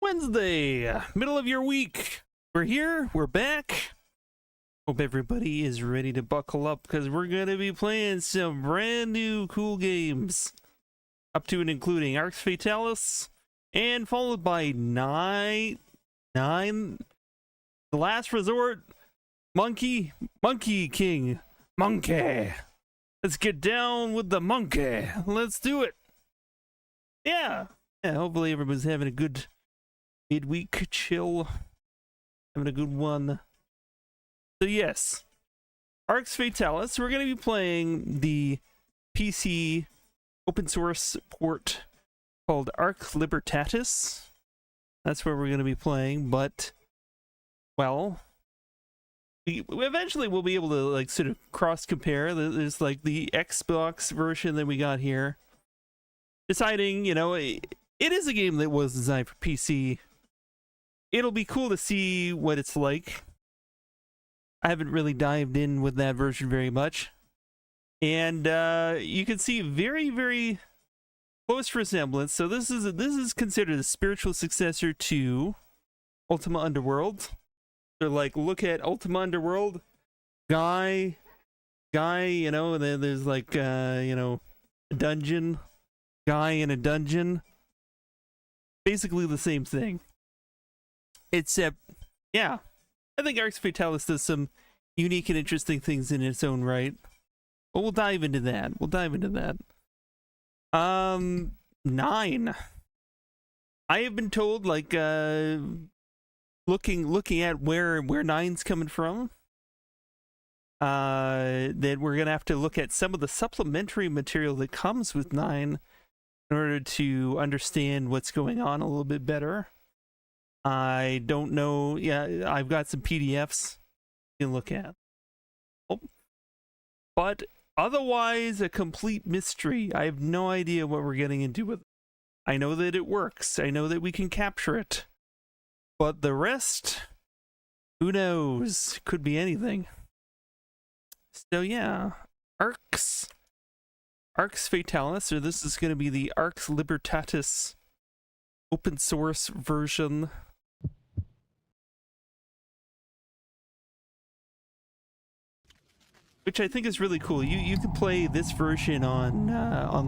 Wednesday, middle of your week. We're here, we're back. Hope everybody is ready to buckle up because we're going to be playing some brand new cool games. Up to and including Arx Fatalis, and followed by nine, The Last Resort, Monkey King. Monkey. Let's get down with the monkey. Let's do it. Yeah, hopefully everyone's having a good midweek chill. Having a good one. So yes, Arx Fatalis. We're going to be playing the PC open source port called Arx Libertatis. That's where we're going to be playing, but, well, we eventually we'll be able to like sort of cross compare. There's like the Xbox version that we got here. Deciding, you know, it is a game that was designed for PC. It'll be cool to see what it's like. I haven't really dived in with that version very much. And you can see very, very close resemblance. So this is considered a spiritual successor to Ultima Underworld. So like, look at Ultima Underworld, guy, you know, and then there's like you know, a dungeon, guy in a dungeon. Basically the same thing. Except, yeah, I think Arx Fatalis does some unique and interesting things in its own right. But we'll dive into that. 9. I have been told, like, looking at where 9's coming from, that we're gonna have to look at some of the supplementary material that comes with 9 in order to understand what's going on a little bit better. I don't know. Yeah, I've got some PDFs you can look at. But otherwise, a complete mystery. I have no idea what we're getting into with it. I know that it works. I know that we can capture it. But the rest, who knows? Could be anything. So yeah, Arx Fatalis, or this is going to be the Arx Libertatis open source version. Which I think is really cool. You can play this version on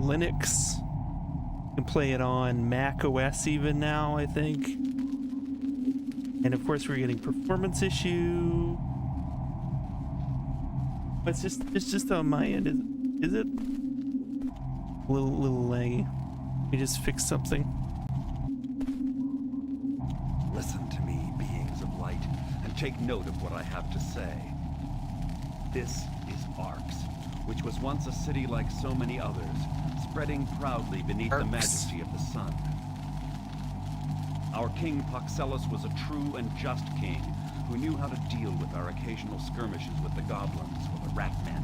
Linux. You can play it on Mac OS even now, I think. And of course we're getting performance issue. But it's just on my end. Is it? A little laggy. Let me just fix something. Listen to me, beings of light, and take note of what I have to say. This is Arx, which was once a city like so many others, spreading proudly beneath the majesty of the sun. Our king Paxellus was a true and just king who knew how to deal with our occasional skirmishes with the goblins or the rat men.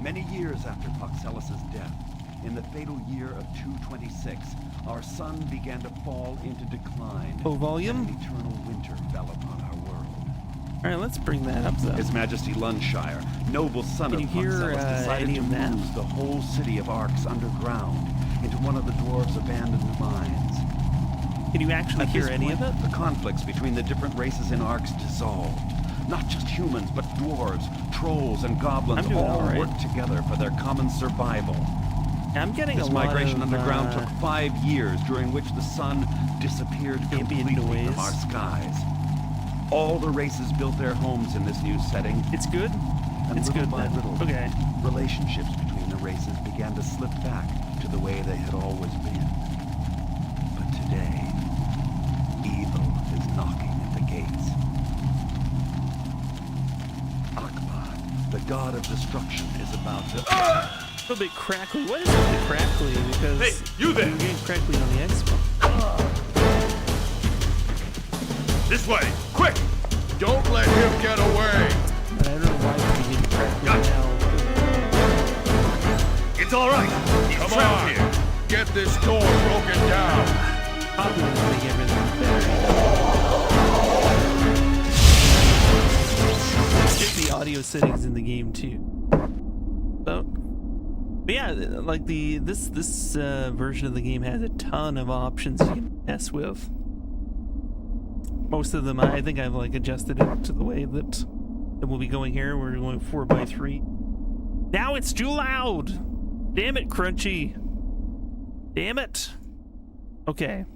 Many years after Paxellus's death, in the fatal year of 226, our sun began to fall into decline. Oh, volume? And an eternal winter fell upon our world. All right, let's bring that up, though. His Majesty Lunshire, noble son of Paxellus, decided to move the whole city of Arx underground into one of the dwarves' abandoned mines. Can you actually hear any of it? The conflicts between the different races in Arx dissolved. Not just humans, but dwarves, trolls, and goblins all worked together for their common survival. I'm getting this migration underground took 5 years, during which the sun disappeared completely from our skies. All the races built their homes in this new setting. It's good. And it's little good by then. little, okay. Relationships between the races began to slip back to the way they had always been. But today, evil is knocking at the gates. Akbar, the god of destruction, is about to... A little bit crackly. What is it with the crackly? Because hey, you there! I'm getting crackly on the Xbox. This way! Quick! Don't let him get away! But I don't know why it's getting crackly now. It's all right! Come on! Here. Get this door broken down! Probably make everything better. Let's get the audio settings in the game too. So, But yeah, like this version of the game has a ton of options you can mess with. Most of them, I think I've like adjusted it to the way that we'll be going here. We're going 4x3. Now it's too loud. Damn it, Crunchy. Damn it. Okay.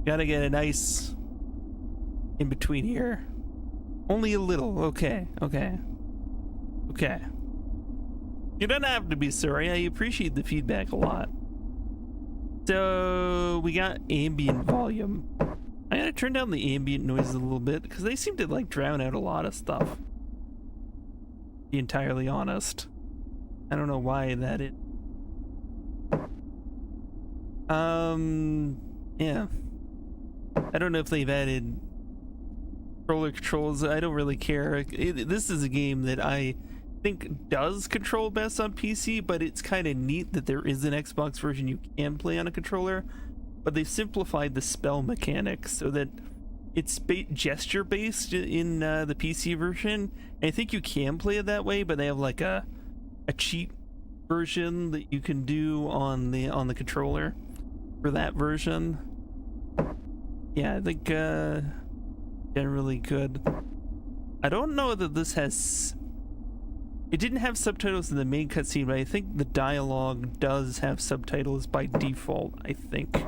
Gotta get a nice in between here. Only a little. Okay. Okay. Okay. You don't have to be sorry. I appreciate the feedback a lot. So we got ambient volume. I gotta turn down the ambient noises a little bit because they seem to like drown out a lot of stuff. Be entirely honest. I don't know why that is. Yeah. I don't know if they've added controls. I don't really care. This is a game that I think does control best on PC, but it's kind of neat that there is an Xbox version you can play on a controller, but they've simplified the spell mechanics so that it's gesture based in the PC version. And I think you can play it that way, but they have like a cheat version that you can do on the controller for that version. Yeah, I think generally good. I don't know that this has. It didn't have subtitles in the main cutscene, but I think the dialogue does have subtitles by default, I think.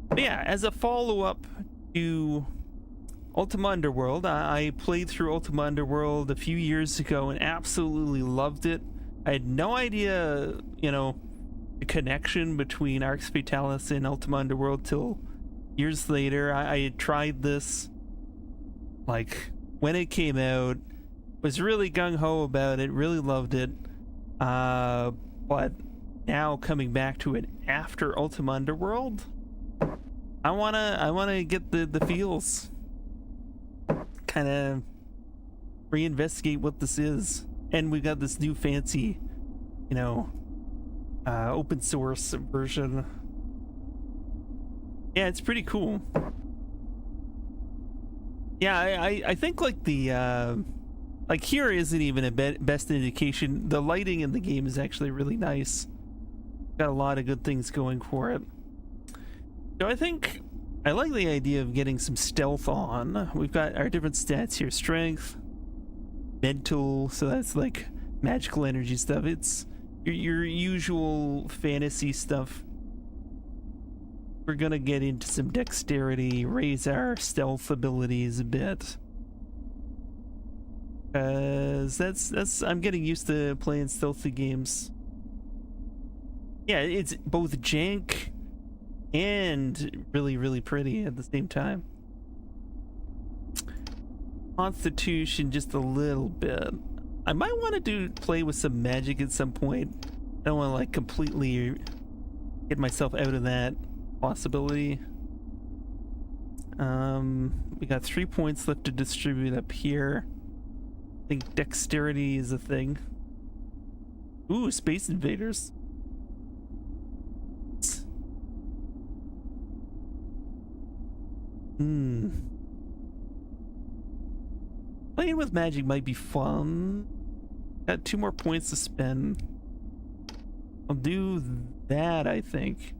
But yeah, as a follow-up to Ultima Underworld, I played through Ultima Underworld a few years ago and absolutely loved it. I had no idea, you know, the connection between Arx Fatalis and Ultima Underworld till years later. I had tried this, like, when it came out. Was really gung-ho about it, really loved it, but now coming back to it after Ultima Underworld, I wanna get the feels, kind of reinvestigate what this is. And we got this new fancy, you know, open source version. Yeah, it's pretty cool. Yeah, I think like the like here isn't even a best indication. The lighting in the game is actually really nice. Got a lot of good things going for it. So I think I like the idea of getting some stealth on. We've got our different stats here. Strength, mental, so that's like magical energy stuff. It's your usual fantasy stuff. We're gonna get into some dexterity, raise our stealth abilities a bit. That's I'm getting used to playing stealthy games. Yeah, it's both jank and really, really pretty at the same time. Constitution just a little bit. I might want to play with some magic at some point. I don't want to like completely get myself out of that possibility. We got 3 points left to distribute up here. I think dexterity is a thing. Ooh, Space Invaders. Playing with magic might be fun. Got 2 more points to spend. I'll do that, I think.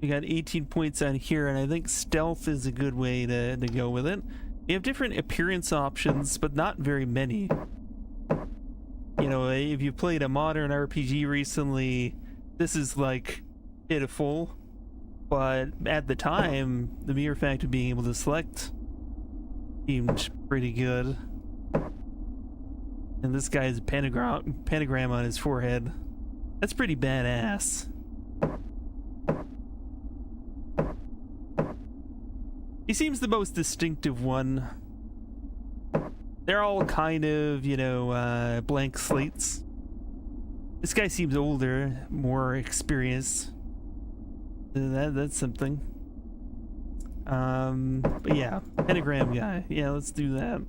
We got 18 points on here, and I think stealth is a good way to go with it. We have different appearance options, but not very many. You know, if you played a modern RPG recently, this is like pitiful. But at the time, the mere fact of being able to select seemed pretty good. And this guy's pentagram on his forehead. That's pretty badass. He seems the most distinctive one. They're all kind of, you know, blank slates. This guy seems older, more experienced. That's something. But yeah, pentagram guy. Yeah, let's do that.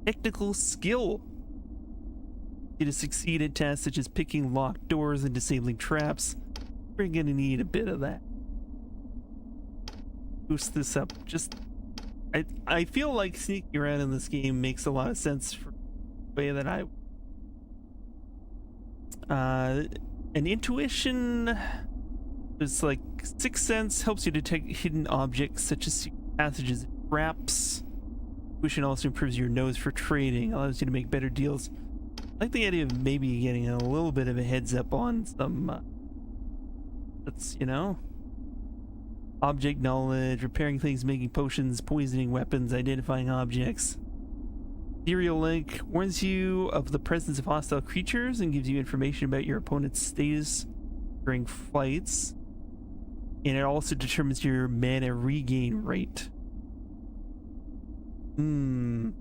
Technical skill. To succeed at tasks such as picking locked doors and disabling traps. We're gonna need a bit of that. Boost this up. Just I feel like sneaking around in this game makes a lot of sense for the way that I An intuition is like sixth sense, helps you detect hidden objects such as secret passages and traps. Intuition also improves your nose for trading, allows you to make better deals. I like the idea of maybe getting a little bit of a heads up on some that's, you know, object knowledge, repairing things, making potions, poisoning weapons, identifying objects. Serial Link warns you of the presence of hostile creatures and gives you information about your opponent's status during fights. And it also determines your mana regain rate. You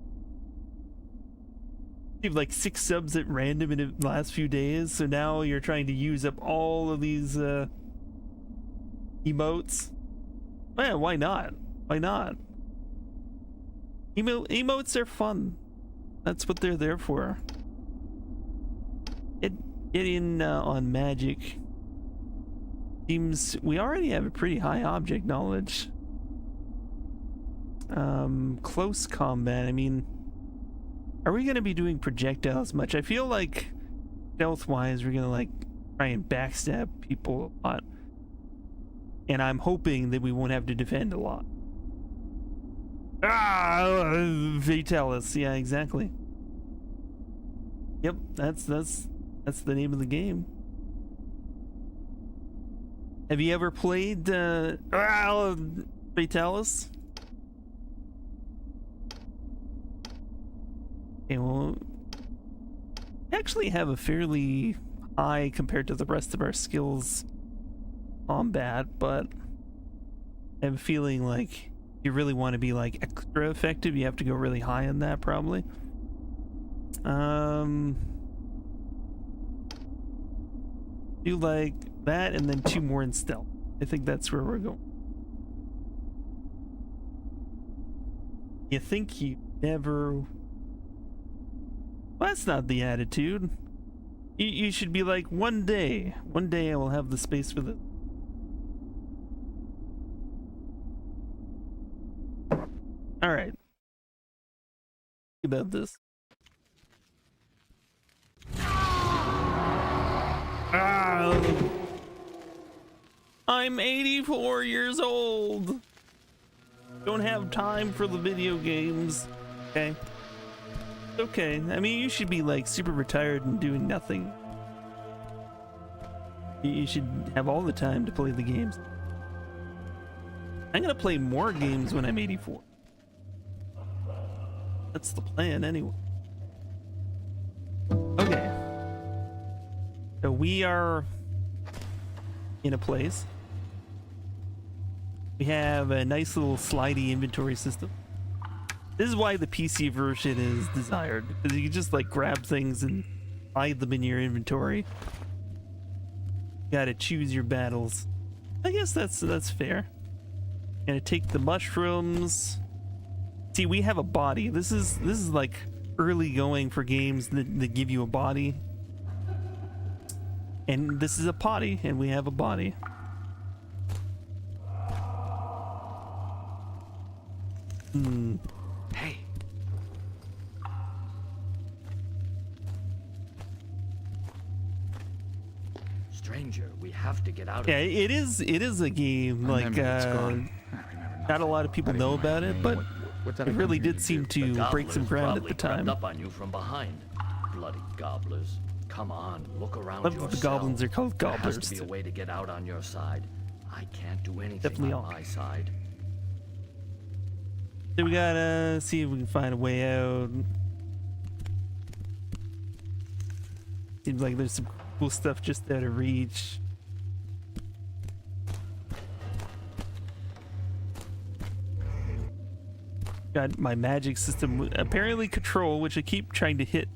have like 6 subs at random in the last few days, so now you're trying to use up all of these emotes. Man, why not? Why not? Emotes are fun. That's what they're there for. Get in on magic. Seems we already have a pretty high object knowledge. Close combat, I mean, are we gonna be doing projectiles much? I feel like stealth wise we're gonna like try and backstab people a lot. And I'm hoping that we won't have to defend a lot. Vitalis, yeah, exactly. Yep, that's the name of the game. Have you ever played Vitalis? Okay, well, we actually have a fairly high compared to the rest of our skills combat, but I have a feeling like you really want to be like extra effective, you have to go really high on that probably. Do like that and then 2 more in stealth. I think that's where we're going. You think you never... Well, that's not the attitude. You should be like, one day I will have the space for this. All right. Think about this. I'm 84 years old. Don't have time for the video games. Okay. Okay. I mean, you should be like super retired and doing nothing. You should have all the time to play the games. I'm gonna play more games when I'm 84. That's the plan anyway. Okay. So we are in a place. We have a nice little slidey inventory system. This is why the PC version is desired, because you can just like grab things and hide them in your inventory. You gotta choose your battles. I guess that's fair. Gonna take the mushrooms. See, we have a body. This is like early going for games that give you a body. And this is a potty, and we have a body. Hey. Stranger, we have to get out of Yeah, here. it is a game like not a lot of people know about it, but it really did seem to break some ground at the time. Up on you from behind. Bloody gobblers. Come on, look around Love yourself. that the goblins are called There has gobblers. to be a way to get out on your side. I can't do anything Definitely on all. my side. So we gotta see if we can find a way out. Seems like there's some cool stuff just out of reach. Got my magic system, apparently control, which I keep trying to hit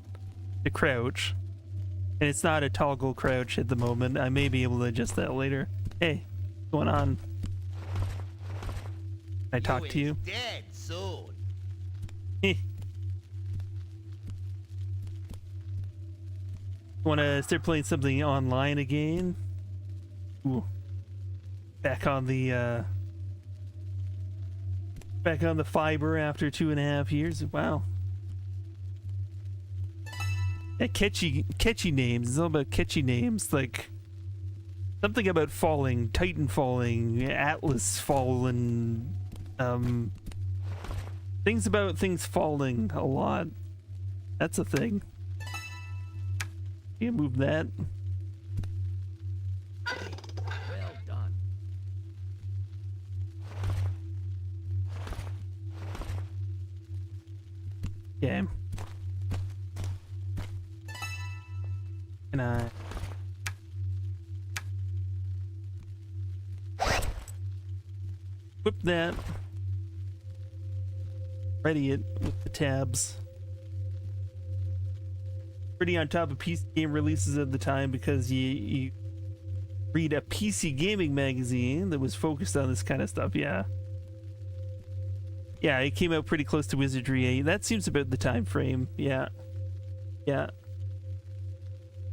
the crouch. And it's not a toggle crouch at the moment. I may be able to adjust that later. Hey, what's going on? Can I talk to you? Dead soon. Want to start playing something online again? Ooh. Back on the fiber after 2.5 years. Wow. catchy names. It's all about catchy names, like something about falling, Titan falling, Atlas falling, things about things falling a lot. That's a thing. You move that. Well done. Yeah. Can I? Whip that. Ready it with the tabs. Pretty on top of PC game releases at the time because you read a PC gaming magazine that was focused on this kind of stuff. Yeah. Yeah, it came out pretty close to Wizardry 8. That seems about the time frame. Yeah. Yeah.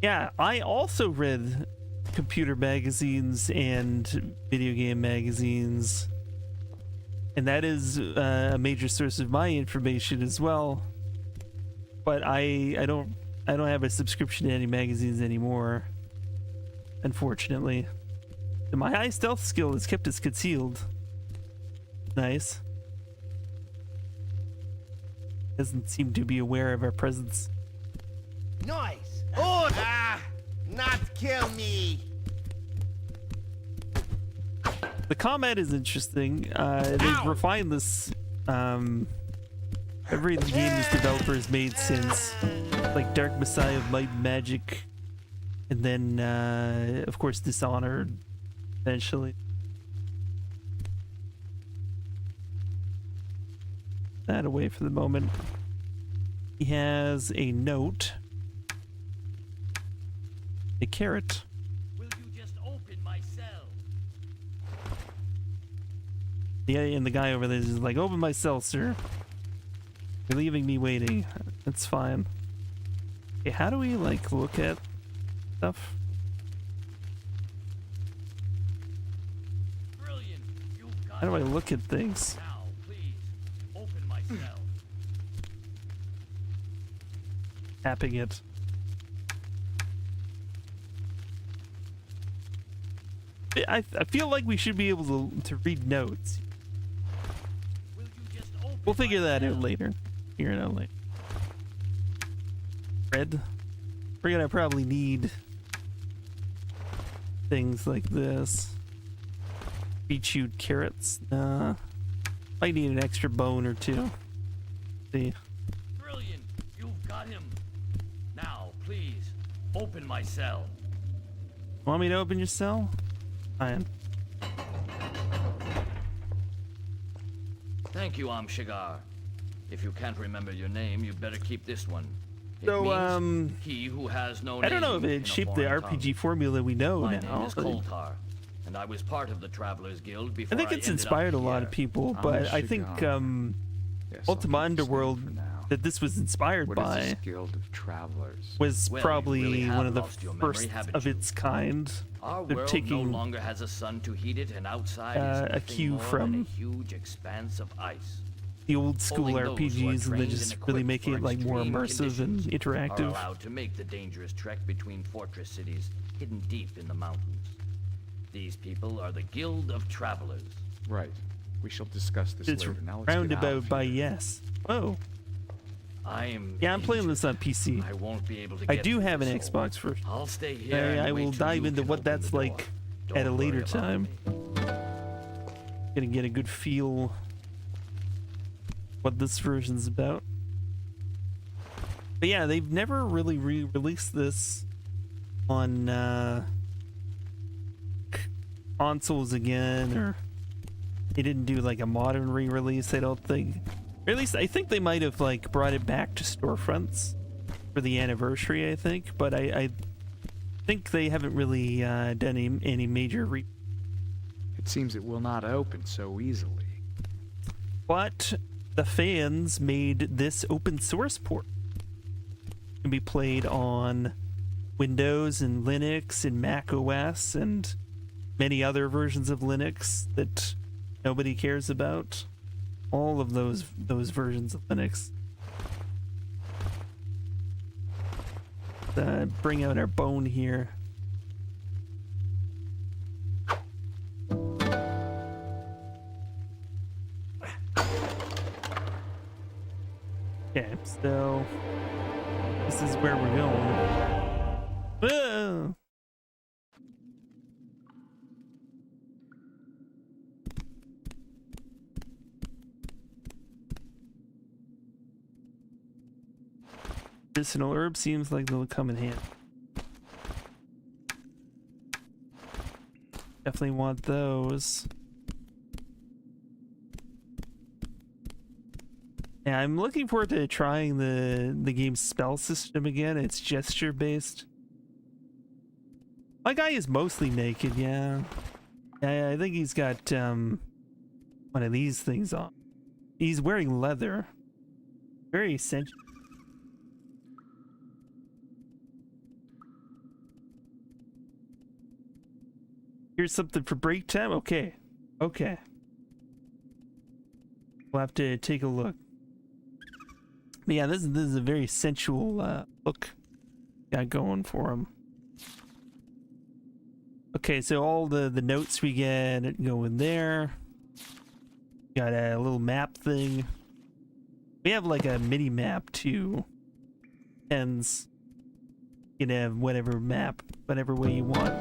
Yeah, I also read computer magazines and video game magazines. And that is a major source of my information as well. But I don't have a subscription to any magazines anymore, unfortunately. And my high stealth skill has kept us concealed. Nice. Doesn't seem to be aware of our presence. Nice. Oh, not kill me. The combat is interesting. They've refined this. Every game this developer has made since, like Dark Messiah of Might and Magic, and then of course Dishonored, eventually. That away for the moment. He has a note. A carrot. Will you just open my cell? Yeah, and the guy over there is like, "Open my cell, sir. You're leaving me waiting." That's fine. Okay, how do we like look at stuff? Brilliant. You've got How do I it. look at things? Now, please, open my cell. Tapping it. I feel like we should be able to read notes. Will you just open We'll figure my that cell? out later. Figure it out later. Red. We're gonna probably need things like this. Chewed carrots. Nah. Might need an extra bone or two. See. Brilliant. You've got him. Now, please, open my cell. Want me to open your cell? Fine. Thank you, Amshigar. If you can't remember your name, you better keep this one. It So, means he who has no I don't know name if in it a shaped the foreign RPG tongue. formula we know My now. name is but Koltar, and I was part of the Travelers Guild before I think it's ended inspired a up lot here. of people, but I think Yes, I'll Ultima keep this Underworld name for now. that this was inspired What is by this guild of travelers? was Well, you probably really have one of the lost your memory, first haven't of you? its kind. Our They're world no taking longer has a sun to heat it, and outside a is nothing cue more from than a huge expanse of ice. the old school Only those who are RPGs and they trained just and really equipped making for it like more extreme immersive and conditions Are interactive. allowed to make the dangerous trek between fortress cities hidden deep in the mountains. These people are the Guild of Travelers. Right. We shall discuss this It's later. Now let's get out roundabout of by here. yes. Oh, I am. yeah, I'm playing injured. this on PC. I won't be able to. I Get do through have an this Xbox hole. for. I'll stay here. I and wait will till dive you into can what open that's the door. like Don't at a worry later about time. me. Gonna get a good feel what this version's about. But yeah, they've never really re-released this on consoles again, or they didn't do like a modern re-release, I don't think. Or at least I think they might have like brought it back to storefronts for the anniversary, I think, but I think they haven't really done any major It seems it will not open so easily. But the fans made this open source port. It can be played on Windows and Linux and Mac OS and many other versions of Linux that nobody cares about. All of those versions of Linux. bring out our bone here. Okay, so this is where we're going. Whoa! Medicinal herb seems like they'll come in handy. Definitely want those. Yeah, I'm looking forward to trying the game's spell system again. It's gesture based. My guy is mostly naked, yeah. Yeah, I think he's got one of these things on. He's wearing leather. Very essential. Here's something for break time. Okay. Okay. We'll have to take a look. But yeah, this is a very sensual look got going for him. Okay, so all the notes we get go in there. Got a little map thing. We have like a mini map too. Ends. You can have whatever map, whatever way you want.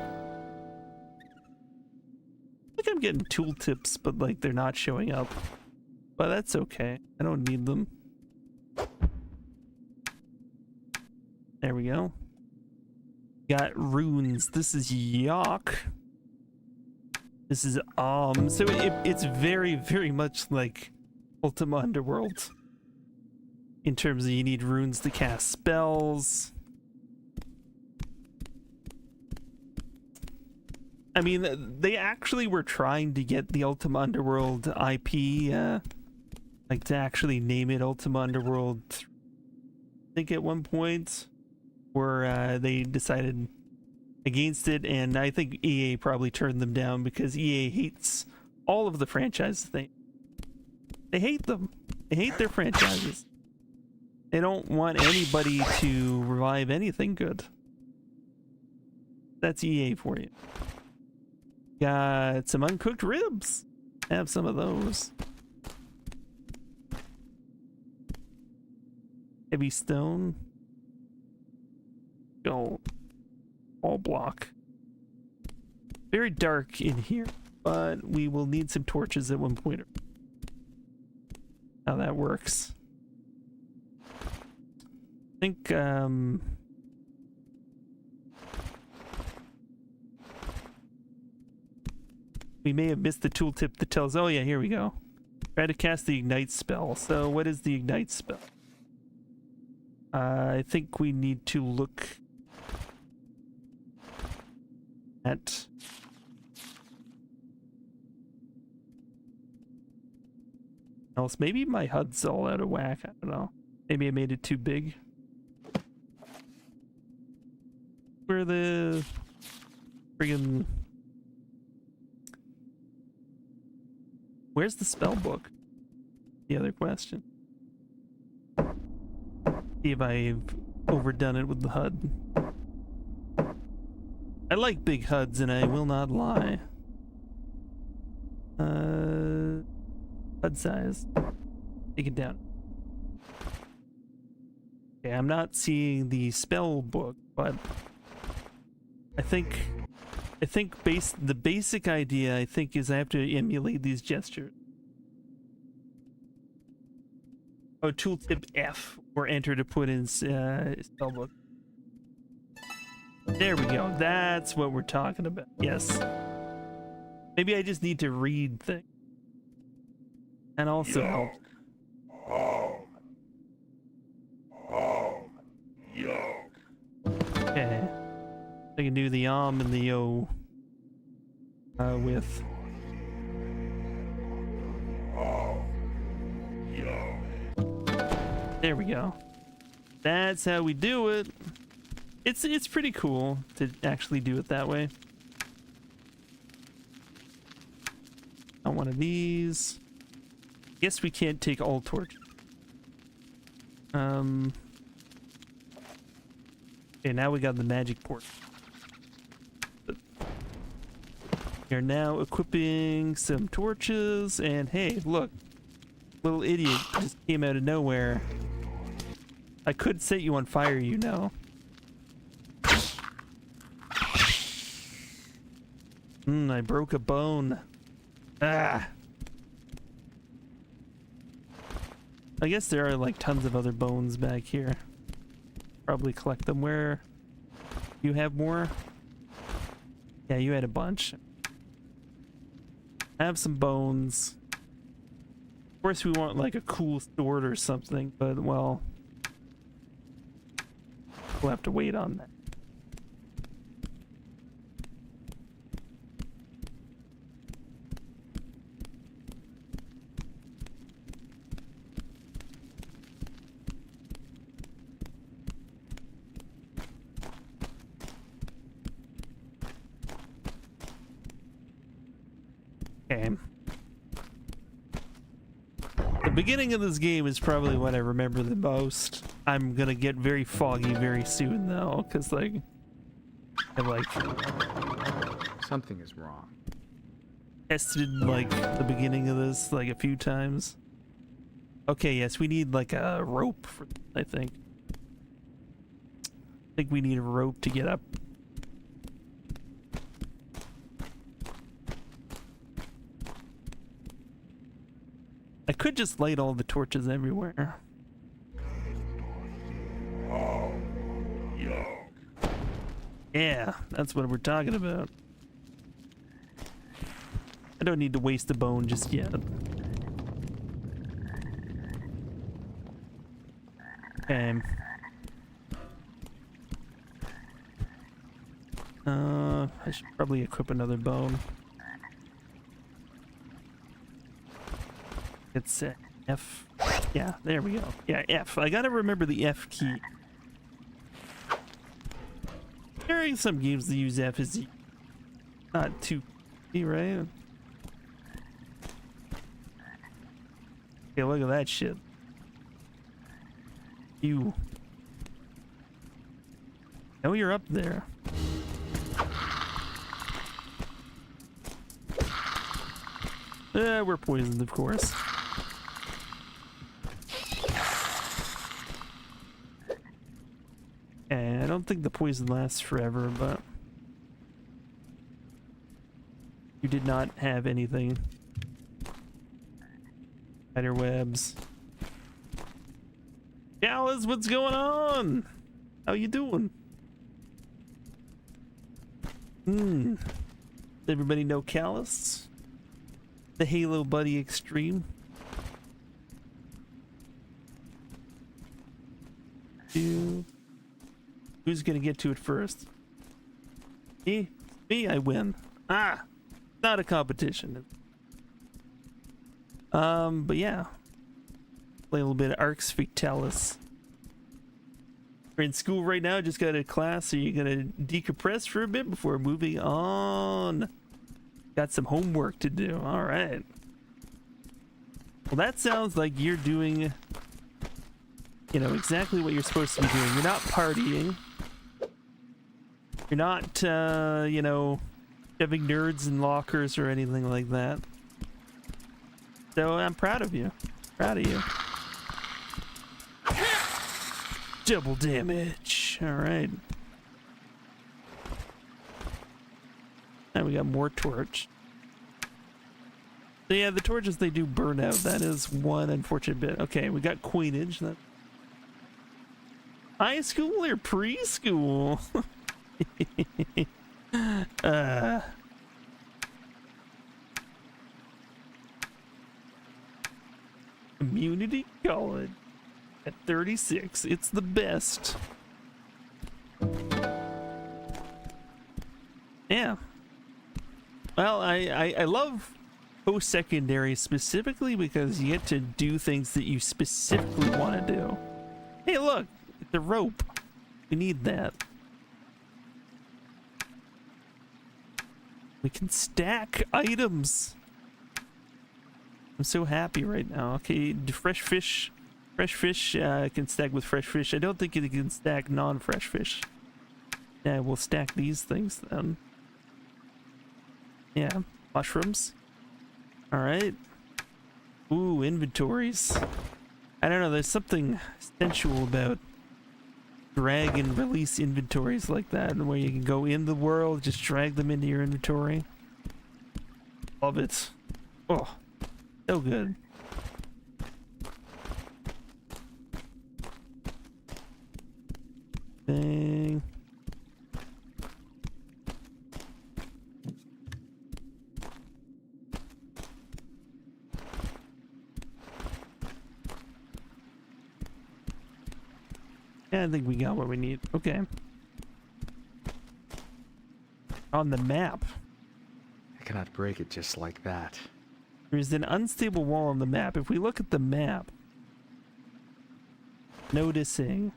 I think I'm getting tooltips, but like they're not showing up. But that's okay. I don't need them. There we go. Got runes. This is Yok. This is so it's very, very much like Ultima Underworld. In terms of you need runes to cast spells. I mean, they actually were trying to get the Ultima Underworld IP, like to actually name it Ultima Underworld, I think at one point, where they decided against it, and I think EA probably turned them down because EA hates all of the franchises. They hate them. They hate their franchises. They don't want anybody to revive anything good. That's EA for you. Got some uncooked ribs. Have some of those. Heavy stone. Gold. All block. Very dark in here, but we will need some torches at one point. How that works. I think we may have missed the tooltip that tells, oh yeah, here we go. Try to cast the ignite spell. So what is the ignite spell? I think we need to look at else. Maybe my HUD's all out of whack. I don't know. Maybe I made it too big. Where the friggin' where's the spell book? The other question. See if I've overdone it with the HUD. I like big HUDs, and I will not lie. HUD size. Take it down. Okay, I'm not seeing the spell book, but I think the basic idea I think is I have to emulate these gestures. Oh, tooltip F or enter to put in spellbook. There we go. That's what we're talking about. Yes. Maybe I just need to read things. And also help. Okay. I can do the and the yo with. There we go. That's how we do it. It's pretty cool to actually do it that way. Not one of these. Guess we can't take all torches. Okay, now we got the magic port. You're now equipping some torches, and hey, look. Little idiot just came out of nowhere. I could set you on fire, you know. I broke a bone. Ah. I guess there are like tons of other bones back here. Probably collect them where you have more. Yeah, you had a bunch. I have some bones. Of course we want like a cool sword or something, but well, we'll have to wait on that. Okay. The beginning of this game is probably what I remember the most. I'm gonna get very foggy very soon though, because like I like Something is wrong. tested like the beginning of this like a few times. Okay, yes, we need like a rope for I think we need a rope to get up. I could just light all the torches everywhere. Yeah, that's what we're talking about. I don't need to waste a bone just yet. Okay. I should probably equip another bone. It's F. Yeah, there we go. Yeah, F. I gotta remember the F key. There are some games that use F as not too key, right? Okay, look at that shit. You. Know you're up there. We're poisoned, of course. And I don't think the poison lasts forever, but you did not have anything. Spider webs. Dallas, what's going on? How you doing? Does everybody know Callus? The Halo Buddy Extreme. Who's gonna get to it first? Me? Me, I win. Ah! Not a competition. But yeah. Play a little bit of Arx Fatalis. We're in school right now, just got a class, so you're gonna decompress for a bit before moving on. Got some homework to do. All right. Well, that sounds like you're doing, you know, exactly what you're supposed to be doing. You're not partying. You're not, you know, shoving nerds in lockers or anything like that. So I'm proud of you. Proud of you. Double damage. All right. And we got more torch. So yeah, the torches, they do burn out. That is one unfortunate bit. Okay, we got coinage. That high school or preschool? Community college at 36. It's the best. Yeah. Well, I love post-secondary specifically because you get to do things that you specifically want to do. Hey, look, the rope. We need that. We can stack items. I'm so happy right now. Okay, fresh fish. Fresh fish can stack with fresh fish. I don't think it can stack non-fresh fish. Yeah, we'll stack these things then. Yeah, mushrooms. Alright. Ooh, inventories. I don't know, there's something sensual about drag and release inventories like that, where you can go in the world, just drag them into your inventory. Love it. Oh, so good. Bang. Yeah, I think we got what we need. Okay. On the map, I cannot break it just like that. there's an unstable wall on the map. If we look at the map, noticing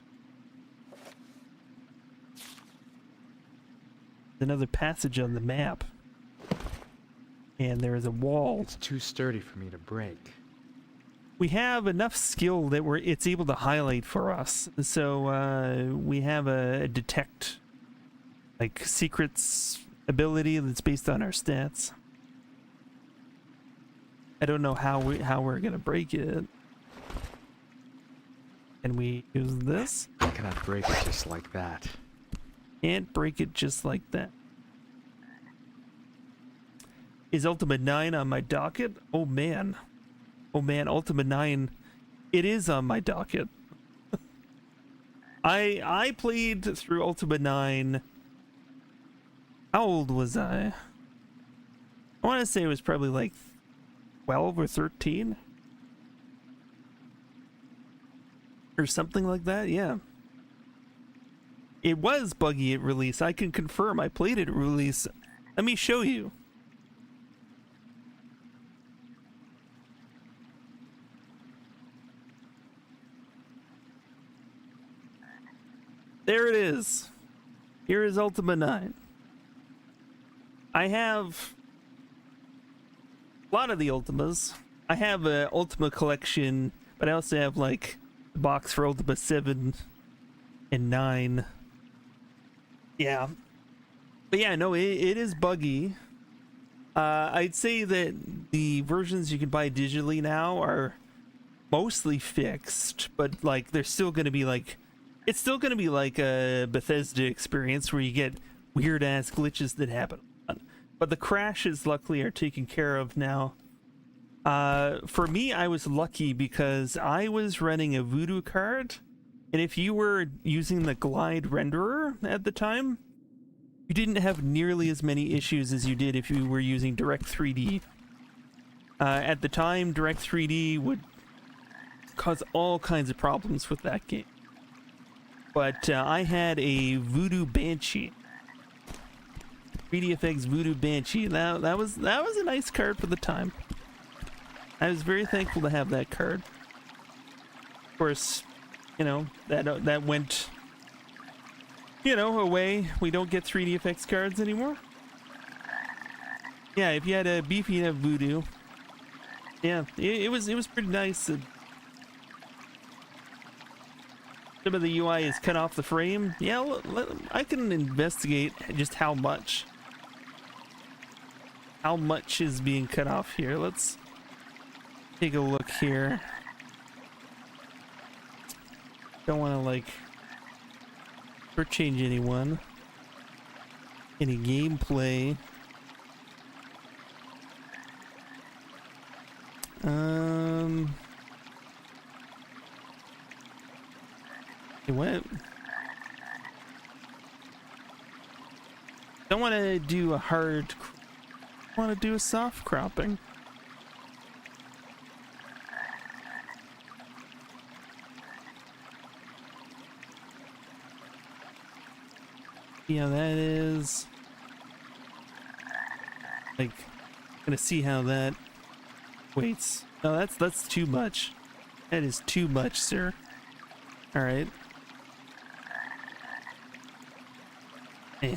another passage on the map, and there is a wall. It's too sturdy for me to break. We have enough skill that it's able to highlight for us. So we have a detect, like, secrets ability that's based on our stats. I don't know how we're gonna break it. Can we use this? I cannot break it just like that. Can't break it just like that. Is Ultima 9 on my docket? Oh man. Oh man, Ultima 9. It is on my docket. I played through Ultima 9. How old was I? I want to say it was probably like 12 or 13. Or something like that, yeah. It was buggy at release. I can confirm I played it at release. Let me show you. There it is. Here is Ultima 9. I have a lot of the Ultimas. I have a Ultima collection, but I also have like the box for Ultima 7 and 9. Yeah. But yeah, no, it is buggy. I'd say that the versions you can buy digitally now are mostly fixed, but like they're still going to be like, it's still going to be like a Bethesda experience where you get weird ass glitches that happen. But the crashes luckily are taken care of now. For me, I was lucky because I was running a Voodoo card, and if you were using the Glide renderer at the time, you didn't have nearly as many issues as you did if you were using Direct 3D. At the time, Direct 3D would cause all kinds of problems with that game. But I had a Voodoo Banshee. 3DFX Voodoo Banshee. That was a nice card for the time. I was very thankful to have that card. Of course, you know, that went, you know, away. We don't get 3DFX cards anymore. Yeah, if you had a beefy enough Voodoo, yeah, it was pretty nice. Some of the UI is cut off the frame. Yeah, I can investigate just how much is being cut off here. Let's take a look here. Don't want to like shortchange anyone. Any gameplay. It went. Don't want to do a hard. Want to do a soft cropping. See how that is. Like, gonna see how that waits. No, that's too much. That is too much, sir. All right. Eh.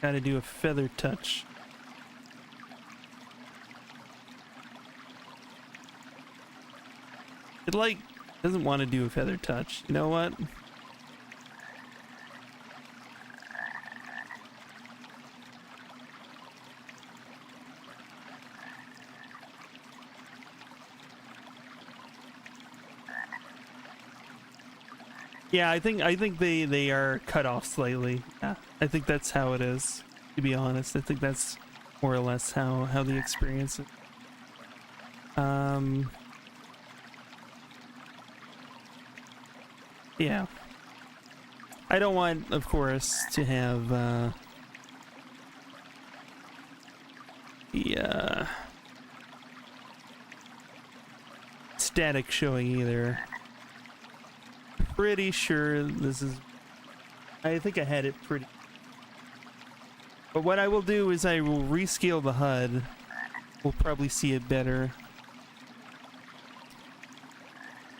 Gotta do a feather touch. It like doesn't want to do a feather touch. You know what? Yeah, I think they are cut off slightly. Yeah, I think that's how it is. To be honest, I think that's more or less how the experience is. Yeah. I don't want, of course, to have the static showing either. Pretty sure this is... I think I had it pretty... But what I will do is I will rescale the HUD. We'll probably see it better.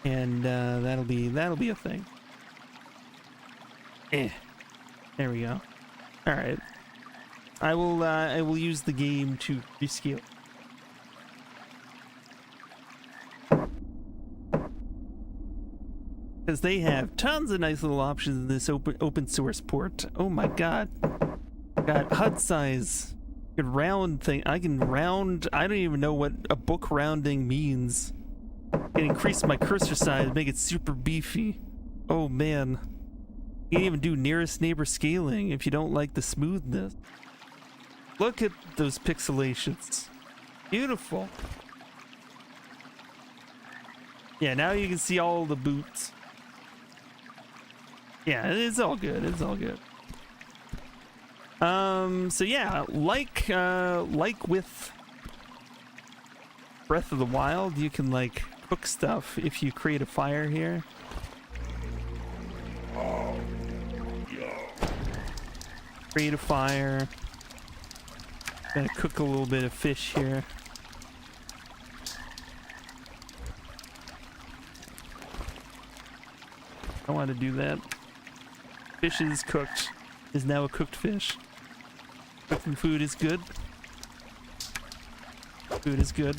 And that'll be a thing. There we go. All right. I will use the game to rescale. Because they have tons of nice little options in this open source port. Oh my god. Got HUD size. Good round thing. I can round. I don't even know what a book rounding means. I can increase my cursor size, make it super beefy. Oh man. You can even do nearest neighbor scaling if you don't like the smoothness. Look at those pixelations. Beautiful. Yeah, now you can see all the boots. Yeah, it's all good. It's all good. So yeah, like with Breath of the Wild, you can like cook stuff if you create a fire here. Create a fire. Gonna cook a little bit of fish here. I want to do that. Fish is cooked. Is now a cooked fish. Cooking food is good. Food is good.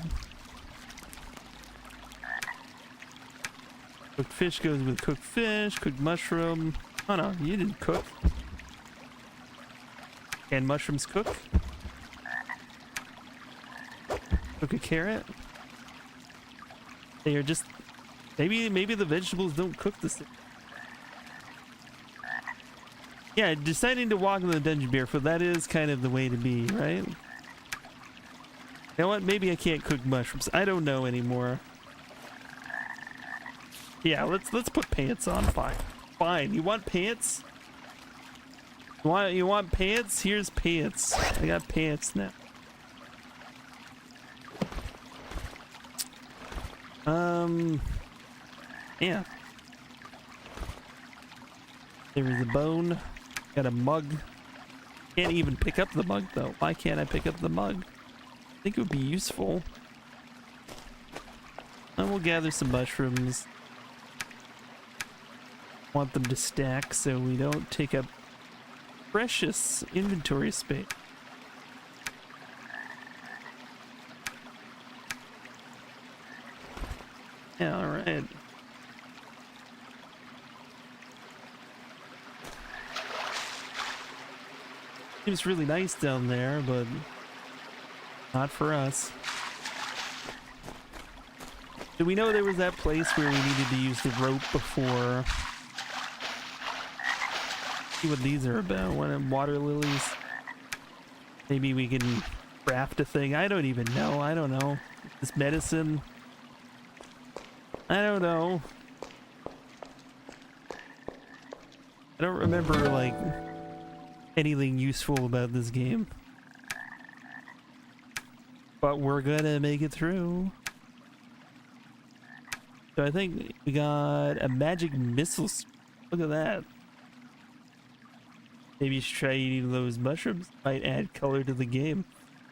Cooked fish goes with cooked fish. Cooked mushroom. Oh no, you didn't cook. Can mushrooms cook? Cook a carrot? They are just... Maybe the vegetables don't cook the same. Yeah, deciding to walk in the dungeon barefoot, that is kind of the way to be, right? You know what? Maybe I can't cook mushrooms. I don't know anymore. Yeah, let's put pants on. Fine. Fine. You want pants? You want pants? Here's pants. I got pants now. Yeah. There is a bone. Got a mug. Can't even pick up the mug though. Why can't I pick up the mug? I think it would be useful. And we'll gather some mushrooms. Want them to stack so we don't take up precious inventory space. Yeah, alright. Seems really nice down there, but not for us. Do we know there was that place where we needed to use the rope before? See what these are about. Water lilies. Maybe we can craft a thing. I don't even know. I don't know. This medicine. I don't know. I don't remember like anything useful about this game. But we're gonna make it through. So I think we got a magic missile. Look at that. Maybe you should try eating those mushrooms. Might add color to the game.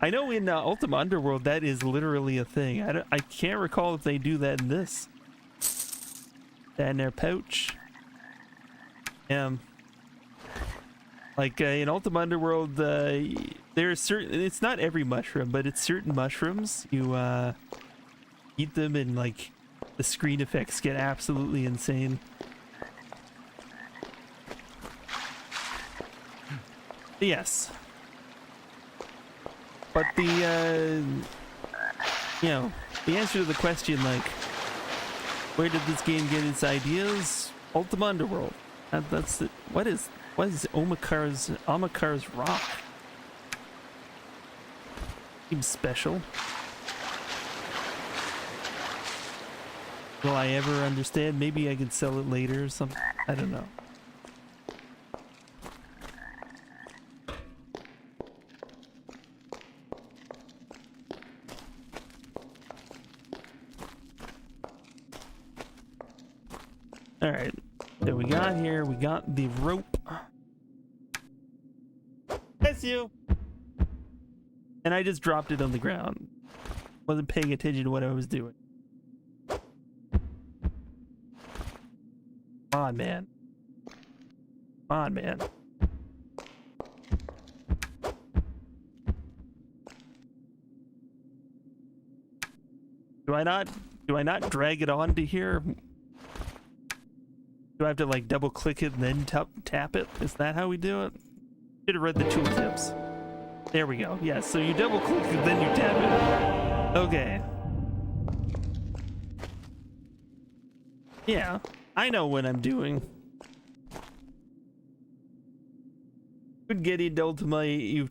I know in Ultima Underworld that is literally a thing. I can't recall if they do that in this. That in their pouch. Like in Ultima Underworld, there are certain. It's not every mushroom, but it's certain mushrooms. You eat them and like the screen effects get absolutely insane. Yes. But the you know, the answer to the question, like, where did this game get its ideas? Ultima Underworld. That's the, what is Amakar's Rock? Seems special. Will I ever understand? Maybe I could sell it later or something. I don't know. All right. So we got here. We got the rope. Bless you. And I just dropped it on the ground. Wasn't paying attention to what I was doing. Come on, man. Come on, man. Do I not drag it onto here? Do I have to like double click it and then tap it? Is that how we do it? Should have read the tooltips. There we go. Yeah, so you double click and then you tap it. Okay. Yeah, I know what I'm doing. Could get into Ultima. You've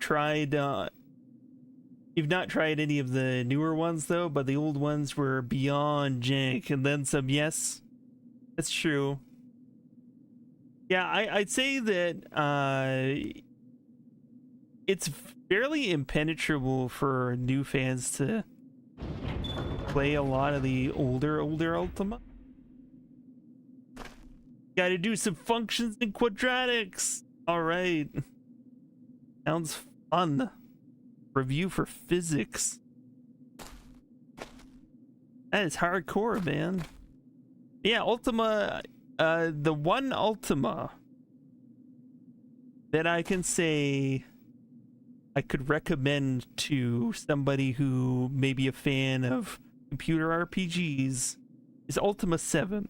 not tried any of the newer ones though, but the old ones were beyond jank, and then some. Yes, that's true. Yeah, I'd say that it's fairly impenetrable for new fans to play a lot of the older Ultima. Gotta do some functions and quadratics. All right. Sounds fun. Review for physics. That is hardcore, man. Yeah, Ultima, the one Ultima that I can say I could recommend to somebody who may be a fan of computer RPGs is Ultima 7.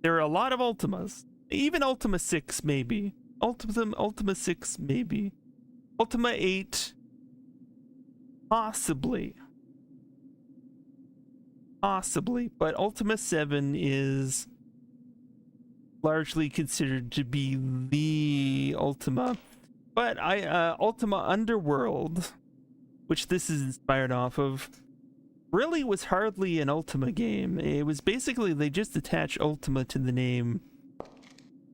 There are a lot of Ultimas. Even Ultima 6 maybe. Ultima 6 maybe. Ultima 8 possibly. But Ultima 7 is largely considered to be the Ultima. But Ultima Underworld, which this is inspired off of, really was hardly an Ultima game. It was basically they just attached Ultima to the name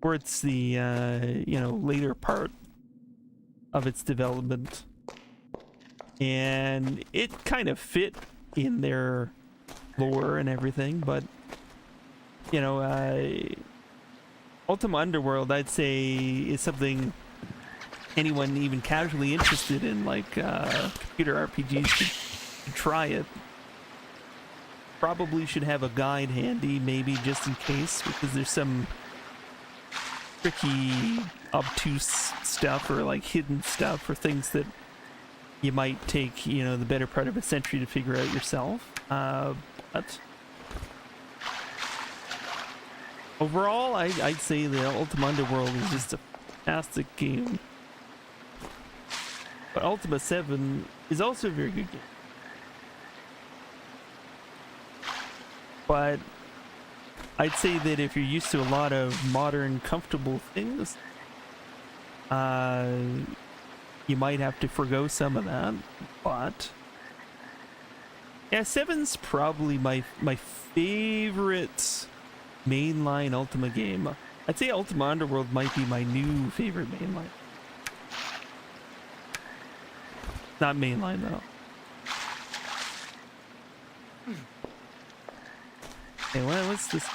for its the later part of its development, and it kind of fit in their lore and everything. But Ultima Underworld, I'd say, is something anyone even casually interested in like computer RPGs should try it. Probably should have a guide handy, maybe just in case, because there's some tricky, obtuse stuff or like hidden stuff or things that you might take, the better part of a century to figure out yourself. But overall, I'd say the Ultima Underworld is just a fantastic game. But Ultima 7 is also a very good game. But I'd say that if you're used to a lot of modern, comfortable things, you might have to forgo some of that. But yeah, 7's probably my favorite mainline Ultima game. I'd say Ultima Underworld might be my new favorite mainline. Not mainline though. Hey, what's this?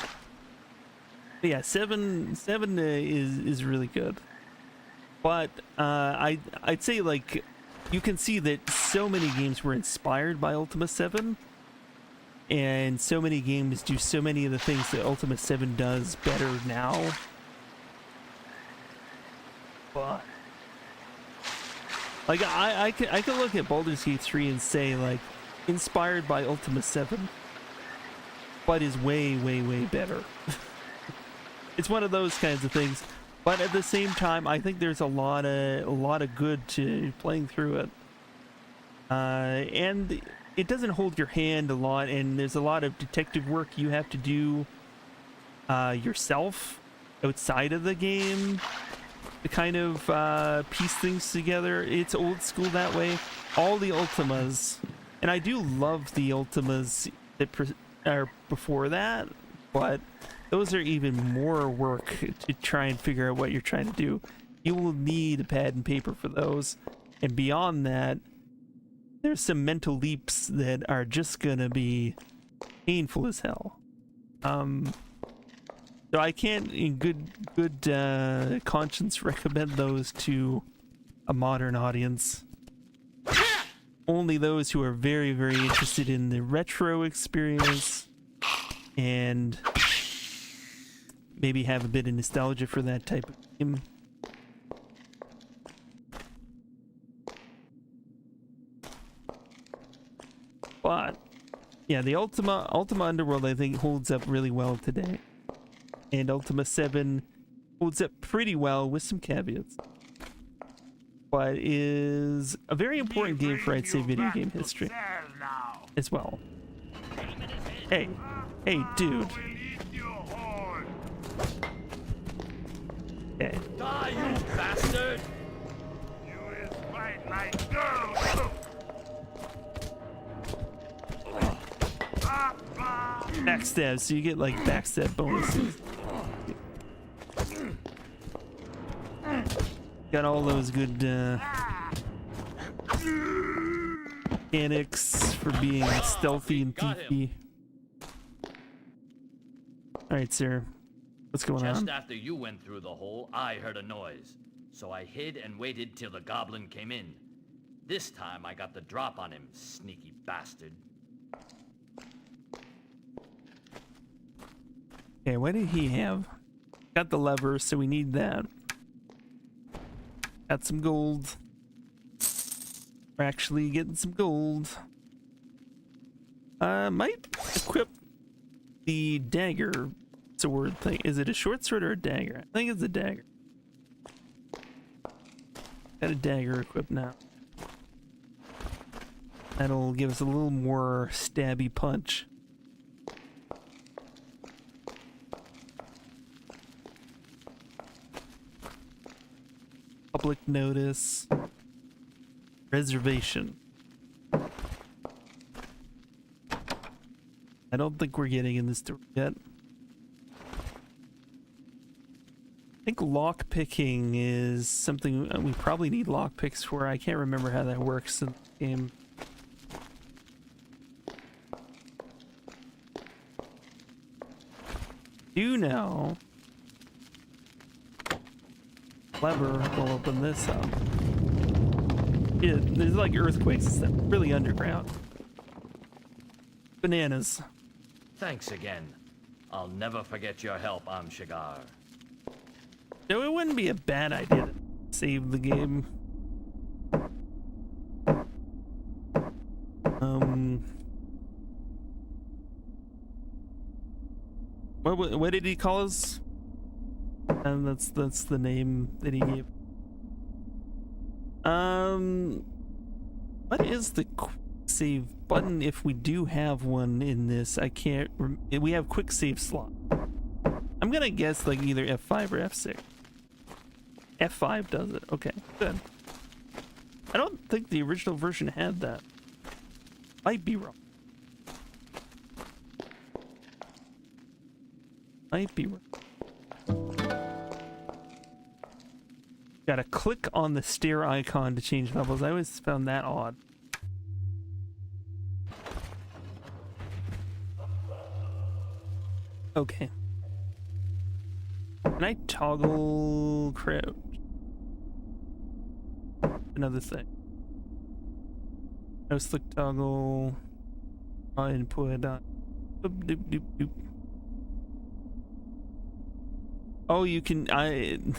But yeah, 7 is really good. But I'd say like you can see that so many games were inspired by Ultima 7, and so many games do so many of the things that Ultima 7 does better now. But like I could look at Baldur's Gate 3 and say like inspired by Ultima 7, but is way better. It's one of those kinds of things. But at the same time, I think there's a lot of good to playing through it, and it doesn't hold your hand a lot. And there's a lot of detective work you have to do yourself outside of the game to kind of piece things together. It's old school that way. All the Ultimas, and I do love the Ultimas that are before that, but those are even more work to try and figure out what you're trying to do. You will need a pad and paper for those, and beyond that, there's some mental leaps that are just gonna be painful as hell. So I can't in good conscience recommend those to a modern audience. Only those who are very, very interested in the retro experience and maybe have a bit of nostalgia for that type of game. But yeah, the Ultima Underworld I think holds up really well today. And Ultima 7 holds up pretty well with some caveats. But is a very important game for, I'd say, video game history as well. Hey, dude. Okay. Die, you bastard! You is fight like girl. Backstab, so you get like backstab bonuses. Got all those good mechanics for being stealthy and thiefy. Alright, sir. What's going on? Just after you went through the hole, I heard a noise. So I hid and waited till the goblin came in. This time I got the drop on him, sneaky bastard. Okay, what did he have? Got the lever, so we need that. Got some gold. We're actually getting some gold. Might equip the dagger sword thing. Is it a short sword or a dagger? I think it's a dagger. Got a dagger equipped now. That'll give us a little more stabby punch. Public notice. Reservation. I don't think we're getting in this door yet. I think lock picking is something we probably need lock picks for. I can't remember how that works in the game. Do know. Lever will open this up. Yeah, there's like earthquakes and stuff. Really underground. Bananas. Thanks again. I'll never forget your help, Amshigar. So it wouldn't be a bad idea to save the game. What did he call us? And that's the name that he gave. What is the quick save button if we do have one in this? I can't. We have quick save slot. I'm gonna guess like either F5 or F6. F5 does it. Okay, good. I don't think the original version had that. Might be wrong. Might be wrong. Gotta click on the stair icon to change levels. I always found that odd. Okay. Can I toggle crouch? Another thing. No slick toggle. Input on. Doop, doop, doop, doop. Oh, you can.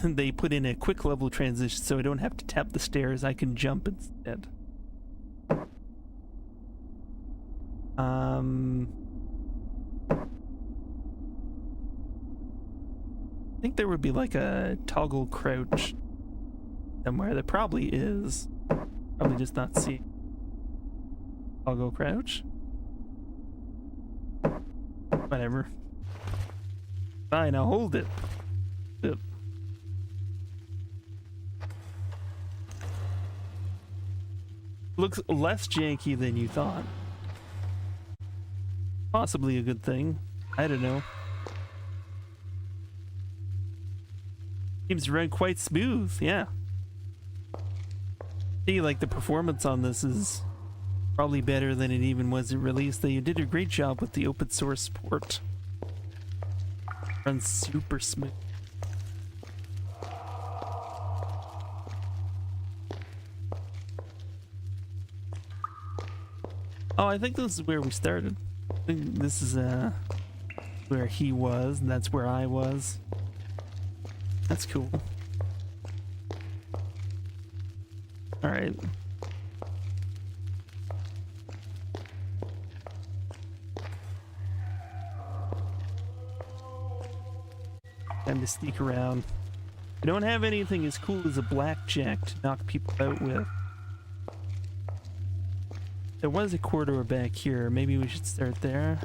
They put in a quick level transition, so I don't have to tap the stairs. I can jump instead. I think there would be like a toggle crouch somewhere. There probably is. Probably just not see. Toggle crouch. Whatever. Fine, I'll hold it. Yep. Looks less janky than you thought. Possibly a good thing. I don't know. Seems to run quite smooth, yeah. See, like the performance on this is probably better than it even was at release. They did a great job with the open source port. Runs super smooth. Oh, I think this is where we started. I think this is where he was, and that's where I was. That's cool. All right. Time to sneak around. I don't have anything as cool as a blackjack to knock people out with. There was a corridor back here. Maybe we should start there.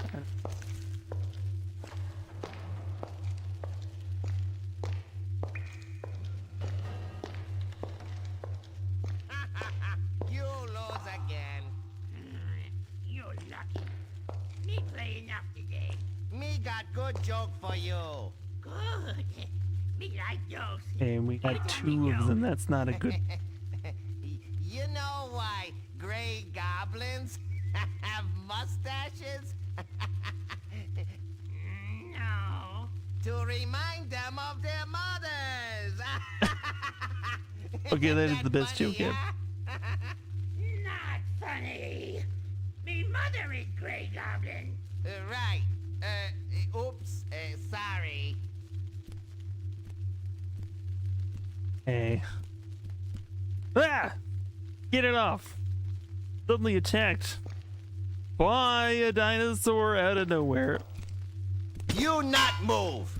You lose again. You're lucky. Me play enough today. Me got good joke for you. Good. Me like jokes. Okay, and we got two of them. That's not a good. You know why gray goblins have mustaches? No. To remind them of their mothers. Okay, that is Isn't the best funny, joke yet. huh? Not funny. Me mother is Grey Goblin. Right. Oops. Sorry. Hey. Ah! Get it off. Suddenly attacked by a dinosaur out of nowhere. You not move.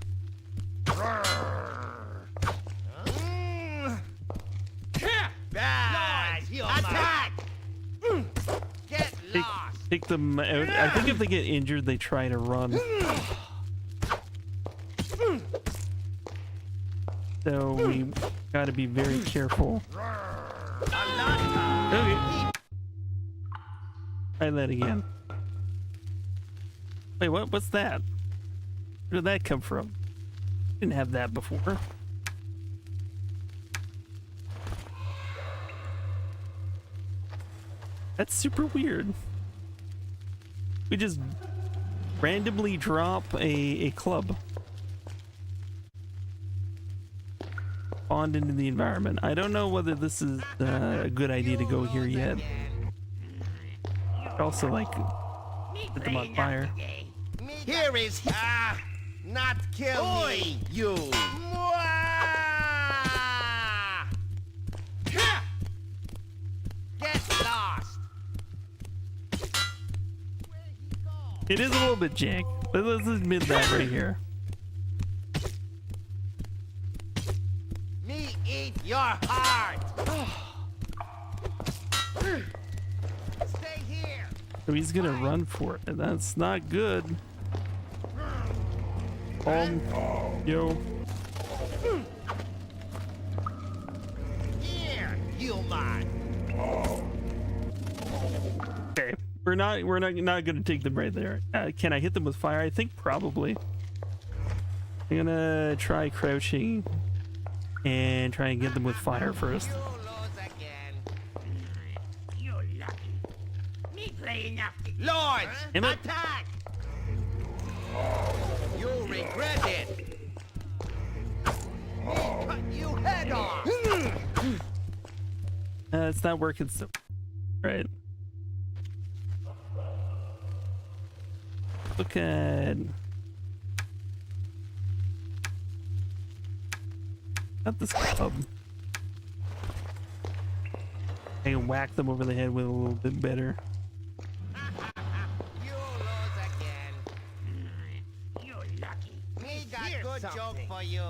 Attack! Get lost. Take them out. I think if they get injured, they try to run. So we gotta be very careful. Okay. Try that again. Wait, what? What's that? Where did that come from? Didn't have that before. That's super weird. We just randomly drop a club. Spawned into the environment. I don't know whether this is a good idea to go here yet. Also, like, put them on fire. Here is not kill me, you. Get lost. It is a little bit jank, but let's admit that right here. Me eat your heart. Stay here. So he's gonna run for it, and that's not good. Yo. Here, human. Okay, we're not gonna take them right there. Can I hit them with fire? I think probably. I'm gonna try crouching and try and get them with fire first. You lose again. You're lucky. Me play enough today. Lords, Damn it. attack. You'll regret it. Me cut you head off. It's not working so. Right. Look at. Not this club. I can whack them over the head with a little bit better. You lose again. You're lucky. Me got good joke for you.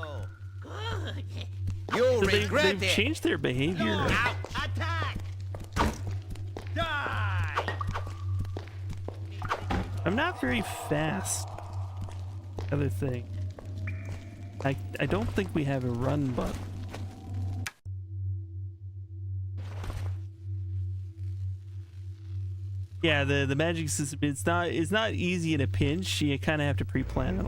Good. You'll So regret they've it. changed their behavior. Out. Attack. Die. I'm not very fast. Other thing. I don't think we have a run button. Yeah, the magic system, it's not easy in a pinch. You kind of have to pre-plan it.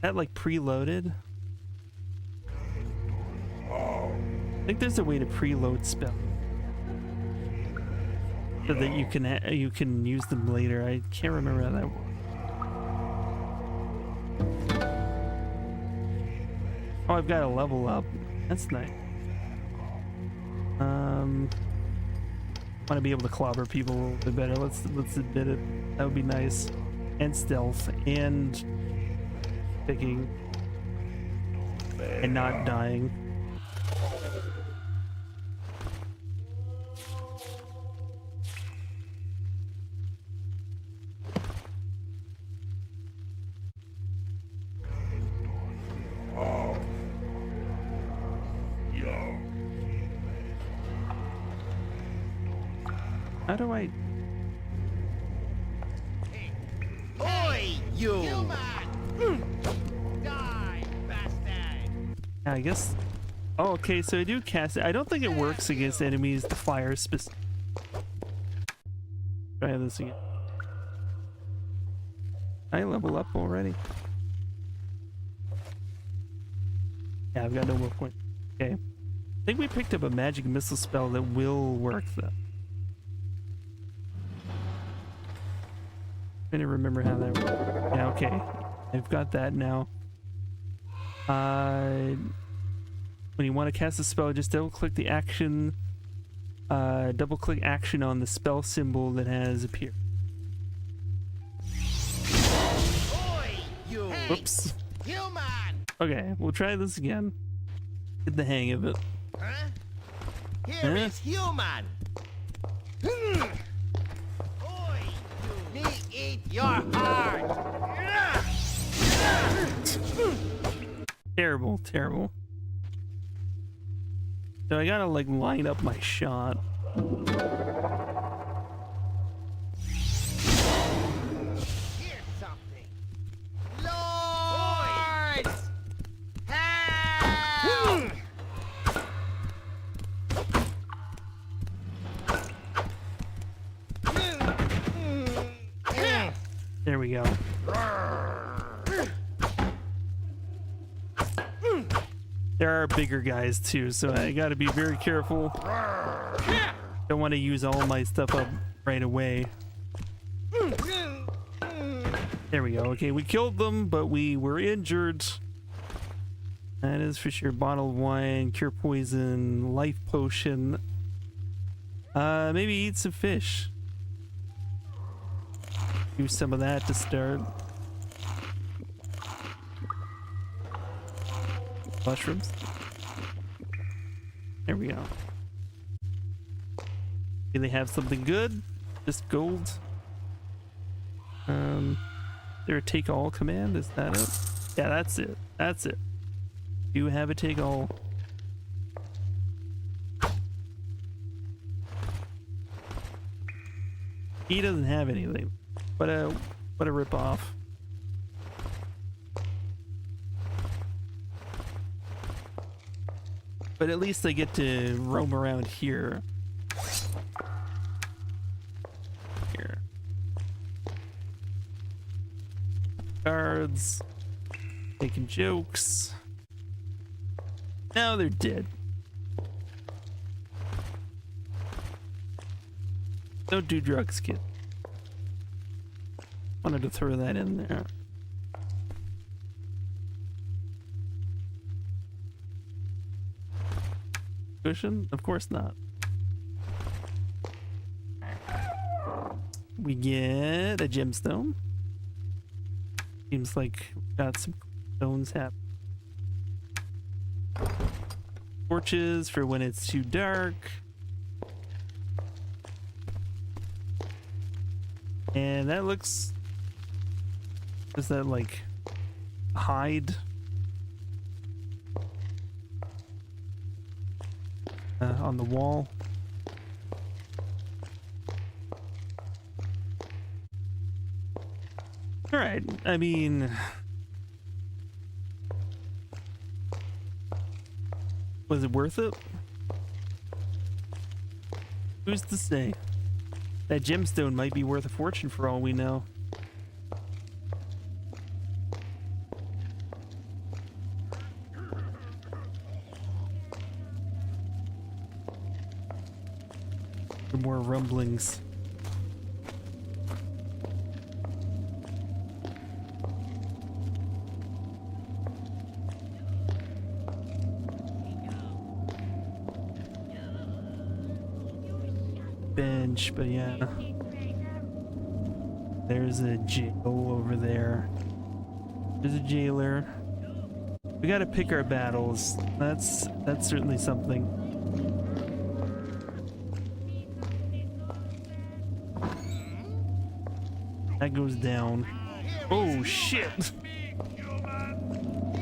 That like preloaded. I think there's a way to preload spell so that you can use them later. I can't remember how that works. Oh, I've got a level up. That's nice. Want to be able to clobber people a little bit better. Let's admit it. That would be nice. And stealth and picking and not dying. How do I? Oi, you! Die, bastard! I guess. Oh, okay. So I do cast it. I don't think it works against enemies. The fire specific. Try this again. I level up already. Yeah, I've got no more points. Okay. I think we picked up a magic missile spell that will work though. I didn't remember how that worked. Yeah, okay. I've got that now. When you want to cast a spell, just double click the action. Double click action on the spell symbol that has appeared. Oi, you! Whoops. Human! Okay, we'll try this again. Get the hang of it. Huh? Here is human! Oi, you! Me eat your heart! Terrible, terrible. So I gotta like line up my shot. Here's something. Lord! Help! There we go. There are bigger guys too, so I gotta be very careful. Don't want to use all my stuff up right away. There we go. Okay, we killed them, but we were injured. That is for sure. Bottle of wine, cure poison, life potion. Maybe eat some fish. Do some of that to start. Mushrooms. There we go. Do they have something good? Just gold. There a take all command? Is that it? Yeah, that's it. That's it. Do have a take all. He doesn't have anything. What a rip off. But at least I get to roam around here. Here. Guards. Making jokes. Now they're dead. Don't do drugs, kid. Wanted to throw that in there. Cushion? Of course not. We get a gemstone. Seems like we've got some stones happening. Torches for when it's too dark. And that looks... Is that like hide? on the wall. All right. I mean, was it worth it? Who's to say? That gemstone might be worth a fortune for all we know. More rumblings. Bench, but yeah. There's a jail over there. There's a jailer. We gotta pick our battles. That's certainly something. That goes down. Oh shit!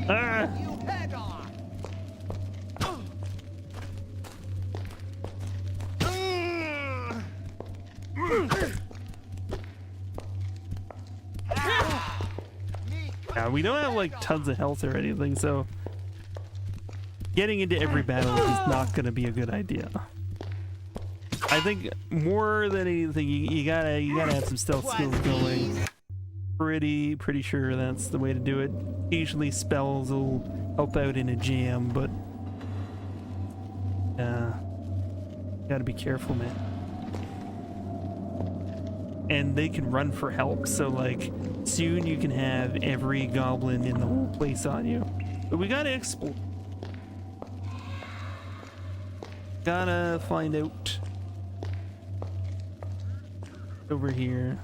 Ah! You head on. Yeah, we don't have like tons of health or anything, so getting into every battle is not gonna be a good idea. I think more than anything, you gotta have some stealth skills going. Pretty sure that's the way to do it. Occasionally spells will help out in a jam, but gotta be careful, man. And they can run for help, so like soon you can have every goblin in the whole place on you. But we gotta explore. Gotta find out. Over here.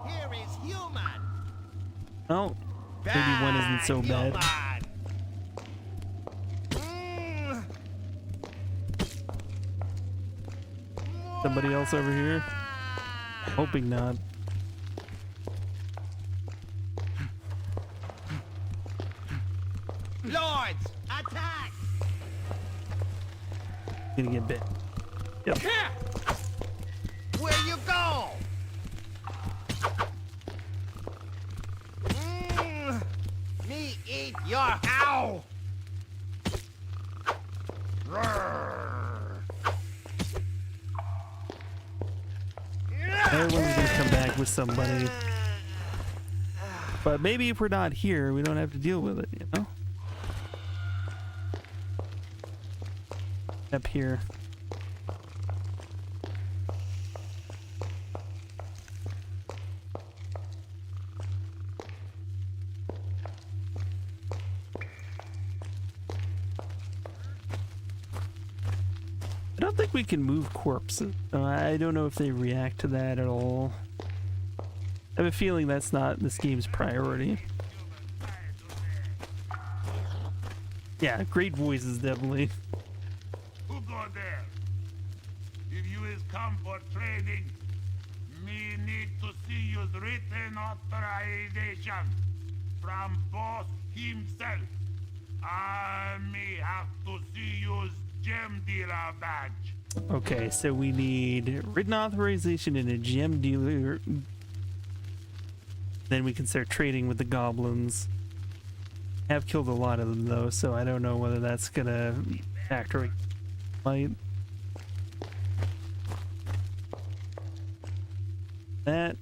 Here is human. Oh, maybe one isn't so bad. Somebody else over here? Hoping not. Lords, attack! Gonna get bit. Yep. Where you go? Me eat your ow! Everyone's gonna come back with somebody. But maybe if we're not here, we don't have to deal with it, you know? Up here. I don't think we can move corpses. I don't know if they react to that at all. I have a feeling that's not this game's priority. Yeah, great voices, definitely. Who go there? If you is come for trading, me need to see you's written authorization from boss himself. Me have to see you's gem dealer badge. Okay, so we need written authorization and a gem dealer. Then we can start trading with the goblins. I have killed a lot of them though, so I don't know whether that's gonna factor. Might. That.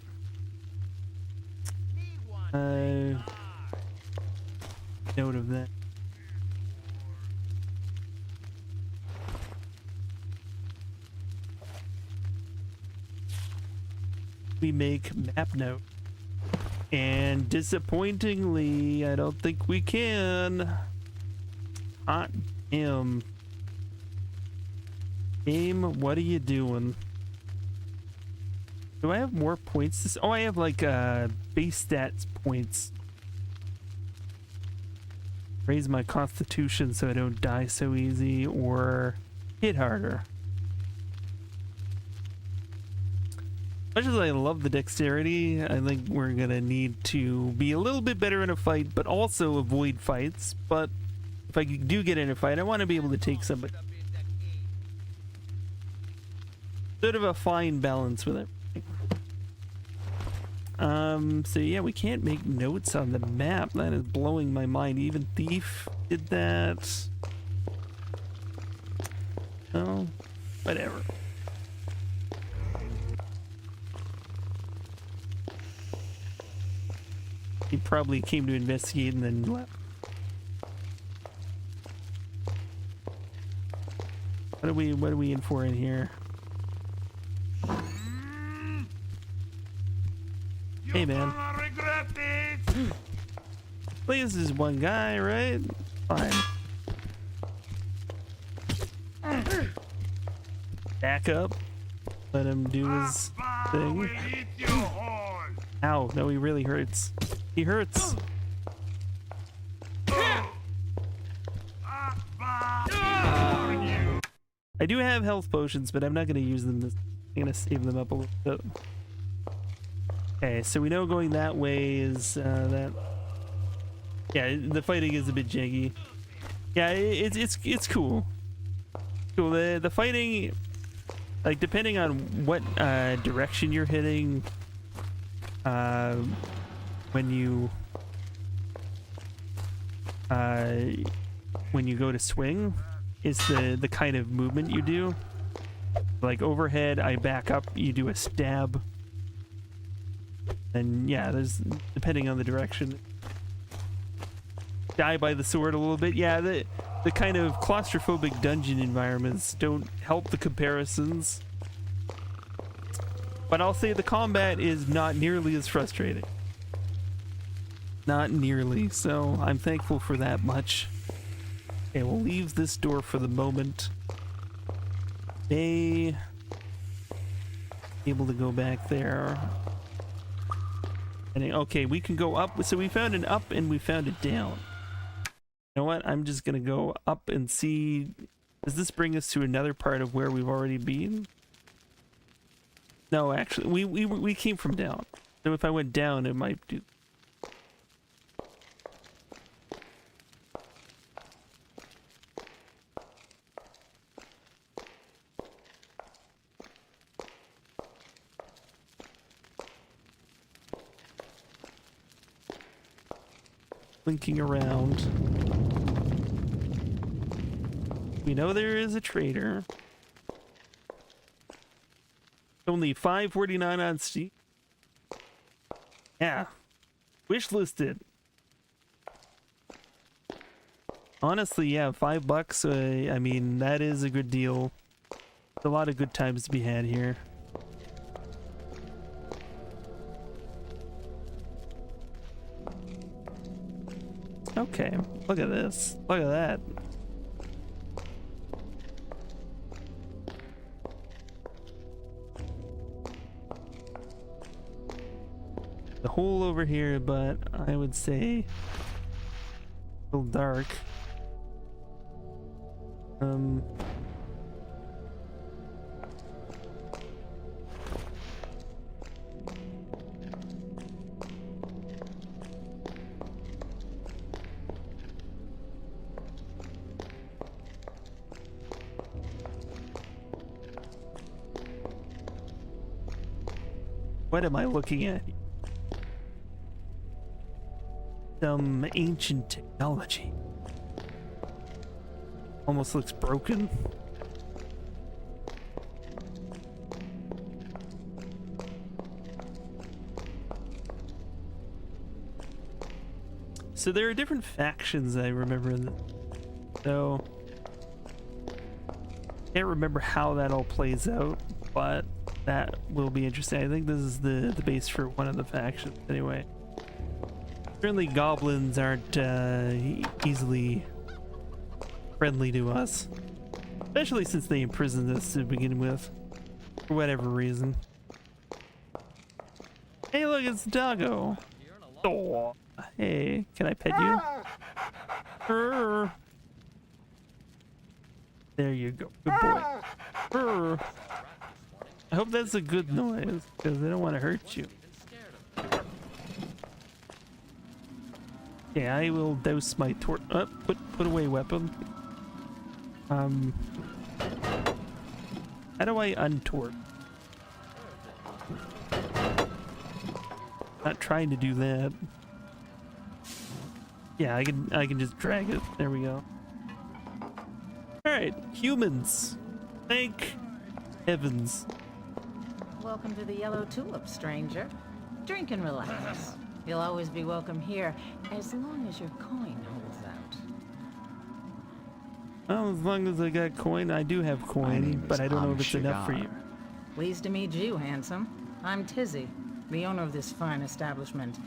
Note of that. We make map note. And disappointingly, I don't think we can. Hot damn. Game, what are you doing? Do I have more points? Oh, I have like base stats points. Raise my constitution so I don't die so easy, or hit harder. Much as I love the dexterity, I think we're gonna need to be a little bit better in a fight, but also avoid fights. But if I do get in a fight, I want to be able to take somebody. Sort of a fine balance with it. So yeah, we can't make notes on the map. That is blowing my mind. Even Thief did that. Oh, whatever. He probably came to investigate and then left. What are we in for in here? Hey man. Gonna regret it. This is one guy, right? Fine. Back up. Let him do his Appa will thing. eat you whole. Ow, no, he really hurts. He hurts. Appa for you. I do have health potions, but I'm not going to use them. I'm going to save them up a little bit. Okay, so we know going that way is that. Yeah, the fighting is a bit janky. Yeah, it's cool. Cool. The fighting, like depending on what direction you're hitting, when you go to swing, is the kind of movement you do. Like overhead, I back up. You do a stab. And yeah, there's depending on the direction. Die by the sword a little bit. Yeah, the kind of claustrophobic dungeon environments don't help the comparisons. But I'll say the combat is not nearly as frustrating. Not nearly, so I'm thankful for that much. Okay, we'll leave this door for the moment. May be able to go back there. And okay, we can go up. So we found an up and we found a down. You know what? I'm just gonna go up and see. Does this bring us to another part of where we've already been? No, actually, we came from down. So if I went down, it might do. Linking around. We know there is a trader. Only $5.49 on Steam. Yeah. Wish listed. Honestly, yeah, $5. I mean, that is a good deal. There's a lot of good times to be had here. Okay, look at this. Look at that. The hole over here, but I would say a little dark. What am I looking at? Some ancient technology. Almost looks broken. So there are different factions I remember. So can't remember how that all plays out, but that will be interesting. I think this is the base for one of the factions anyway. Certainly goblins aren't easily friendly to us. Especially since they imprisoned us to begin with. For whatever reason. Hey look, it's Doggo. Oh, hey, can I pet you? Urgh. There you go. Good boy. Urgh. I hope that's a good noise, because I don't want to hurt you. Yeah, I will douse my torch. Put away weapon. How do I untort? Not trying to do that. Yeah, I can just drag it. There we go. All right, humans. Thank heavens. Welcome to the Yellow Tulip, stranger. Drink and relax. You'll always be welcome here, as long as your coin holds out. Well, as long as I got coin, I do have coin, but I don't know if it's enough for you. Pleased to meet you, handsome. I'm Tizzy, the owner of this fine establishment.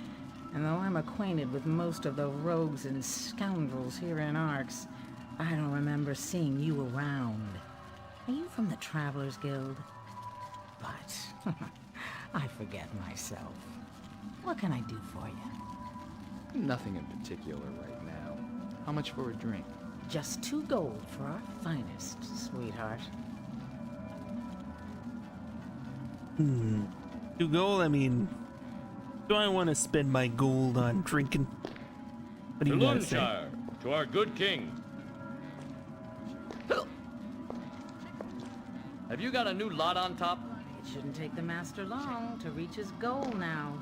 And though I'm acquainted with most of the rogues and scoundrels here in Arx, I don't remember seeing you around. Are you from the Travelers Guild? But I forget myself. What can I do for you? Nothing in particular right now. How much for a drink? Just 2 gold for our finest, sweetheart. 2 gold? I mean, do I want to spend my gold on drinking? What do you guys say? Lunshire, to our good king. Have you got a new lot on top? It shouldn't take the master long to reach his goal now.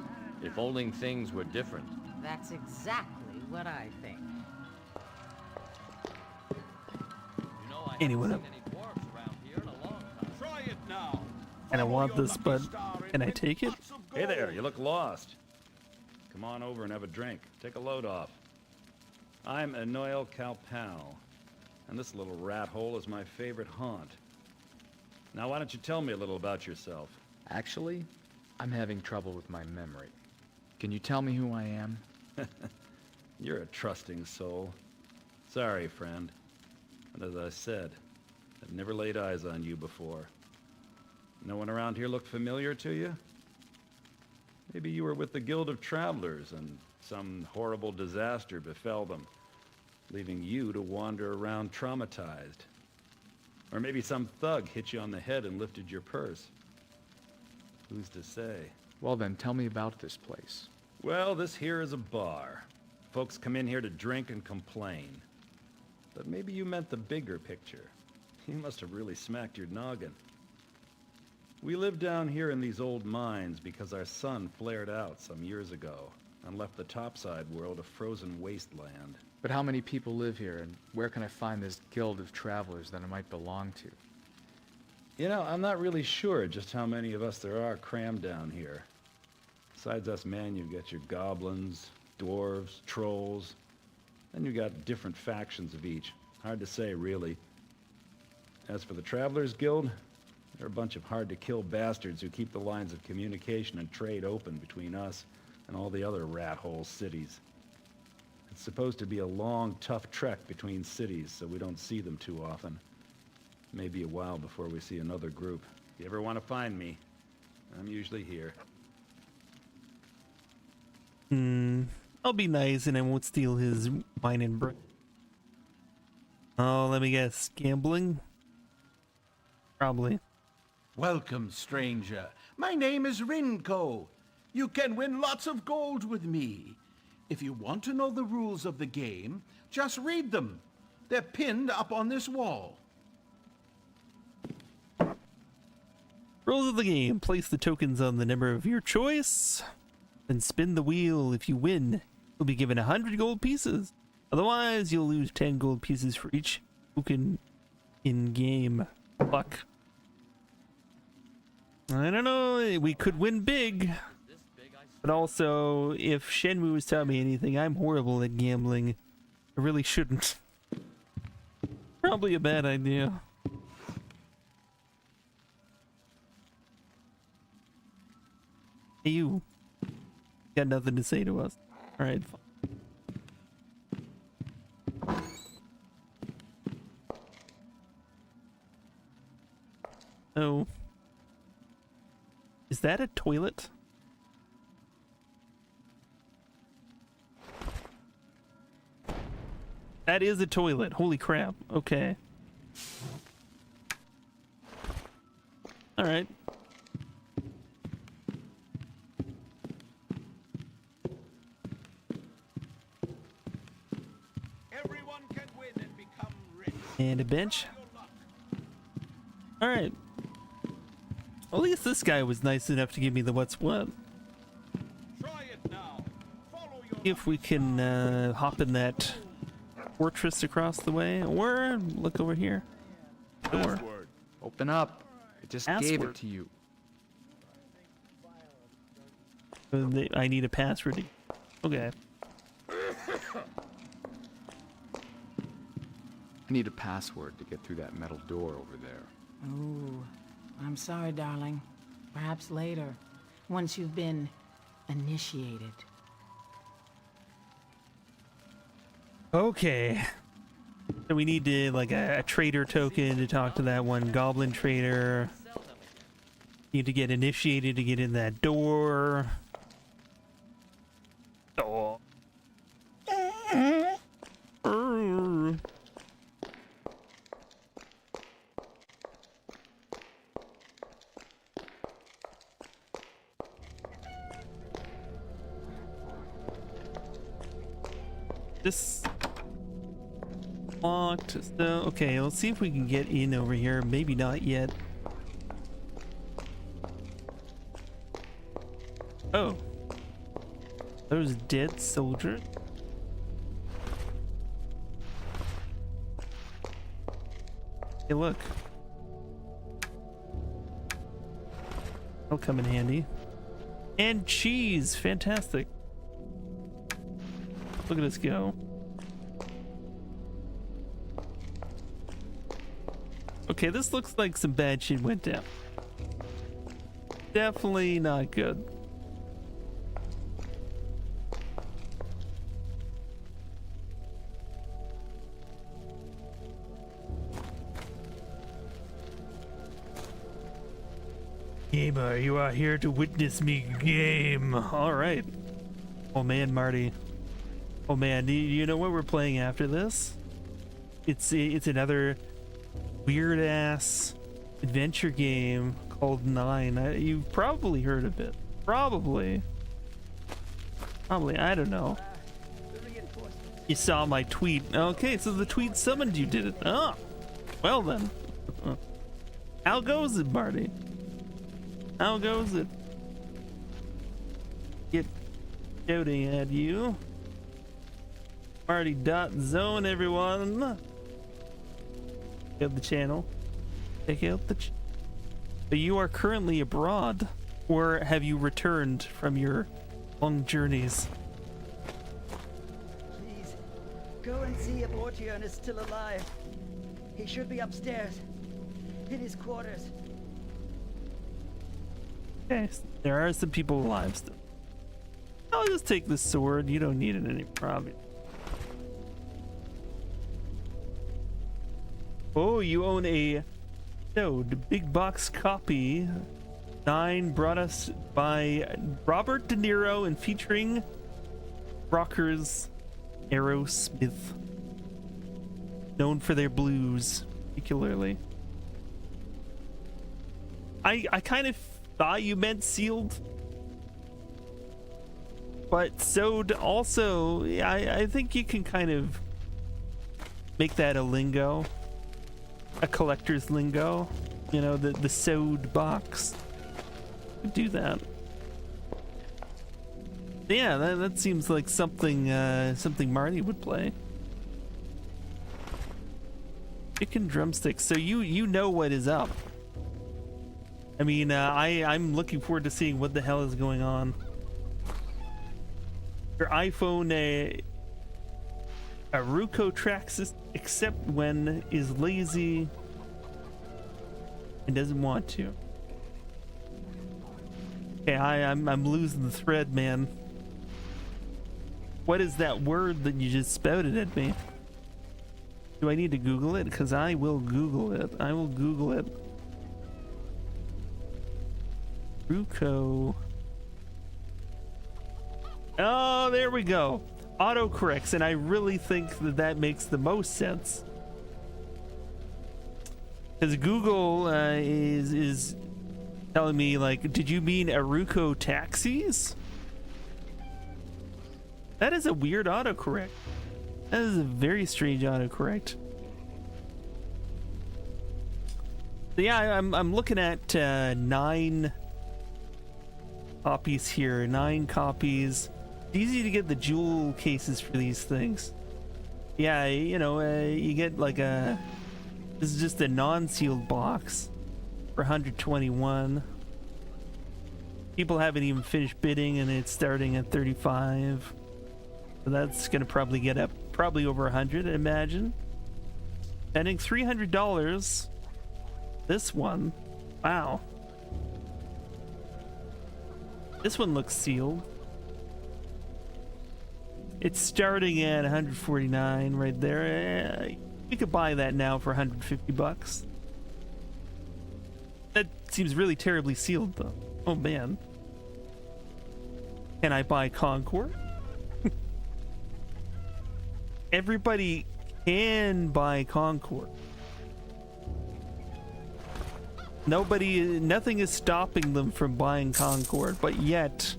If only things were different. That's exactly what I think. You know, I Anyway. haven't seen any dwarves around here in a long time. Try it now. And I Follow want your this, lucky but star and can I win take it? lots of Hey there, gold. you look lost. Come on over and have a drink. Take a load off. I'm Enoil Calpal, and this little rat hole is my favorite haunt. Now, why don't you tell me a little about yourself? Actually, I'm having trouble with my memory. Can you tell me who I am? You're a trusting soul. Sorry, friend. And as I said, I've never laid eyes on you before. No one around here look familiar to you? Maybe you were with the Guild of Travelers and some horrible disaster befell them, leaving you to wander around traumatized. Or maybe some thug hit you on the head and lifted your purse. Who's to say? Well then, tell me about this place. Well, this here is a bar. Folks come in here to drink and complain. But maybe you meant the bigger picture. You must have really smacked your noggin. We live down here in these old mines because our sun flared out some years ago and left the topside world a frozen wasteland. But how many people live here, and where can I find this guild of travelers that I might belong to? You know, I'm not really sure just how many of us there are crammed down here. Besides us men, you've got your goblins, dwarves, trolls, and you've got different factions of each. Hard to say, really. As for the Travelers Guild, they're a bunch of hard-to-kill bastards who keep the lines of communication and trade open between us and all the other rat-hole cities. It's supposed to be a long, tough trek between cities, so we don't see them too often. Maybe a while before we see another group. If you ever want to find me, I'm usually here. I'll be nice and I won't steal his wine and bread. Oh, let me guess. Gambling? Probably. Welcome, stranger. My name is Rinko. You can win lots of gold with me. If you want to know the rules of the game, just read them. They're pinned up on this wall. Rules of the game. Place the tokens on the number of your choice. Then spin the wheel. If you win, you'll be given 100 gold pieces. Otherwise, you'll lose 10 gold pieces for each token in-game. Luck. I don't know. We could win big. But also, if Shenmue was telling me anything, I'm horrible at gambling. I really shouldn't. Probably a bad idea. Hey, you. Got nothing to say to us. Alright, fine. Oh. Is that a toilet? That is a toilet. Holy crap. Okay. Alright. Anyone can win and become rich. And a bench. Your luck. All right. At least this guy was nice enough to give me the what's what. Try it now. Follow your See if we can hop in that fortress across the way, or look over here. Door. Open up. I just gave Password. it to you. I need a password. Okay. I need a password to get through that metal door over there. Ooh, I'm sorry, darling. Perhaps later, once you've been initiated. Okay. So we need to like a trader token to talk to that one goblin trader. Need to get initiated to get in that door. Oh. This locked. So okay, let's see if we can get in over here. Maybe not yet. Oh, those dead soldiers. Hey, look. That'll come in handy. And cheese, fantastic. Look at us go. Okay, this looks like some bad shit went down. Definitely not good. Gamer, you are here to witness me game. All right. Oh man, Marty. Oh man, do you know what we're playing after this? It's another weird ass adventure game called 9. You've probably heard of it. Probably, I don't know. You saw my tweet. Okay, so the tweet summoned you, did it? Oh, well then. How goes it, Marty? How goes it? Get shouting at you. Marty.zone, everyone. Check out the channel. Check out the But you are currently abroad, or have you returned from your long journeys? Please, go and see if Ortian is still alive. He should be upstairs, in his quarters. Okay, so there are some people alive still. I'll just take this sword. You don't need it any problem. Oh, you own a Node big box copy. 9 brought us by Robert De Niro and featuring rockers Aerosmith, known for their blues particularly. I kind of thought you meant sealed, but sewed also. I think you can kind of make that a lingo, a collector's lingo, you know, the sewed box. Do that. Yeah, that seems like something something Marty would play. Chicken drumsticks. So you know what is up. I mean, I'm looking forward to seeing what the hell is going on. Your iPhone a Ruko tracks except when is lazy and doesn't want to. Okay, I'm losing the thread, man. What is that word that you just spouted at me? Do I need to Google it? Because I will Google it. I will Google it. Ruko. Oh, there we go. Autocorrects, and I really think that makes the most sense. Because Google is telling me, like, did you mean Aruko taxis? That is a weird autocorrect. That is a very strange autocorrect. So yeah, I'm looking at 9 copies here. 9 copies. It's easy to get the jewel cases for these things. Yeah, you know, you get like a... This is just a non-sealed box for 121. People haven't even finished bidding and it's starting at 35. So that's gonna probably get up probably over 100, I imagine. Spending $300. This one, wow. This one looks sealed. It's starting at 149 right there. We could buy that now for 150 bucks. That seems really terribly sealed though. Oh man. Can I buy Concord? Everybody can buy Concord. Nothing is stopping them from buying Concord, but yet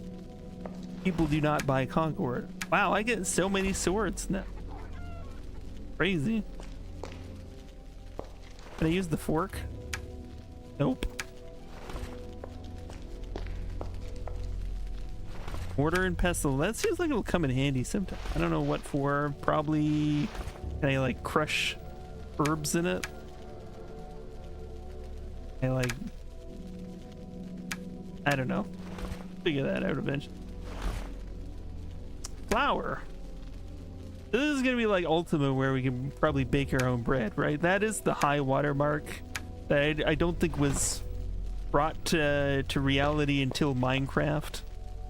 people do not buy Concord. Wow, I get so many swords now. Crazy. Can I use the fork? Nope. Mortar and pestle. That seems like it'll come in handy sometime. I don't know what for. Probably... Can I like crush herbs in it? I don't know. Figure that out eventually. Flour. This is gonna be like Ultima, where we can probably bake our own bread, right? That is the high water mark that I don't think was brought to reality until Minecraft.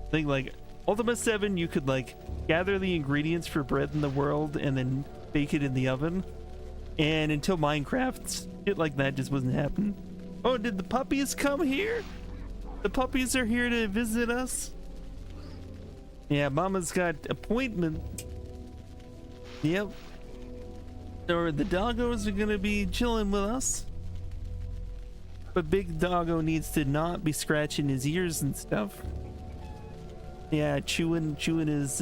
I think like Ultima 7, you could like gather the ingredients for bread in the world and then bake it in the oven. And until Minecraft, shit like that just wasn't happening. Oh, did the puppies come here? The puppies are here to visit us. Yeah, Mama's got appointment. Yep. So the doggos are gonna be chilling with us. But Big Doggo needs to not be scratching his ears and stuff. Yeah, chewing his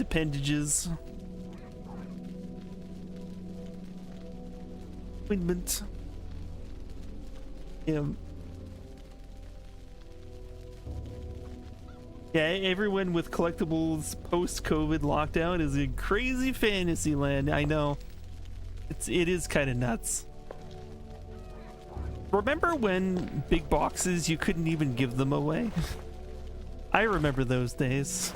appendages. Appointment. Yeah. Yeah, everyone with collectibles post-COVID lockdown is in crazy fantasy land. I know. It is kind of nuts. Remember when big boxes, you couldn't even give them away? I remember those days.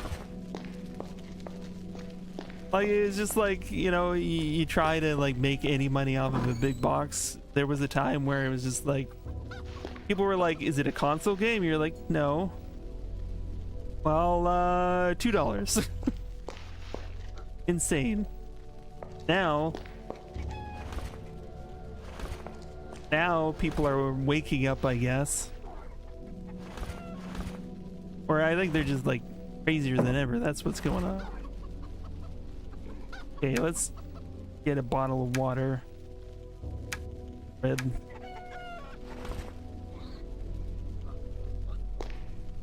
Like, it's just like, you know, you try to like make any money off of a big box. There was a time where it was just like, people were like, is it a console game? You're like, no. Well, $2. Insane. Now people are waking up, I guess. Or I think they're just like crazier than ever. That's what's going on. Okay, let's get a bottle of water. Red.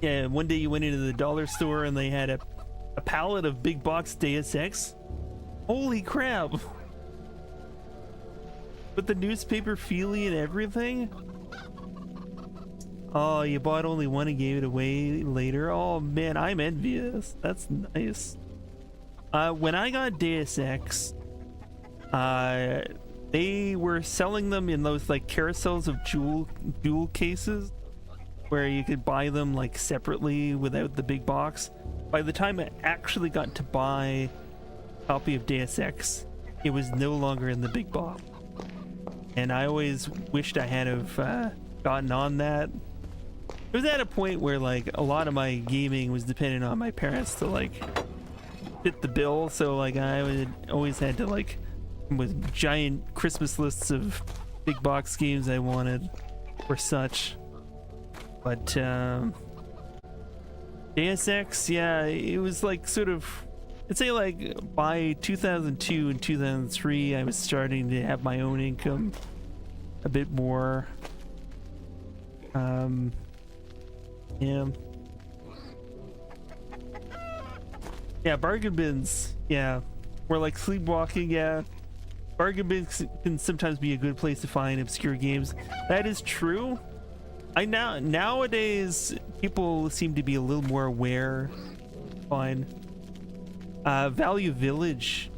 Yeah, one day you went into the dollar store and they had a pallet of big box Deus Ex. Holy crap! With the newspaper feelie and everything? Oh, you bought only one and gave it away later? Oh man, I'm envious. That's nice. When I got Deus Ex, they were selling them in those like carousels of jewel cases, where you could buy them like separately without the big box. By the time I actually got to buy a copy of Deus Ex, it was no longer in the big box. And I always wished I had have gotten on that. It was at a point where like a lot of my gaming was dependent on my parents to like fit the bill, so like I would always had to like with giant Christmas lists of big box games I wanted or such. But Deus Ex, yeah, it was like sort of, I'd say like by 2002 and 2003 I was starting to have my own income a bit more. Yeah, bargain bins. Yeah, or like sleepwalking. Yeah, bargain bins can sometimes be a good place to find obscure games. That is true. Nowadays people seem to be a little more aware. Fine. Value Village.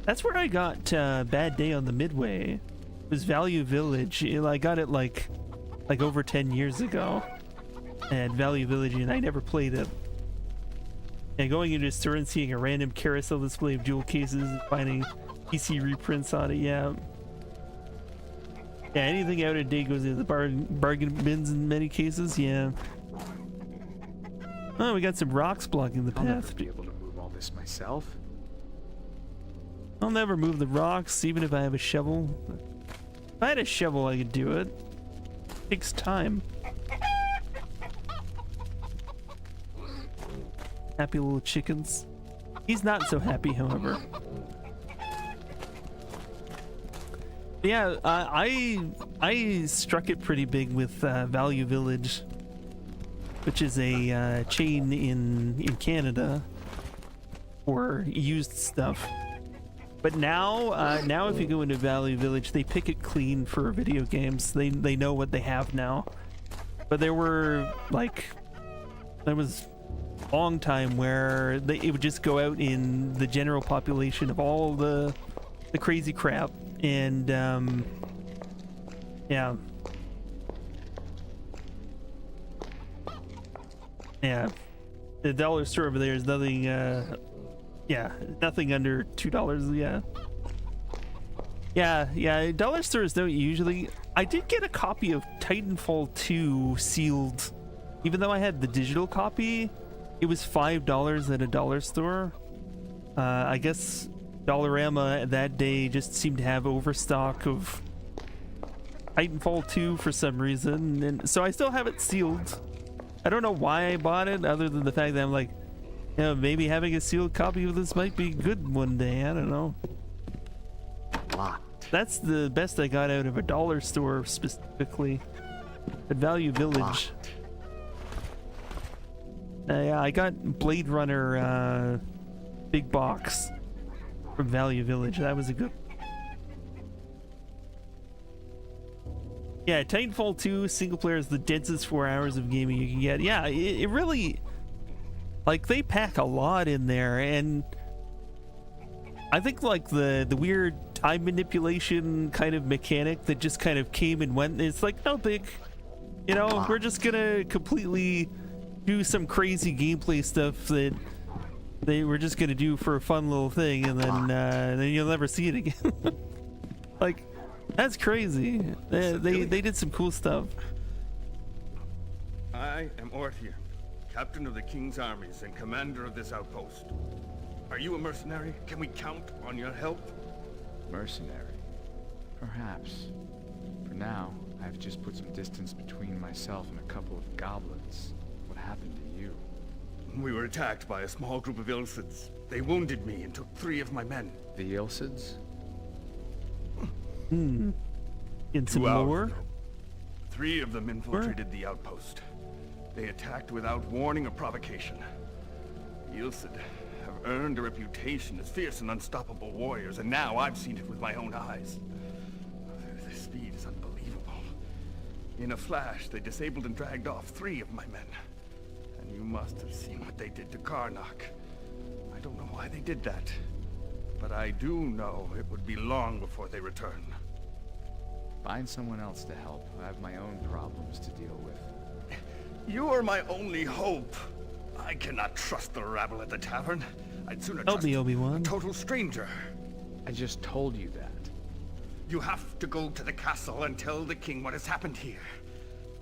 That's where I got Bad Day on the Midway. It was Value Village. I got it like over 10 years ago at Value Village, and I never played it. And going into a store and seeing a random carousel display of jewel cases and finding PC reprints on it, yeah. Yeah, anything out of date goes into the bargain bins in many cases, yeah. Oh, we got some rocks blocking the I'll never path. be able to move all this myself. I'll never move the rocks, even if I have a shovel. If I had a shovel, I could do it. It takes time. Happy little chickens. He's not so happy, however. Yeah, I struck it pretty big with Value Village, which is a chain in Canada for used stuff. But now if you go into Value Village, they pick it clean for video games. They know what they have now. But there was a long time where it would just go out in the general population of all the crazy crap, and yeah. The dollar store over there is nothing. Yeah, nothing under $2. Yeah. Dollar stores don't usually. I did get a copy of Titanfall 2 sealed, even though I had the digital copy. It was $5 at a dollar store. I guess Dollarama that day just seemed to have overstock of Titanfall 2 for some reason, and so I still have it sealed. I don't know why I bought it, other than the fact that I'm like, maybe having a sealed copy of this might be good one day. I don't know. Locked. That's the best I got out of a dollar store specifically. At Value Village. Locked. Yeah, I got Blade Runner big box from Value Village. That was a good. Yeah, Titanfall 2 single player is the densest 4 hours of gaming you can get. Yeah, it really, like, they pack a lot in there, and I think like the weird time manipulation kind of mechanic that just kind of came and went. It's like, no big, we're just gonna completely do some crazy gameplay stuff that they were just gonna do for a fun little thing, and then you'll never see it again. Like, that's crazy. They did some cool stuff. I am Orthier, captain of the King's armies and commander of this outpost. Are you a mercenary? Can we count on your help? Mercenary? Perhaps. For now, I've just put some distance between myself and a couple of goblins. What happened to you? We were attacked by a small group of Ilsids. They wounded me and took 3 of my men. The Ilsids? In some 2 hours lore? ago, 3 of them infiltrated the outpost. They attacked without warning or provocation. The Ilsid have earned a reputation as fierce and unstoppable warriors, and now I've seen it with my own eyes. Their speed is unbelievable. In a flash, they disabled and dragged off 3 of my men. And you must have seen what they did to Karnak. I don't know why they did that, but I do know it would be long before they return. Find someone else to help. I have my own problems to deal with. You are my only hope. I cannot trust the rabble at the tavern. I'd sooner Help trust me, Obi-Wan. a total stranger. I just told you that. You have to go to the castle and tell the king what has happened here.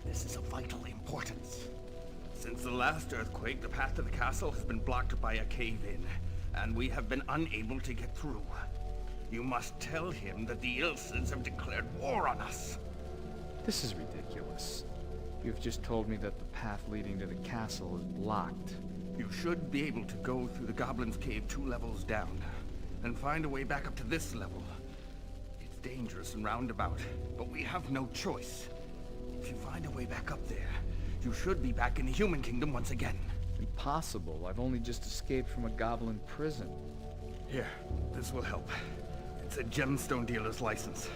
This is of vital importance. Since the last earthquake, the path to the castle has been blocked by a cave-in, and we have been unable to get through. You must tell him that the Ilsids have declared war on us. This is ridiculous. You've just told me that the path leading to the castle is blocked. You should be able to go through the Goblin's Cave 2 levels down, and find a way back up to this level. It's dangerous and roundabout, but we have no choice. If you find a way back up there, you should be back in the human kingdom once again. Impossible. I've only just escaped from a goblin prison. Here, this will help. It's a gemstone dealer's license.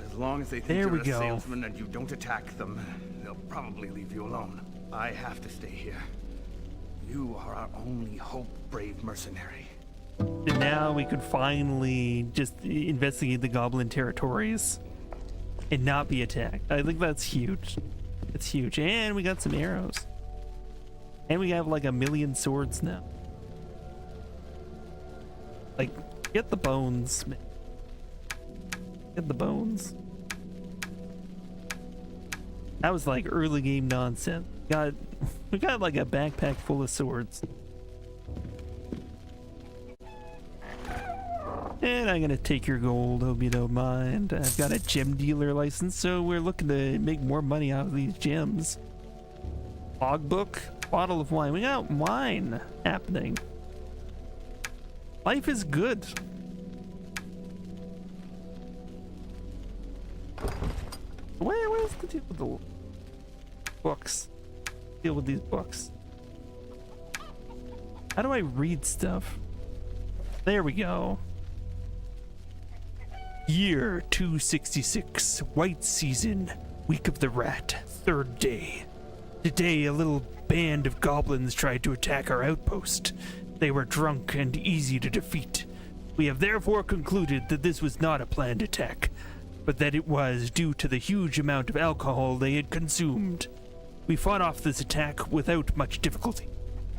As long as they think There you're we a go. salesman and you don't attack them, they'll probably leave you alone. I have to stay here. You are our only hope, brave mercenary. And now we could finally just investigate the goblin territories and not be attacked. I think that's huge. It's huge. And we got some arrows. And we have like 1 million swords now. Like, get the bones, man. Get the bones. That was like early game nonsense. We got like a backpack full of swords. And I'm gonna take your gold, hope you don't mind. I've got a gem dealer license, so we're looking to make more money out of these gems. Logbook, bottle of wine. We got wine happening. Life is good. Where's the deal with the books? Deal with these books. How do I read stuff? There we go. Year 266, White Season, Week of the Rat, 3rd day. Today, a little band of goblins tried to attack our outpost. They were drunk and easy to defeat. We have therefore concluded that this was not a planned attack, but that it was due to the huge amount of alcohol they had consumed. We fought off this attack without much difficulty,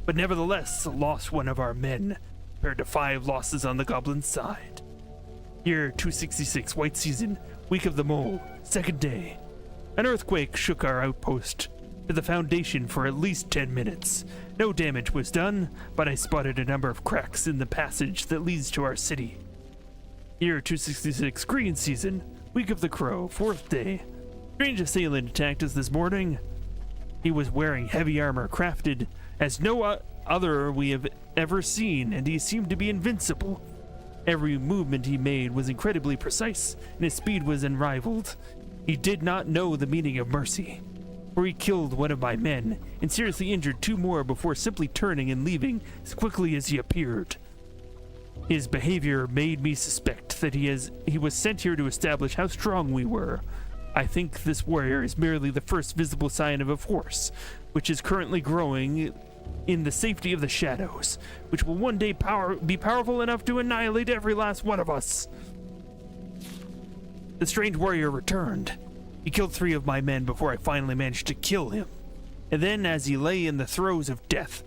but nevertheless lost one of our men, compared to 5 losses on the goblin side. Year 266, White Season, Week of the Mole, 2nd day. An earthquake shook our outpost to the foundation for at least 10 minutes. No damage was done, but I spotted a number of cracks in the passage that leads to our city. Year 266, Green Season, Week of the Crow, 4th day. Strange assailant attacked us this morning. He was wearing heavy armor crafted as no other we have ever seen, and he seemed to be invincible. Every movement he made was incredibly precise, and his speed was unrivaled. He did not know the meaning of mercy, for he killed one of my men and seriously injured 2 more before simply turning and leaving as quickly as he appeared. His behavior made me suspect that he was sent here to establish how strong we were. I think this warrior is merely the first visible sign of a force, which is currently growing in the safety of the shadows, which will one day be powerful enough to annihilate every last one of us. The strange warrior returned. He killed 3 of my men before I finally managed to kill him. And then, as he lay in the throes of death,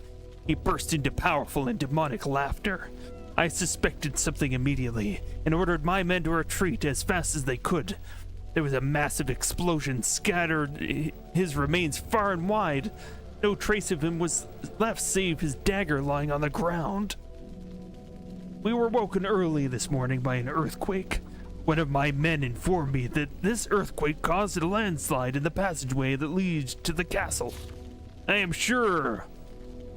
he burst into powerful and demonic laughter. I suspected something immediately and ordered my men to retreat as fast as they could. There was a massive explosion, scattered his remains far and wide. No trace of him was left save his dagger lying on the ground. We were woken early this morning by an earthquake. One of my men informed me that this earthquake caused a landslide in the passageway that leads to the castle. I am sure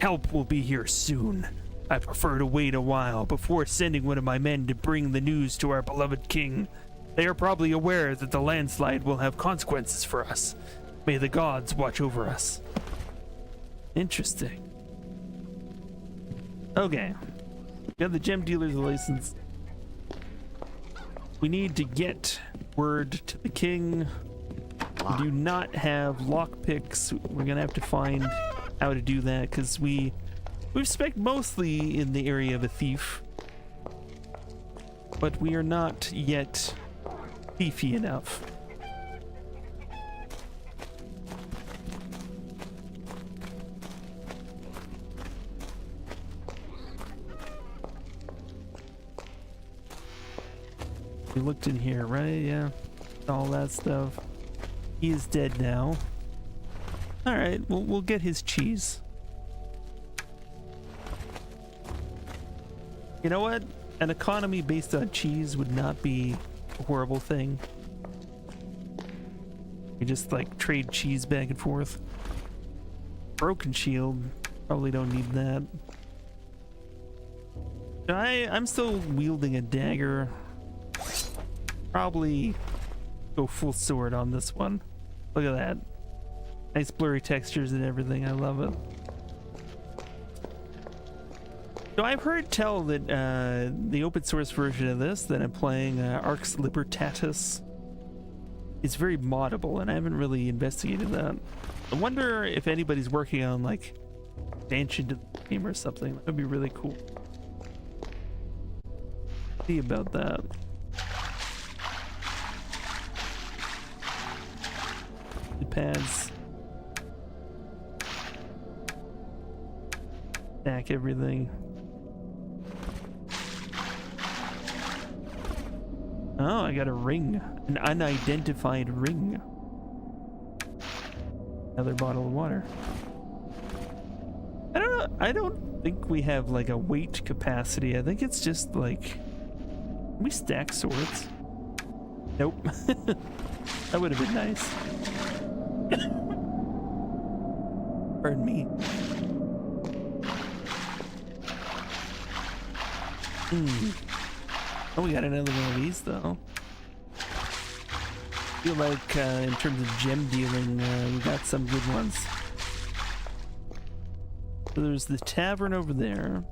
help will be here soon. I prefer to wait a while before sending one of my men to bring the news to our beloved king. They are probably aware that the landslide will have consequences for us. May the gods watch over us. Interesting. Okay. Got the gem dealer's license. We need to get word to the king. We do not have lockpicks. We're gonna have to find how to do that because we spec mostly in the area of a thief, but we are not yet thiefy enough. We looked in here, right? Yeah. All that stuff. He is dead now. Alright, we'll get his cheese. You know what? An economy based on cheese would not be a horrible thing. We just like trade cheese back and forth. Broken shield. Probably don't need that. I'm still wielding a dagger. Probably go full sword on this one. Look at that. Nice blurry textures and everything. I love it. So I've heard tell that the open source version of this that I'm playing, Arx Libertatis, is very moddable, and I haven't really investigated that. I wonder if anybody's working on like expansion to the game or something. That would be really cool. See about that. The pads. Stack everything. Oh, I got a ring. An unidentified ring. Another bottle of water. I don't know. I don't think we have like a weight capacity. I think it's just like... Can we stack swords? Nope. That would have been nice. Pardon me. Oh, we got another one of these though. I feel like in terms of gem dealing, we got some good ones. So there's the tavern over there.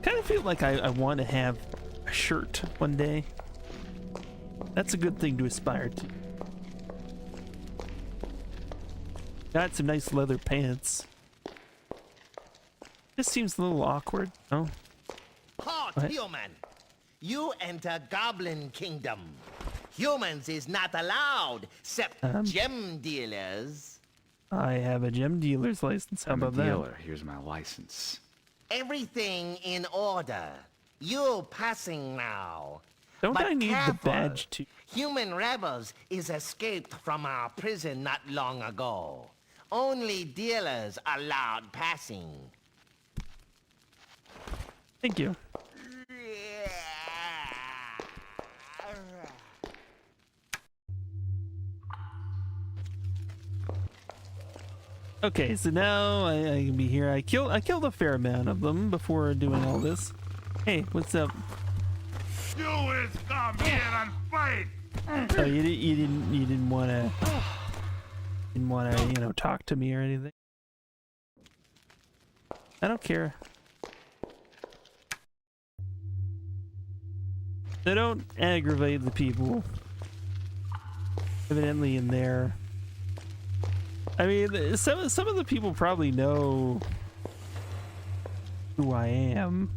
Kind of feel like I want to have a shirt one day. That's a good thing to aspire to. Got some nice leather pants. This seems a little awkward. Oh. Halt, What? human! You enter Goblin Kingdom. Humans is not allowed, except gem dealers. I have a gem dealer's license. How I'm a about that? dealer. Here's my license. Everything in order. You passing now. Don't But I need careful. the badge too? Human rebels is escaped from our prison not long ago. Only dealers allowed passing. Thank you. Okay, so now I can be here. I killed a fair amount of them before doing all this. Hey, what's up? You will come here and fight. Oh, you didn't wanna talk to me or anything. I don't care. They don't aggravate the people. Evidently in there. I mean, some of the people probably know who I am.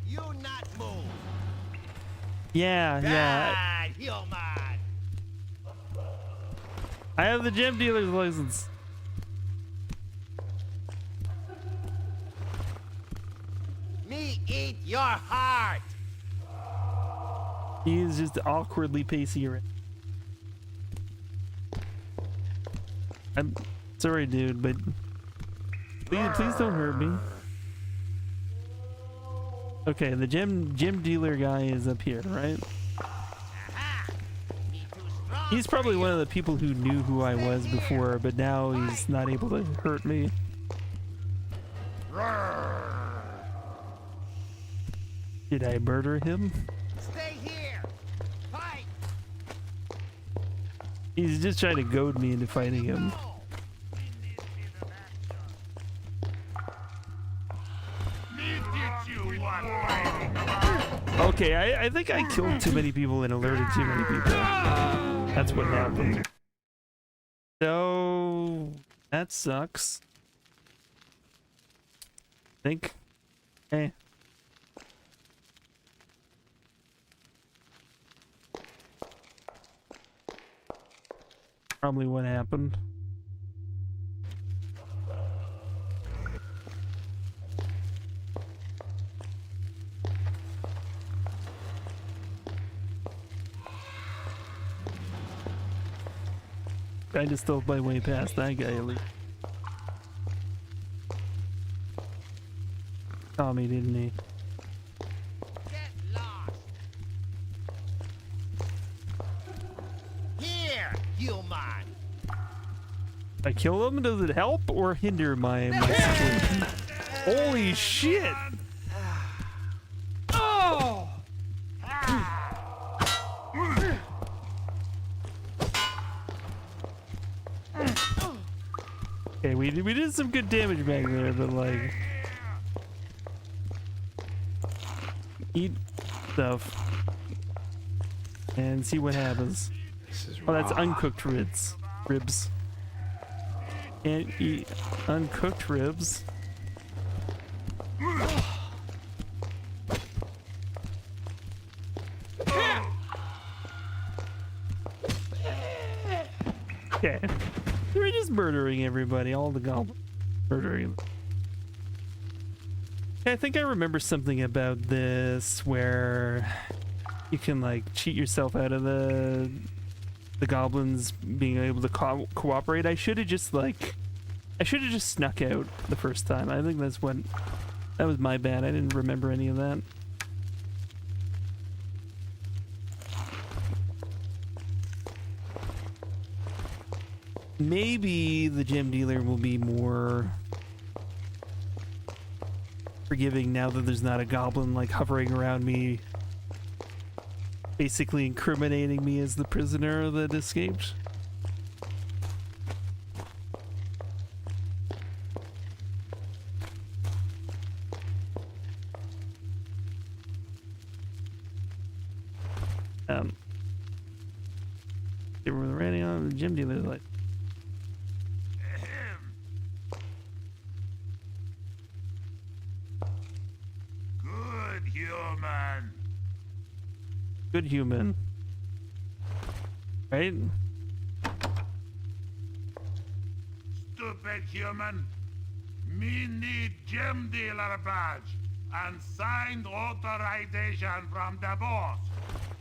You not move. Yeah. Bad human. I have the gem dealer's license. Me eat your heart. He's just awkwardly pacing around. I'm sorry, dude, but please don't hurt me. Okay, the gem dealer guy is up here, right? He's probably one of the people who knew who I was before, but now he's not able to hurt me. Did I murder him? Stay here. Fight. He's just trying to goad me into fighting him. Me teach you what fighting. Okay, I think I killed too many people and alerted too many people. That's what happened. So that sucks. Think. Hey. Probably what happened. I just stole my way past that guy at least. Saw me, didn't he? Get lost. Here, human. I kill him? Does it help or hinder my situation? Holy shit! Oh! Okay, we did some good damage back there, but like, eat stuff and see what happens. This is Oh, that's raw. uncooked ribs. Can't eat uncooked ribs. Okay. They're just murdering everybody, all the goblins. Murdering them. Okay, I think I remember something about this where you can like cheat yourself out of the goblins being able to cooperate. I should have just snuck out the first time. I think that was my bad. I didn't remember any of that. Maybe the gem dealer will be more forgiving now that there's not a goblin like hovering around me, basically incriminating me as the prisoner that escaped. They were running on the gem dealer like. Good human. Good human. Right? Stupid human. Me need gem dealer badge and signed authorization from the boss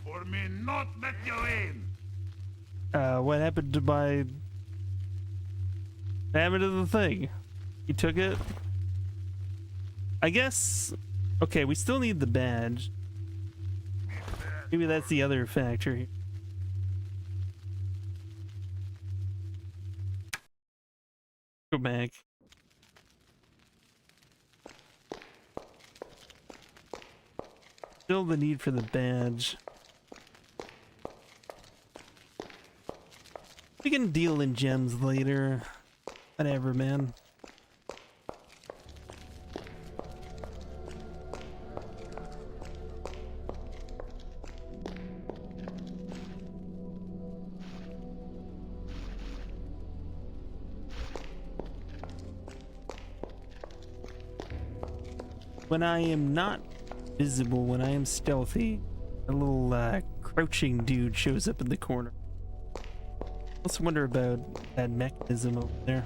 for me not let you in. What happened to the thing? He took it? I guess... Okay, we still need the badge. Maybe that's the other factor. Go back. Still the need for the badge. We can deal in gems later. Whatever, man. When I am not visible, when I am stealthy, a little crouching dude shows up in the corner. Let's wonder about that mechanism over there.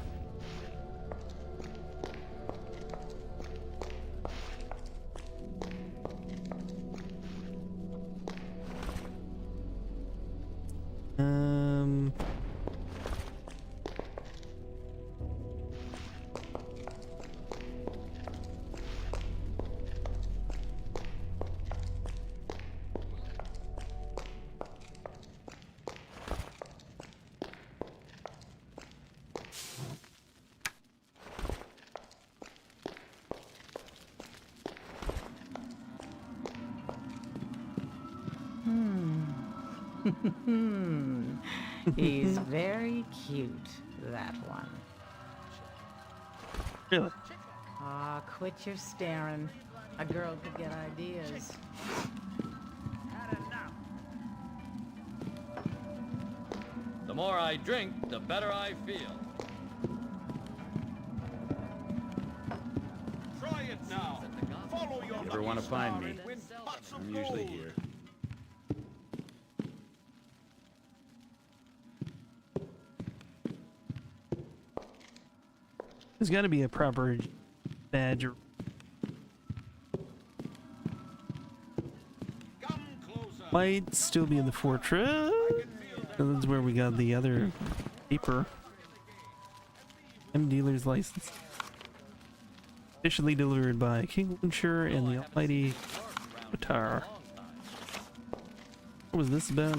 He's very cute, that one. Really? Aw, quit your staring. A girl could get ideas. The more I drink, the better I feel. Try it now. Follow your You ever want to find me? pots of I'm usually gold. here. There's got to be a proper badge. Come closer. Might still be in the fortress. That's where we got the other paper. M dealer's license. Officially delivered by King Luncher and the Almighty Qatar. What was this about?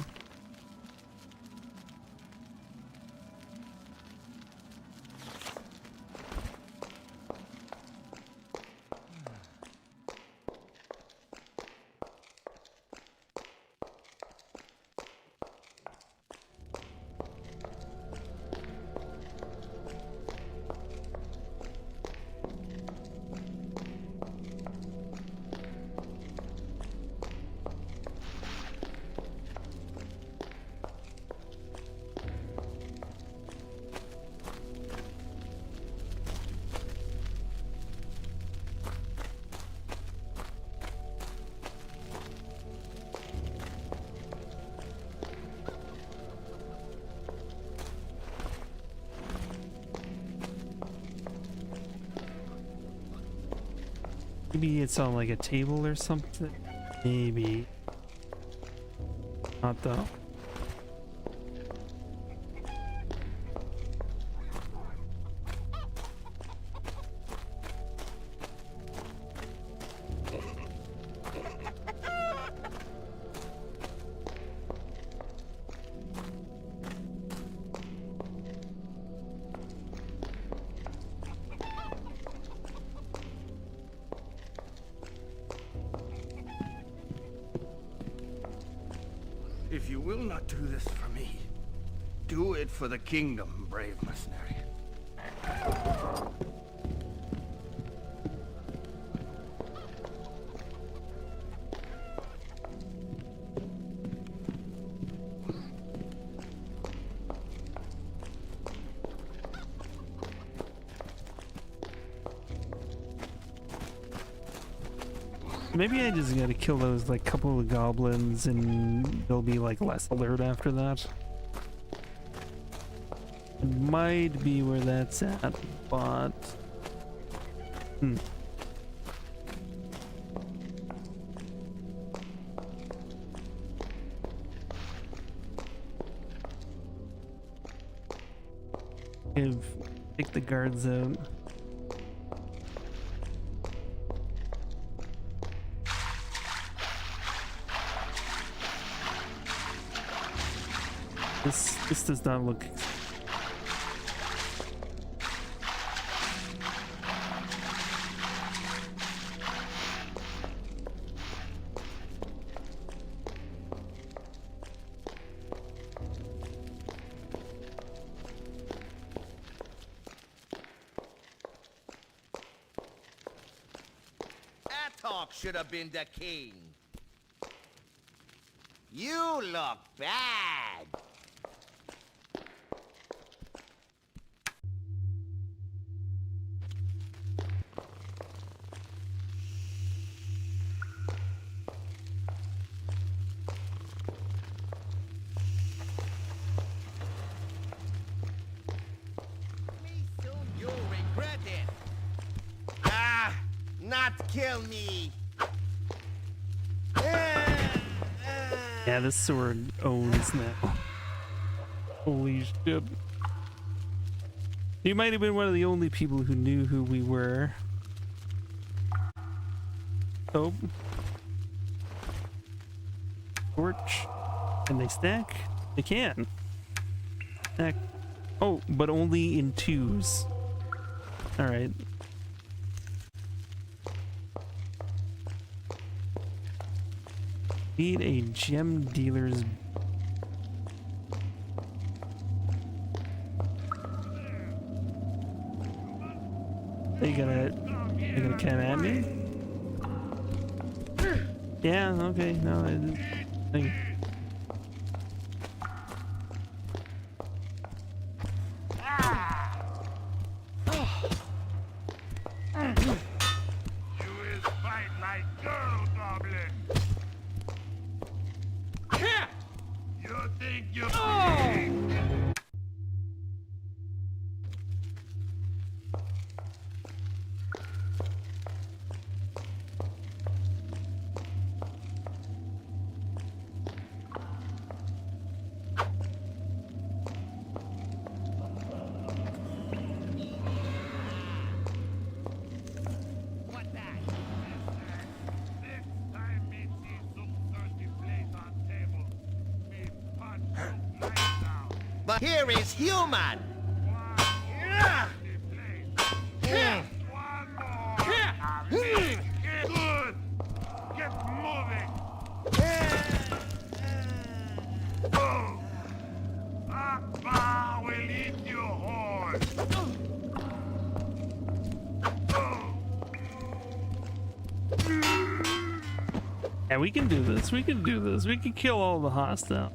Maybe it's on like a table or something. Maybe. Not though. If you will not do this for me, do it for the kingdom, brave mercenary. Maybe I just gotta kill those like couple of goblins and they'll be like less alert after that. It might be where that's at, but take the guards out. This does not look. Atok should have been the king. You look bad. You'll regret it. Not kill me. Yeah, this sword owns now. Holy shit. He might have been one of the only people who knew who we were. Oh. Torch. Can they stack? They can. Stack. Oh, but only in twos. Alright. Need a gem dealer's. They gonna come at me? Yeah, okay, no, I didn't think. You is fight like girl goblin. You think you're big? Next time me see some thirsty plate on table, me punch you lights out. But here is human. One more. Big. Good. Get moving. Oh. Akbar will eat you whole. Oh. Yeah, we can do this. We can do this. We can kill all the hostiles.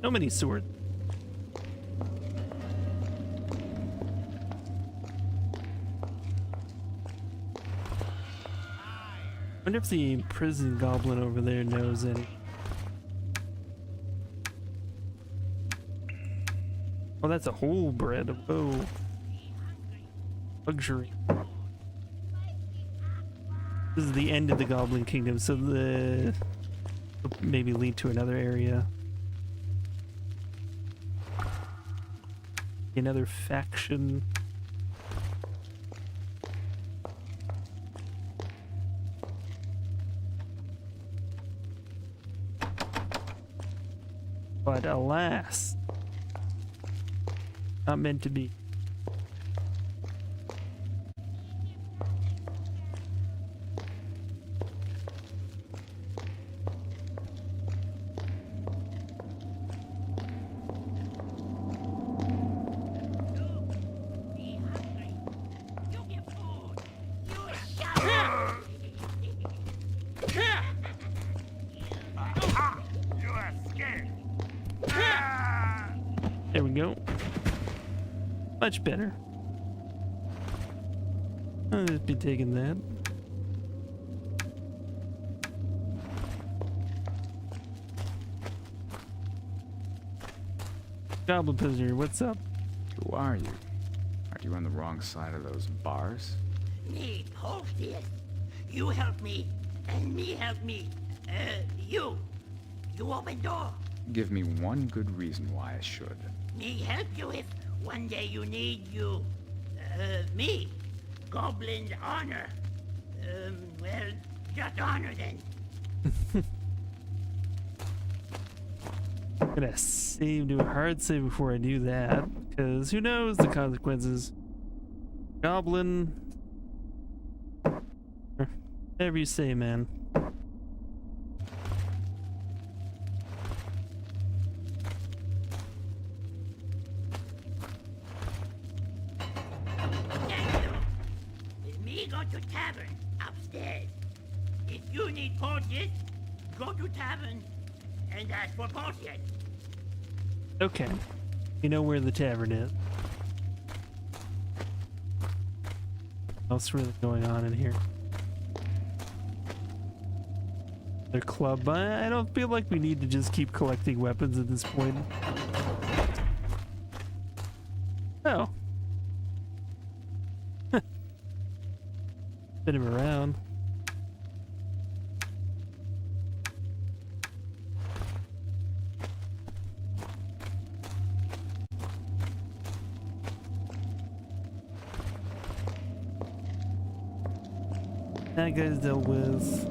So many swords. Wonder if the prison goblin over there knows any. Oh, that's a whole bread. Oh, luxury. This is the end of the Goblin Kingdom, so the maybe lead to another area. Another faction. But alas, not meant to be. There we go. Much better. I'll just be taking that. Goblin prisoner, what's up? Who are you? Are you on the wrong side of those bars? Me, Porteous. You help me, and me help me. You open door. Give me one good reason why I should. Me help you if one day you need you. Me. Goblin's honor. Well, just honor then. I'm gonna do a hard save before I do that, because who knows the consequences. Goblin. Whatever you say, man. Me go to tavern upstairs. If you need Porteous, go to tavern and ask for Porteous. Okay. You know where the tavern is. What's really going on in here? Their club. I don't feel like we need to just keep collecting weapons at this point. Oh. Bit him around. That guy's dealt with.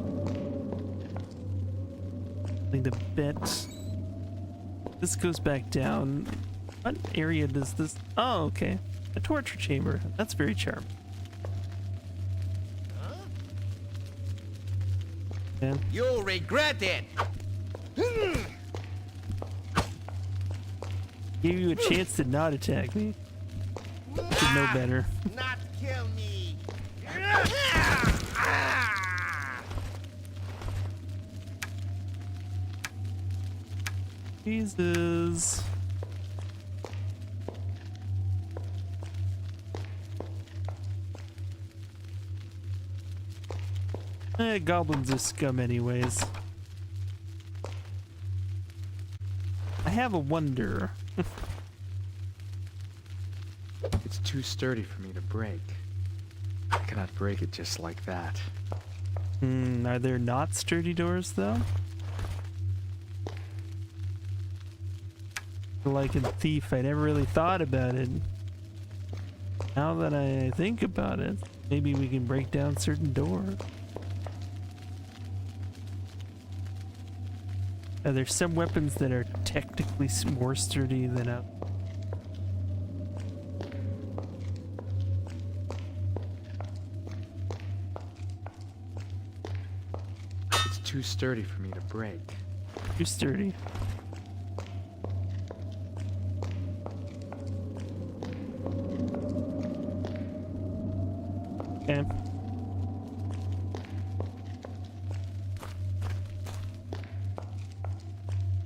I think the bet. This goes back down. What area does this? Oh, okay. A torture chamber. That's very charming. Yeah. You'll regret it. Give you a chance to not attack me. Should know better. Not kill me. Jesus. Goblins are scum anyways. I have a wonder. It's too sturdy for me to break. I cannot break it just like that. Are there not sturdy doors though? Like in Thief, I never really thought about it. Now that I think about it, maybe we can break down certain doors. There's some weapons that are technically more sturdy than others. It's too sturdy for me to break. Too sturdy. Okay.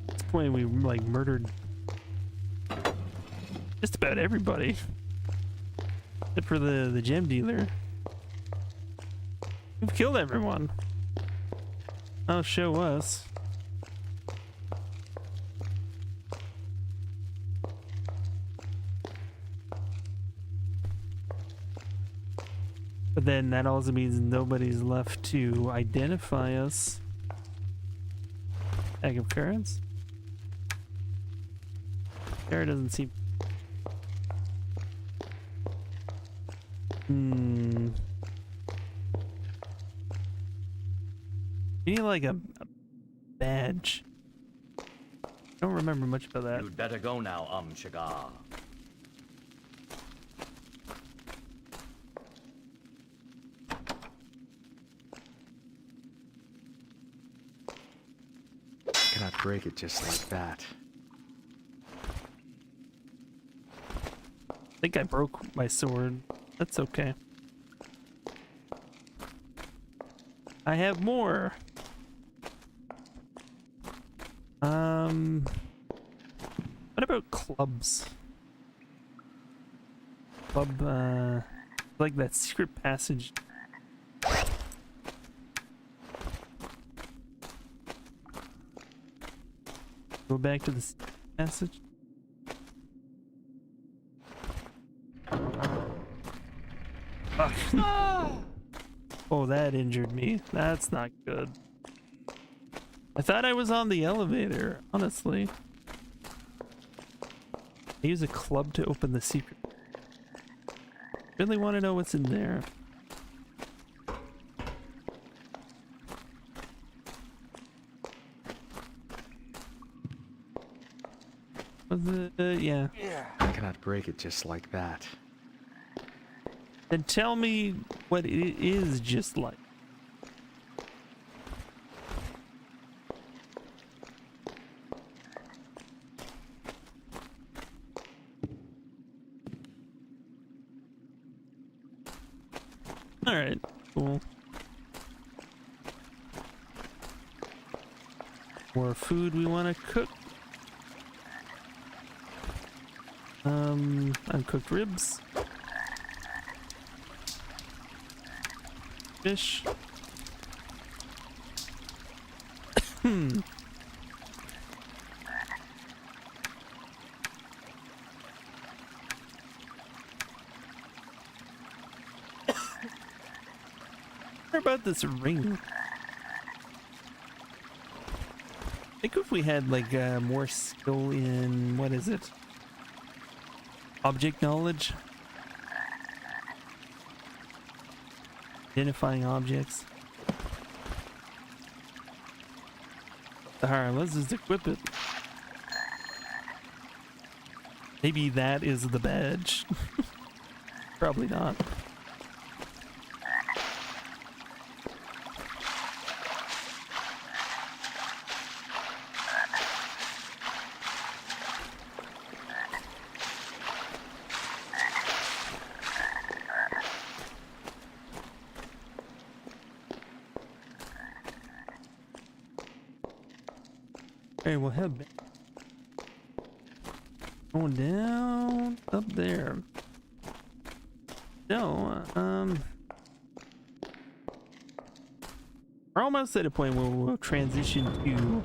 At this point, we like murdered just about everybody, except for the gem dealer. We've killed everyone. Oh, show us. But then that also means nobody's left to identify us. Bag of currants? There doesn't seem... You need like a badge. I don't remember much about that. You'd better go now, Shagar. Cannot break it just like that. I think I broke my sword. That's okay. I have more. What about clubs? Club, like that secret passage. Go back to the secret passage. Fuck. Oh, that injured me. That's not good. I thought I was on the elevator, honestly. I use a club to open the secret. Really want to know what's in there. Was it? Yeah. I cannot break it just like that. Then tell me what it is just like. Alright, cool. More food we want to cook. Uncooked ribs. Fish. What about this ring? I think if we had like more skill in, what is it? Object knowledge? Identifying objects. Alright, let's just equip it. Maybe that is the badge. Probably not. Okay, we'll head back. Going down up there. So, we're almost at a point where we'll transition to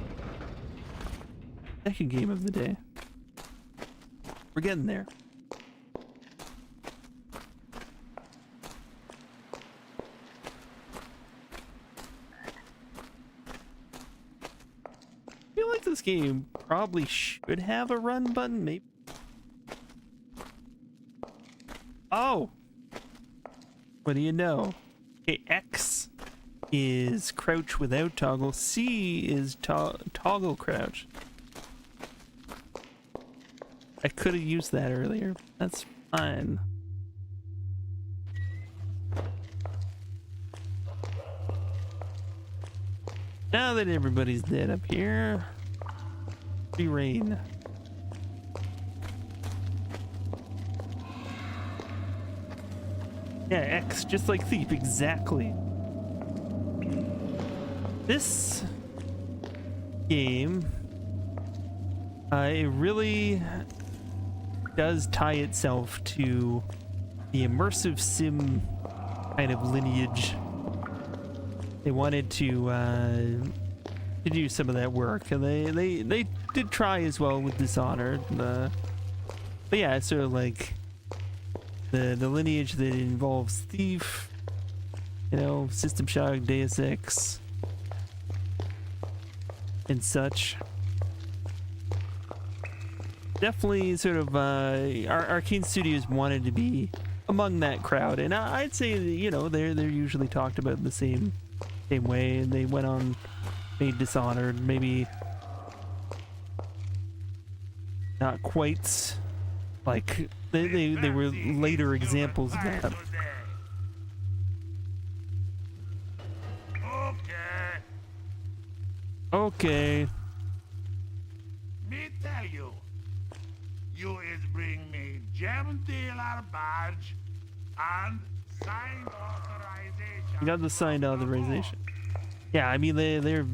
second game of the day. We're getting there. I feel like this game probably should have a run button, maybe. Oh! What do you know? Okay, X is crouch without toggle. C is toggle crouch. I could have used that earlier. That's fine. Now that everybody's dead up here, free reign. Yeah, X, just like Thief, exactly. This game, it really does tie itself to the immersive sim kind of lineage. They wanted to to do some of that work, and they did try as well with Dishonored. But yeah, sort of like the lineage that involves Thief, you know, System Shock, Deus Ex, and such. Definitely sort of our Arcane Studios wanted to be among that crowd, and I'd say that, you know, they're usually talked about in the same way, and they went on, made Dishonored, maybe not quite like they were later examples of that. Okay. Me tell you, you is bring me gem dealer badge and signed authorization. You got the signed authorization. Yeah, I mean they're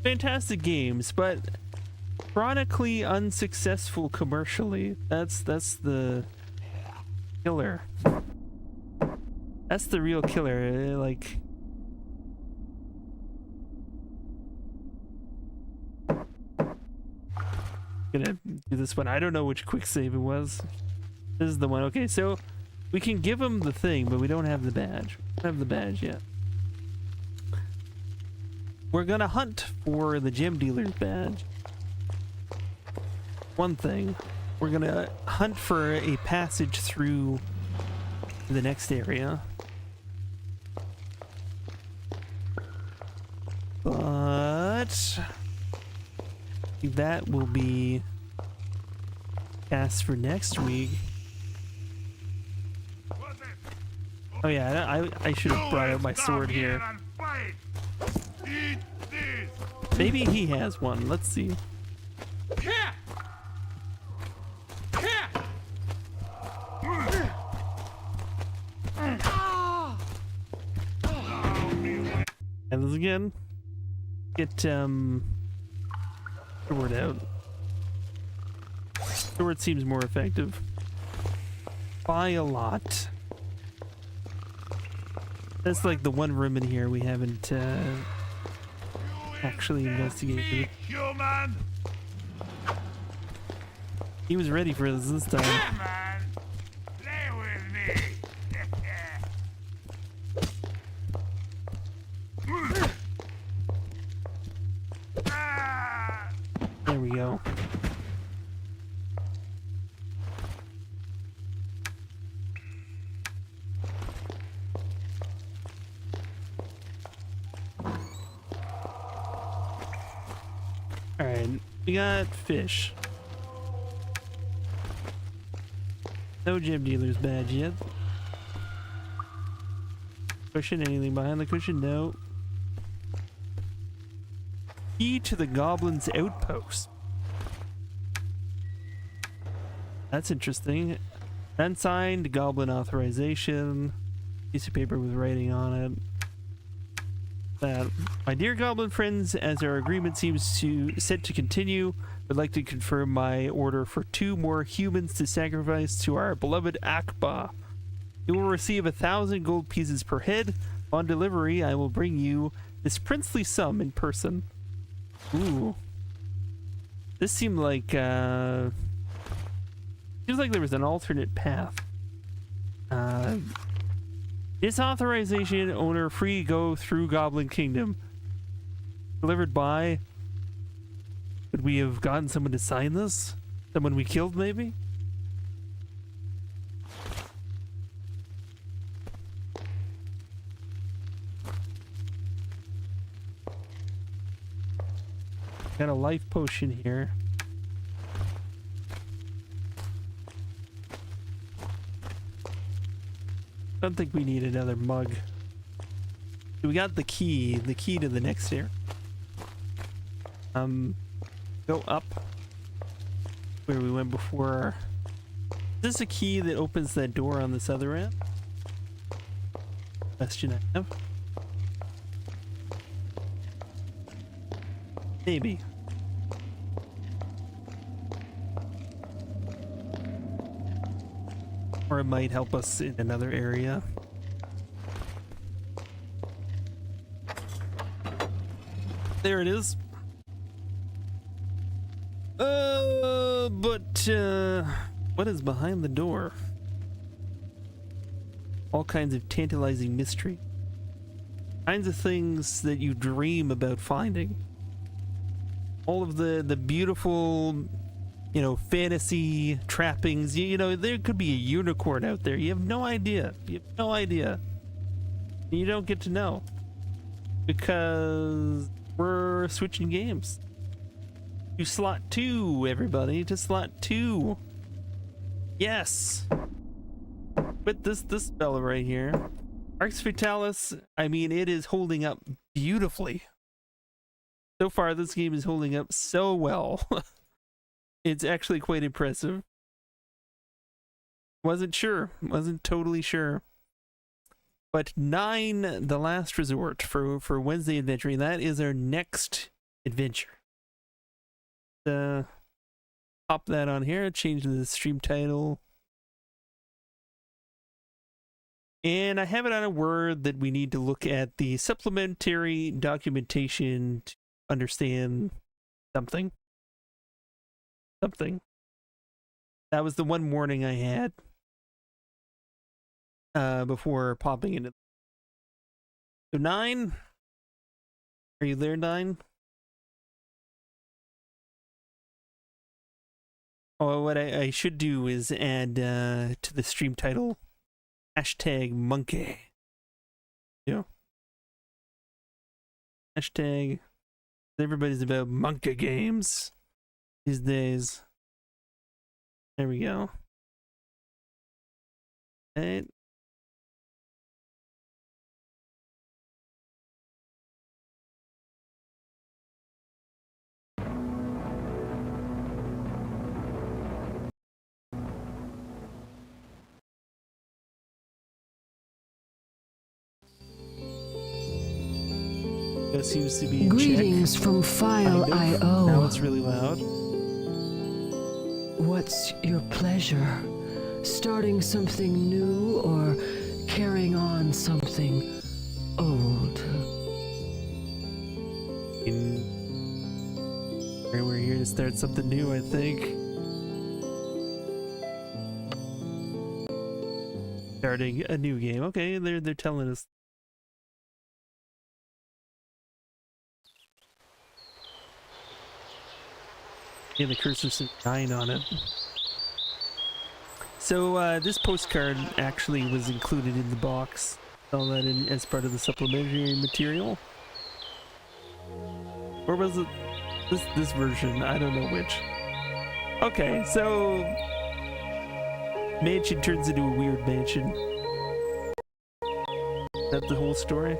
fantastic games, but chronically unsuccessful commercially. That's the killer. That's the real killer. Like, gonna do this one. I don't know which quick save it was. This is the one. Okay, so we can give him the thing, but we don't have the badge. We don't have the badge yet. We're gonna hunt for the gem dealer's badge. One thing, we're gonna hunt for a passage through the next area. But that will be cast for next week. Oh yeah, I should have brought out my sword here. Maybe he has one. Let's see. And this again. Get sword out. Sword seems more effective by a lot. That's like the one room in here we haven't actually investigated. Human. He was ready for this time. Come on, play with me. There we go. Alright, we got fish. No gem dealer's badge yet. Cushion, anything behind the cushion? No. Key to the Goblin's outpost. That's interesting. Unsigned Goblin authorization. Piece of paper with writing on it. That, my dear Goblin friends, as our agreement seems set to continue, would like to confirm my order for 2 more humans to sacrifice to our beloved Akba. You will receive 1,000 gold pieces per head. On delivery, I will bring you this princely sum in person. Ooh. This seemed like, seems like there was an alternate path. This authorization, owner free go through Goblin Kingdom. Delivered by... Could we have gotten someone to sign this? Someone we killed, maybe? Got a life potion here. Don't think we need another mug. We got the key to the next area. Go up where we went before. Is this a key that opens that door on this other end? Question I have. Maybe. Or it might help us in another area. There it is. What is behind the door? All kinds of tantalizing mystery. Kinds of things that you dream about finding. All of the beautiful, you know, fantasy trappings. You know, there could be a unicorn out there. You have no idea. You have no idea. You don't get to know. Because we're switching games. To slot 2, everybody. To slot 2. Yes. With this fella right here. Arx Fatalis, I mean, it is holding up beautifully. So far, this game is holding up so well. It's actually quite impressive. Wasn't totally sure. But 9, The Last Resort for Wednesday Adventuring. That is our next adventure. Pop that on here, change the stream title. And I have it on a word that we need to look at the supplementary documentation to understand something. That was the one warning I had before popping into. So 9, are you there, 9? Oh, what I should do is add to the stream title #monkey. Yeah. Hashtag. Everybody's about monkey games these days. There we go. Right. That seems to be in Greetings check. from File IO. Now it's really loud. What's your pleasure? Starting something new or carrying on something old? We're here to start something new, I think. Starting a new game. Okay, they're telling us. Yeah, the cursor says 9 on it. So this postcard actually was included in the box. All that in as part of the supplementary material. Or was it this version? I don't know which. Okay, so mansion turns into a weird mansion. Is that the whole story?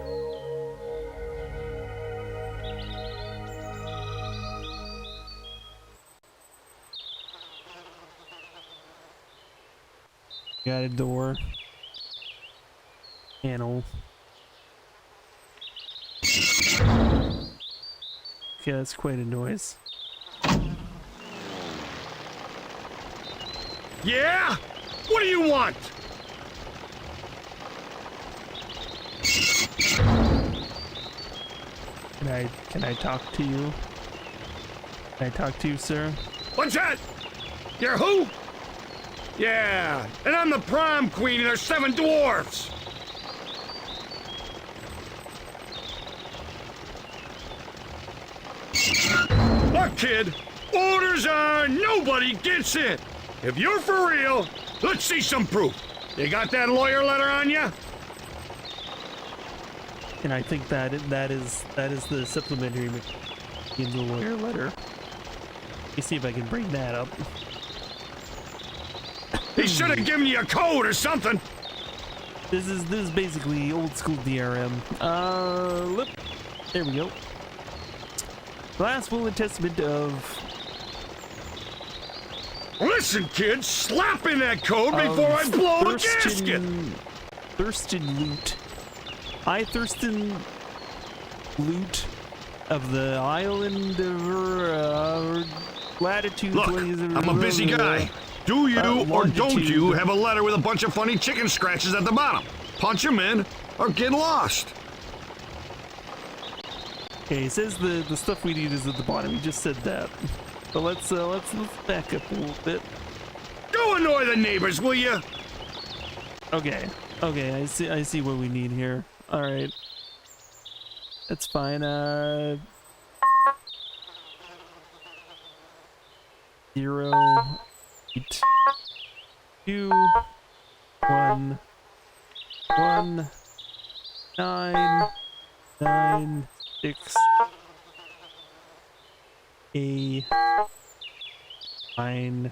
Got a door. Panel. Okay, that's quite a noise. Yeah? What do you want? Can I talk to you? Can I talk to you, sir? What's that? You're who? Yeah, and I'm the prom queen and there's 7 dwarfs. Look, kid, orders are nobody gets in. If you're for real, let's see some proof. You got that lawyer letter on you? And I think that is the supplementary in the lawyer letter. Let me see if I can bring that up. He should have given you a code or something. This is basically old school DRM. Look, there we go. Last will and testament of. Listen, kid, slap in that code before I blow a gasket. Thurston Loot. I Thurston Loot of the island of latitude. Look, I'm a busy guy. Do you or don't you have a letter with a bunch of funny chicken scratches at the bottom? Punch them in or get lost. Okay, it says the stuff we need is at the bottom. He just said that. But let's back up a little bit. Go annoy the neighbors, will you? Okay. Okay, I see what we need here. All right. That's fine. 0, 8, 2, 1, 1, 9, 9, 6, A, 9,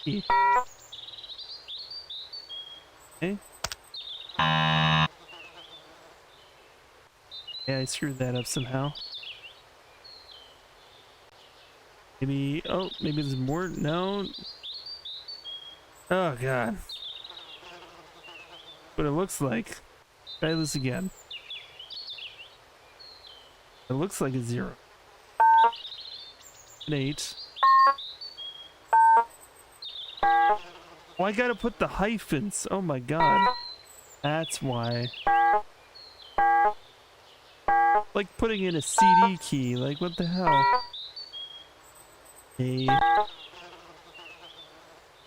E. Okay. Yeah, I screwed that up somehow. Maybe, oh, maybe there's more? No. Oh, God. What it looks like. Try this again. It looks like a 0. An 8. Oh, I gotta put the hyphens. Oh my God. That's why. Like putting in a CD key. Like, what the hell? A.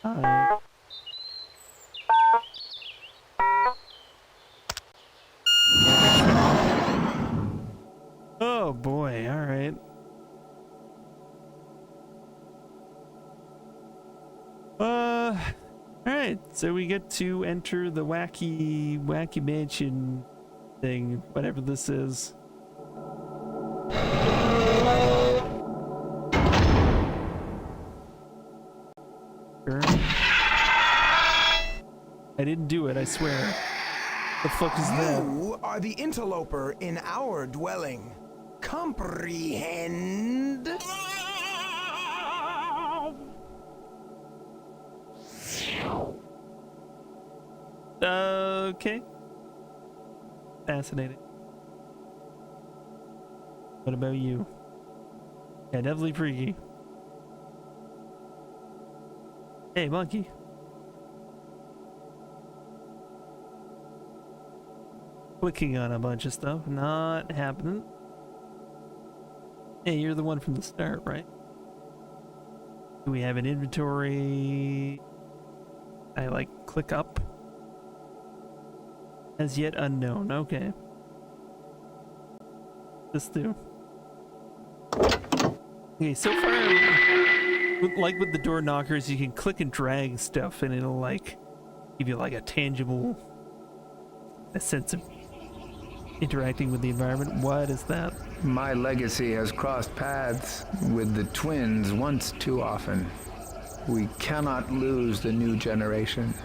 I. Oh boy, alright. Alright, so we get to enter the wacky mansion thing, whatever this is. Sure. I didn't do it, I swear. The fuck is that? You are the interloper in our dwelling. Comprehend? Okay. Fascinating. What about you? Yeah, definitely freaky. Hey, monkey. Clicking on a bunch of stuff, not happening. Hey, you're the one from the start, right? Do we have an inventory? I like click up. As yet unknown, okay. This do. Okay, so far, like with the door knockers, you can click and drag stuff and it'll like give you like a tangible sense of interacting with the environment. What is that? My legacy has crossed paths with the twins once too often. We cannot lose the new generation.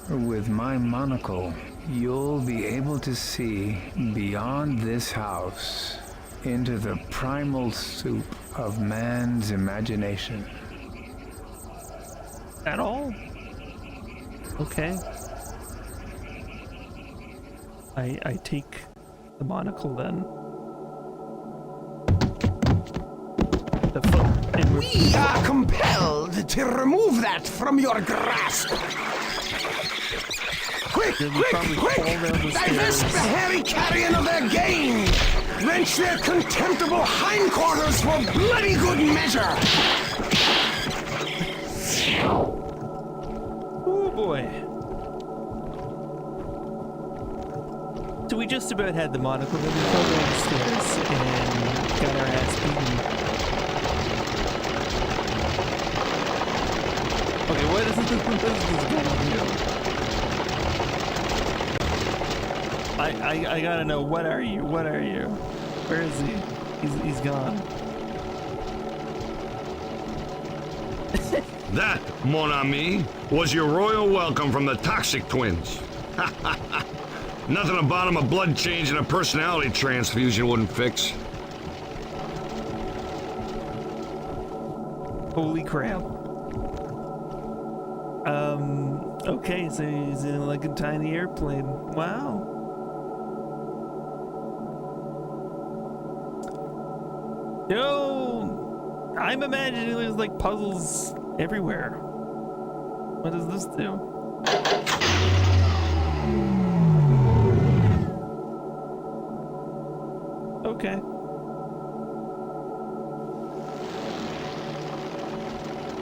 With my monocle, you'll be able to see beyond this house into the primal soup of man's imagination. At all? Okay. I take the monocle then. The foot. We are compelled to remove that from your grasp. Quick, quick! Divest the hairy carrion of their gain! Wrench their contemptible hindquarters for bloody good measure! Oh boy. So we just about had the monocle, then we fell down the stairs and got our ass beaten. Okay, what is this going to do? I gotta know, what are you? What are you? Where is he? He's gone. That, mon ami, was your royal welcome from the Toxic Twins. Nothing about him a blood change and a personality transfusion wouldn't fix. Holy crap. Okay, so he's in like a tiny airplane. Wow. No, I'm imagining there's like puzzles everywhere. What does this do? Okay.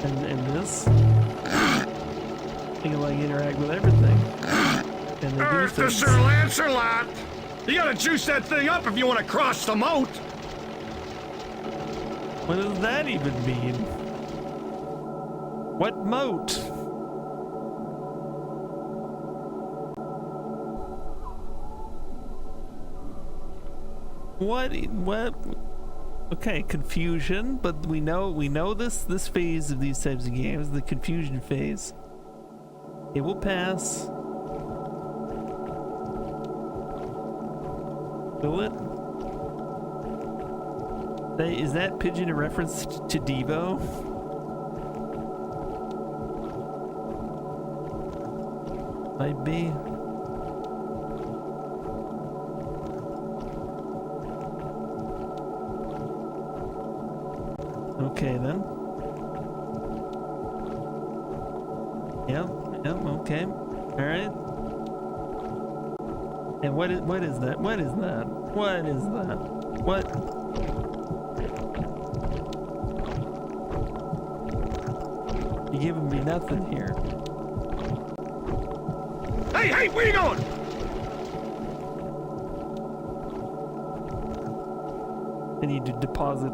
And this? You can like interact with everything. And they do things. Sir Lancelot! You gotta juice that thing up if you want to cross the moat! What does that even mean? What moat? What? Okay, confusion, but we know this phase of these types of games, the confusion phase. It will pass. Will it? Is that pigeon a reference to Devo? Might be. Okay then. Yep, okay. Alright. And what is that? What is that? What is that? What? You're giving me nothing here. Hey, where you going? I need to deposit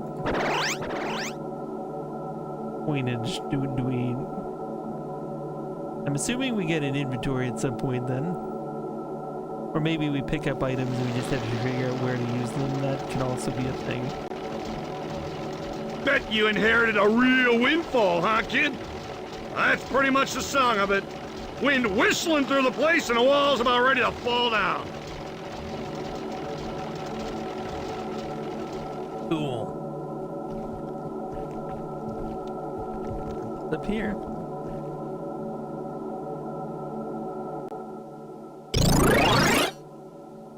coinage. Do we? I'm assuming we get an inventory at some point then. Or maybe we pick up items and we just have to figure out where to use them. That can also be a thing. Bet you inherited a real windfall, huh, kid? That's pretty much the song of it. Wind whistling through the place and the walls about ready to fall down. Cool. Up here.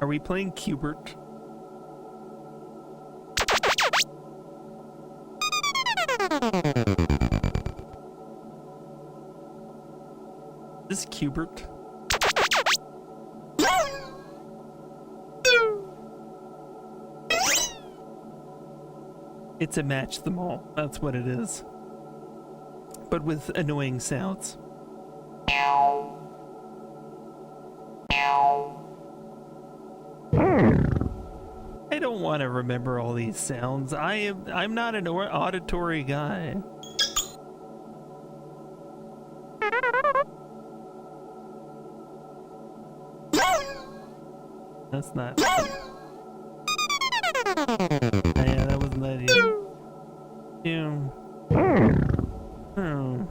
Are we playing Cubert? This is Cubert. It's a match them all. That's what it is. But with annoying sounds. I don't want to remember all these sounds. I'm not an auditory guy. That's not. Yeah, that wasn't that either. Yeah. Oh.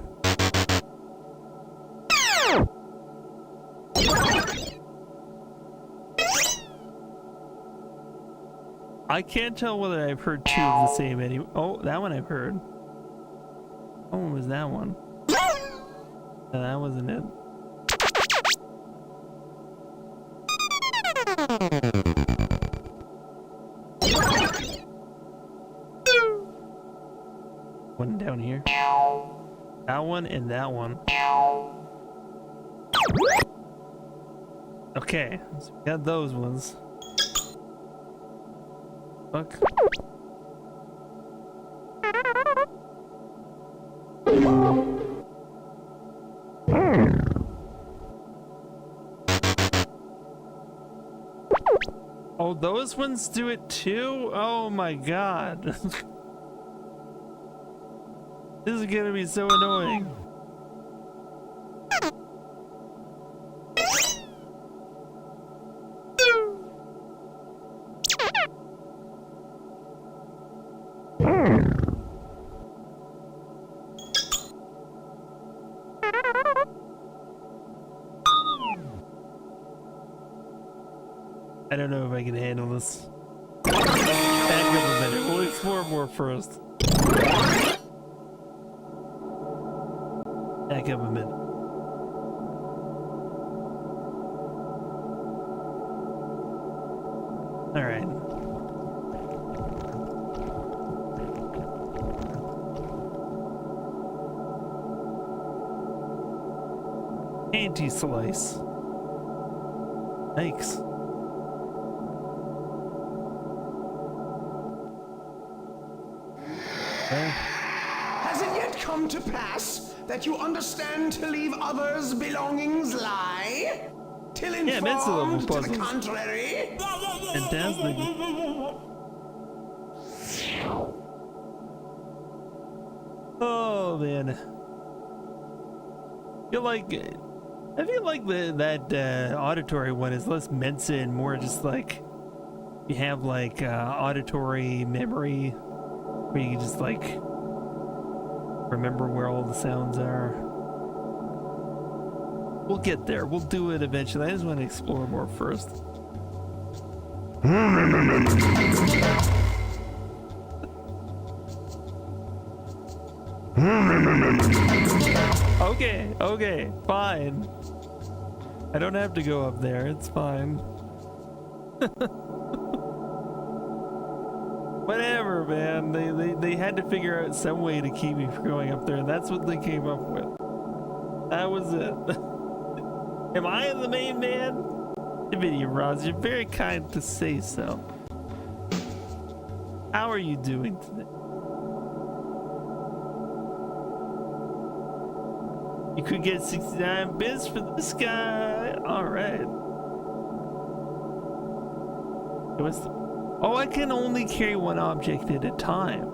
I can't tell whether I've heard two of the same anyway. Oh, that one I've heard. Oh, what was that one? No, that wasn't it. One down here. That one and that one. Okay, so we got those ones. Fuck. Oh, those ones do it too? Oh my god. This is gonna be so annoying. I don't know if I can handle this. Back up a minute. We'll explore more first. Back up a minute. All right. Anti-slice. Yikes. Has it yet come to pass that you understand to leave others' belongings lie? Till informed to the contrary? Fantastic. Oh man. I feel like that auditory one is less Mensa and more just like you have like auditory memory where you can just like remember where all the sounds are. We'll get there. We'll do it eventually. I just want to explore more first. Okay, fine. I don't have to go up there. It's fine. Whatever, man. They had to figure out some way to keep me from going up there, and that's what they came up with. That was it. Am I the main man? Video Roz, you're very kind to say so. How are you doing today? You could get 69 bits for this guy. Alright. Oh, I can only carry one object at a time.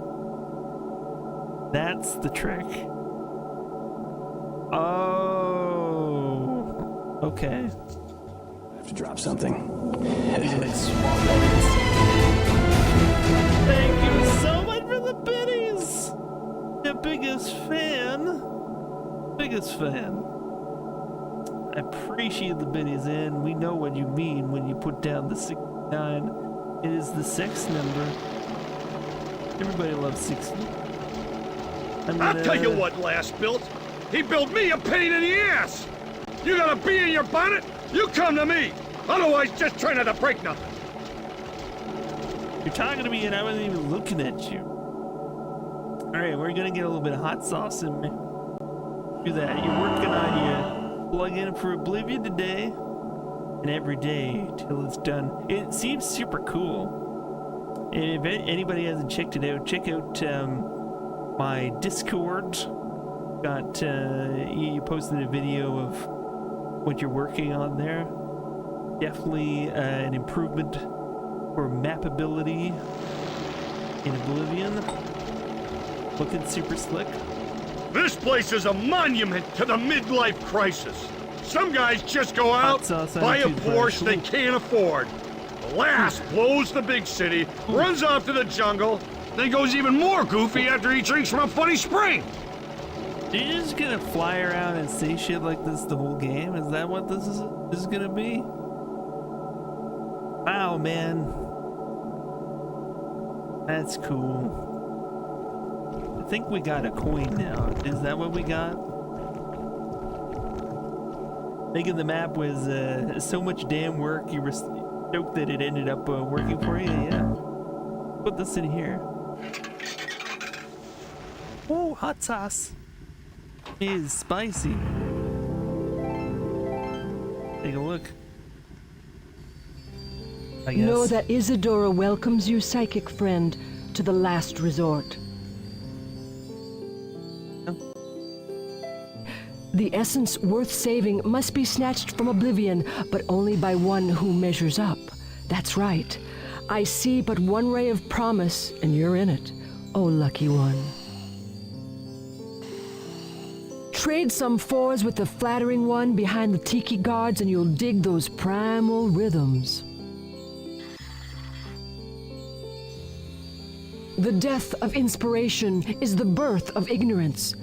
That's the trick. Oh. Okay. I have to drop something. Thank you so much for the biddies! The biggest fan. Biggest fan. I appreciate the biddies, and we know what you mean when you put down the 69. It is the sex number. Everybody loves 60. I'll tell you what, Last built. He built me a pain in the ass! You got a bee in your bonnet? You come to me! Otherwise, just try not to break nothing. You're talking to me and I wasn't even looking at you. Alright, we're gonna get a little bit of hot sauce in me. Do that. You're working on your plug-in for Oblivion today. And every day till it's done. It seems super cool. If anybody hasn't checked it out, check out my Discord. Got you posted a video of what you're working on there. Definitely an improvement for mapability in Oblivion. Looking super slick. This place is a monument to the midlife crisis. Some guys just go out, buy a Porsche they can't afford. Last blows the big city, runs off to the jungle, then goes even more goofy after he drinks from a funny spring. You're just gonna fly around and say shit like this the whole game? Is that what this is gonna be? Wow, man. That's cool. I think we got a coin now. Is that what we got? Making the map was so much damn work. You were stoked that it ended up working for you? Yeah. Put this in here. Oh, hot sauce. It is spicy. Take a look. I guess. Know that Isadora welcomes you, psychic friend, to the last resort. The essence worth saving must be snatched from oblivion, but only by one who measures up. That's right. I see but one ray of promise, and you're in it, oh lucky one. Trade some fours with the flattering one behind the tiki guards, and you'll dig those primal rhythms. The death of inspiration is the birth of ignorance.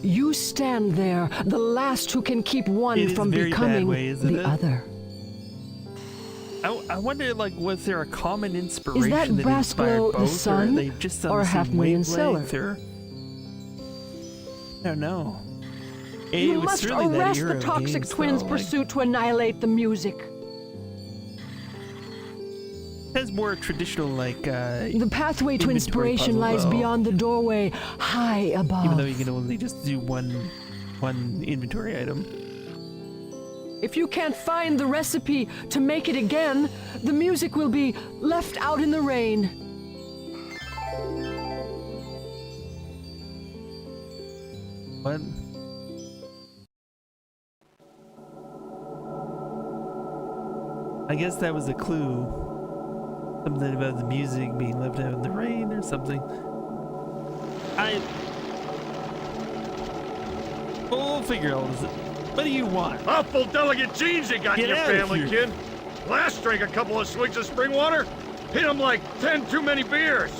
You stand there, the last who can keep one from becoming the other. I wonder, like, was there a common inspiration Is that Brasco the sun, or Half Moon Cellar? I don't know. You must arrest the Toxic Twins' pursuit to annihilate the music. Has more traditional, like, the pathway to inspiration lies beyond the doorway, high above. Even though you can only just do one inventory item. If you can't find the recipe to make it again, the music will be left out in the rain. What? I guess that was a clue. Something about the music being left out in the rain or something. We'll figure out what do you want? Awful delicate genes you got in your family, kid. Last drank a couple of swigs of spring water. Hit him like 10 too many beers.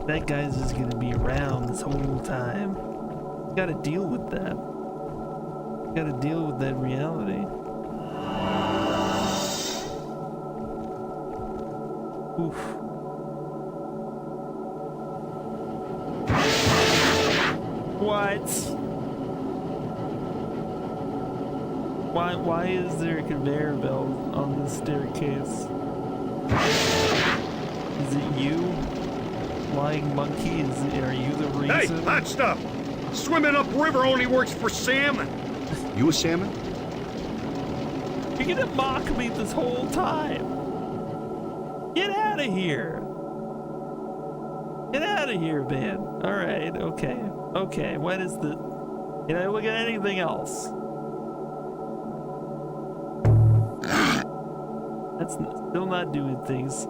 That guy's just gonna be around this whole time. Gotta deal with that. Gotta deal with that reality. Oof. What? Why is there a conveyor belt on this staircase? Is it you? Flying monkey? Are you the reason? Hey, hot stuff! Swimming upriver only works for salmon. You a salmon? You're gonna mock me this whole time. Get out of here. Get out of here, man. Alright, okay. Okay, what is the... Can I look at anything else? That's still not doing things.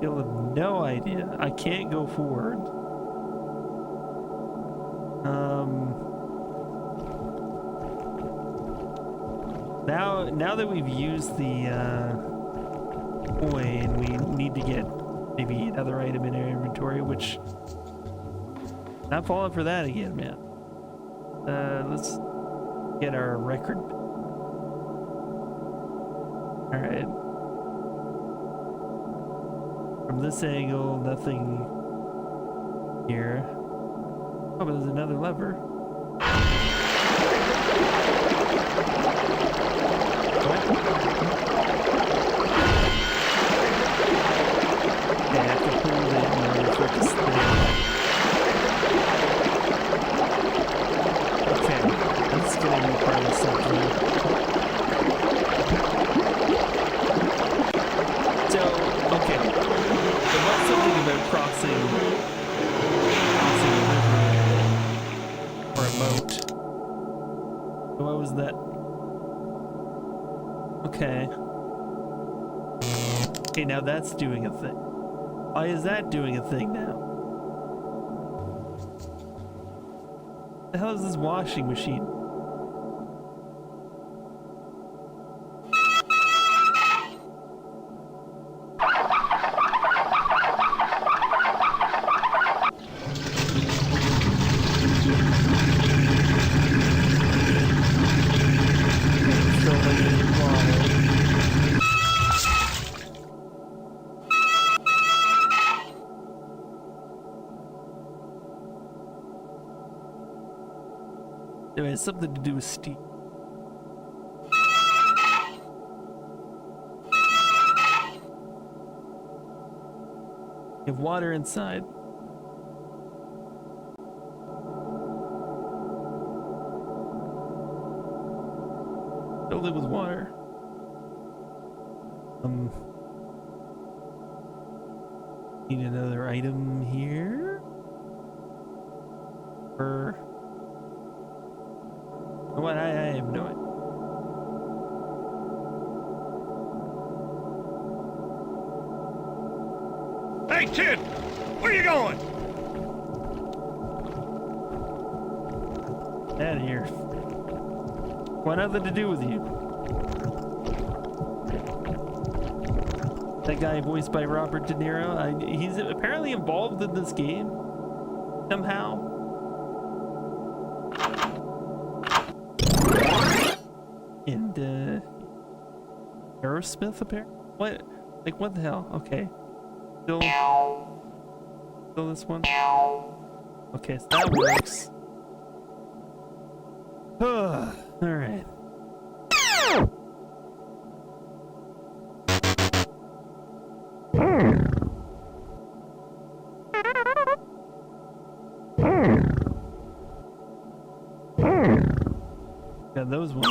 You'll have no idea. I can't go forward. Now that we've used the coin, we need to get maybe another item in our inventory, which not falling for that again, man. Let's get our record. All right. From this angle, nothing here. Oh, but there's another lever. What? Yeah, I have to pull it in order for it to spin. Okay, that's gonna be part of something. So, okay. There was something about crossing a river or a moat. What was that? Okay. Okay, now that's doing a thing. Why is that doing a thing now? What the hell is this washing machine? It has something to do with steam. You have water inside. Fill it with water. Need another item here. Or what? I have no idea. Hey, kid! Where you going? Out of here. Want nothing to do with you. That guy voiced by Robert De Niro, he's apparently involved in this game somehow. And Aerosmith apparently? What? Like what the hell? Okay. Still this one? Okay, so that works. Alright. Got those ones.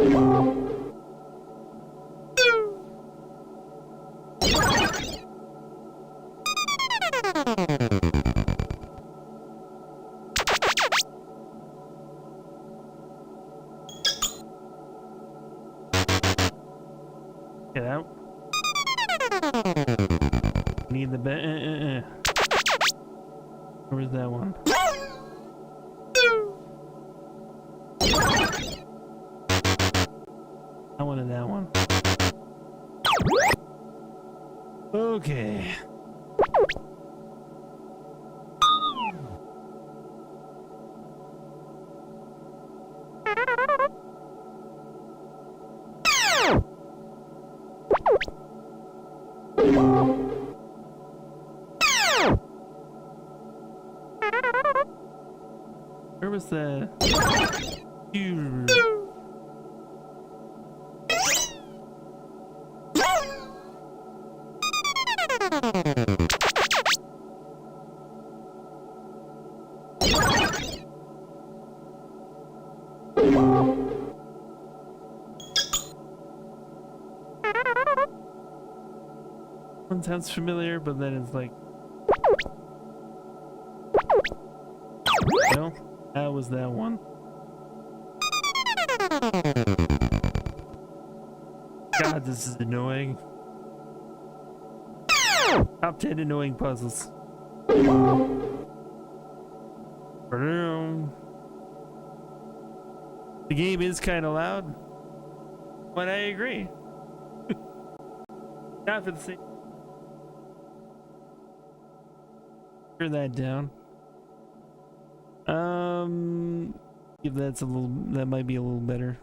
Get out. Need the bed. Where's that one? I wanted that one. Okay. Where was the... One sounds familiar, but then it's like... No, that was that one. God, this is annoying. Top 10 annoying puzzles. The game is kind of loud, but I agree. Not for the same. Turn that down. If that's a little, that might be a little better.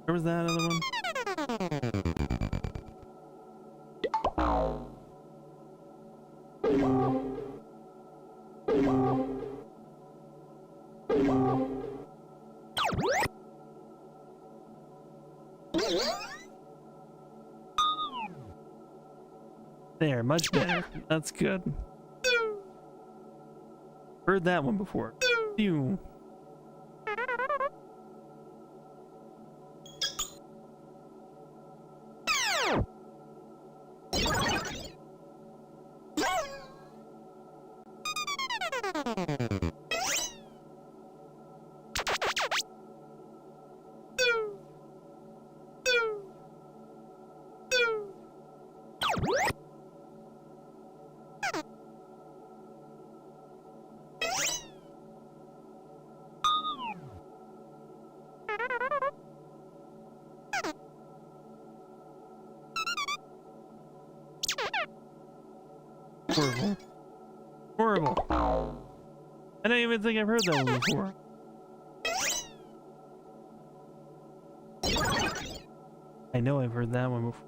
Where was that other one? There, much better. That's good. Heard that one before. Phew. Horrible. Horrible. I don't even think I've heard that one before. I know I've heard that one before.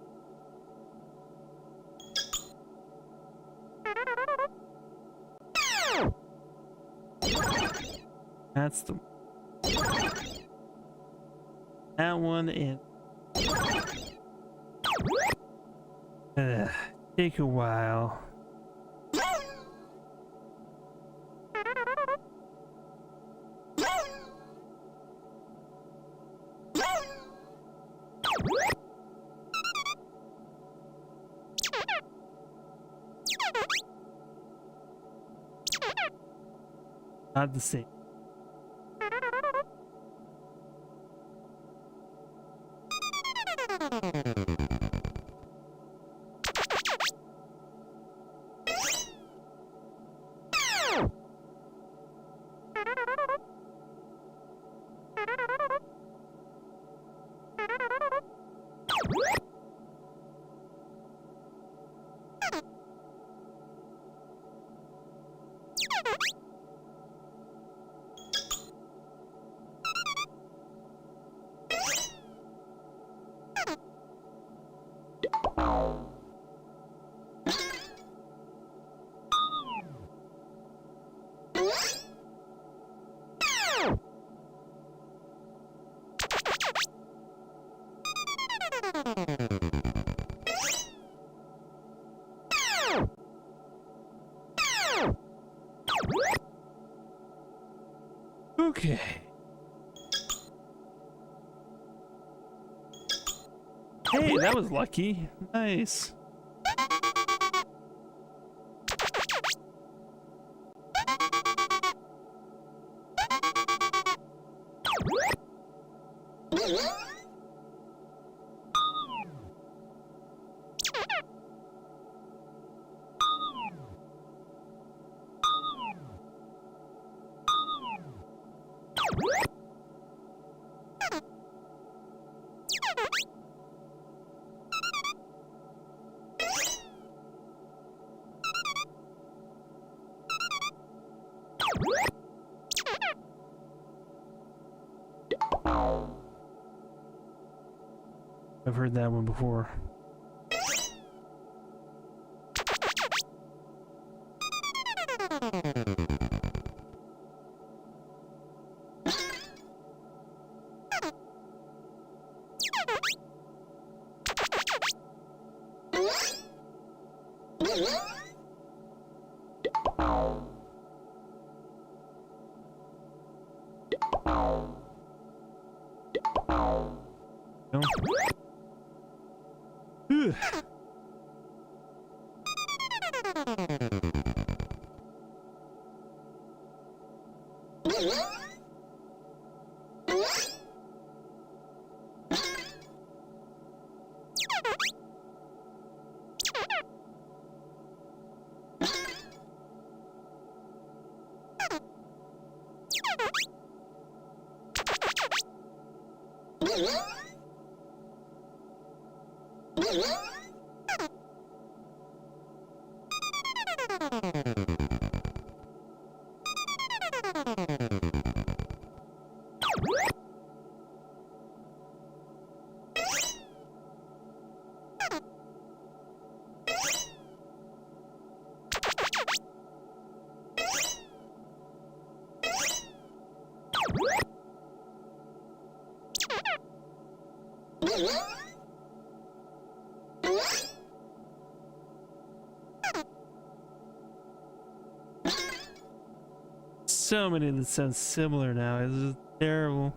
That's the... That one is... Take a while. Not the same. Okay. Hey, that was lucky. Nice. I've heard that one before. No. Ugh. So many that sound similar now. It's terrible.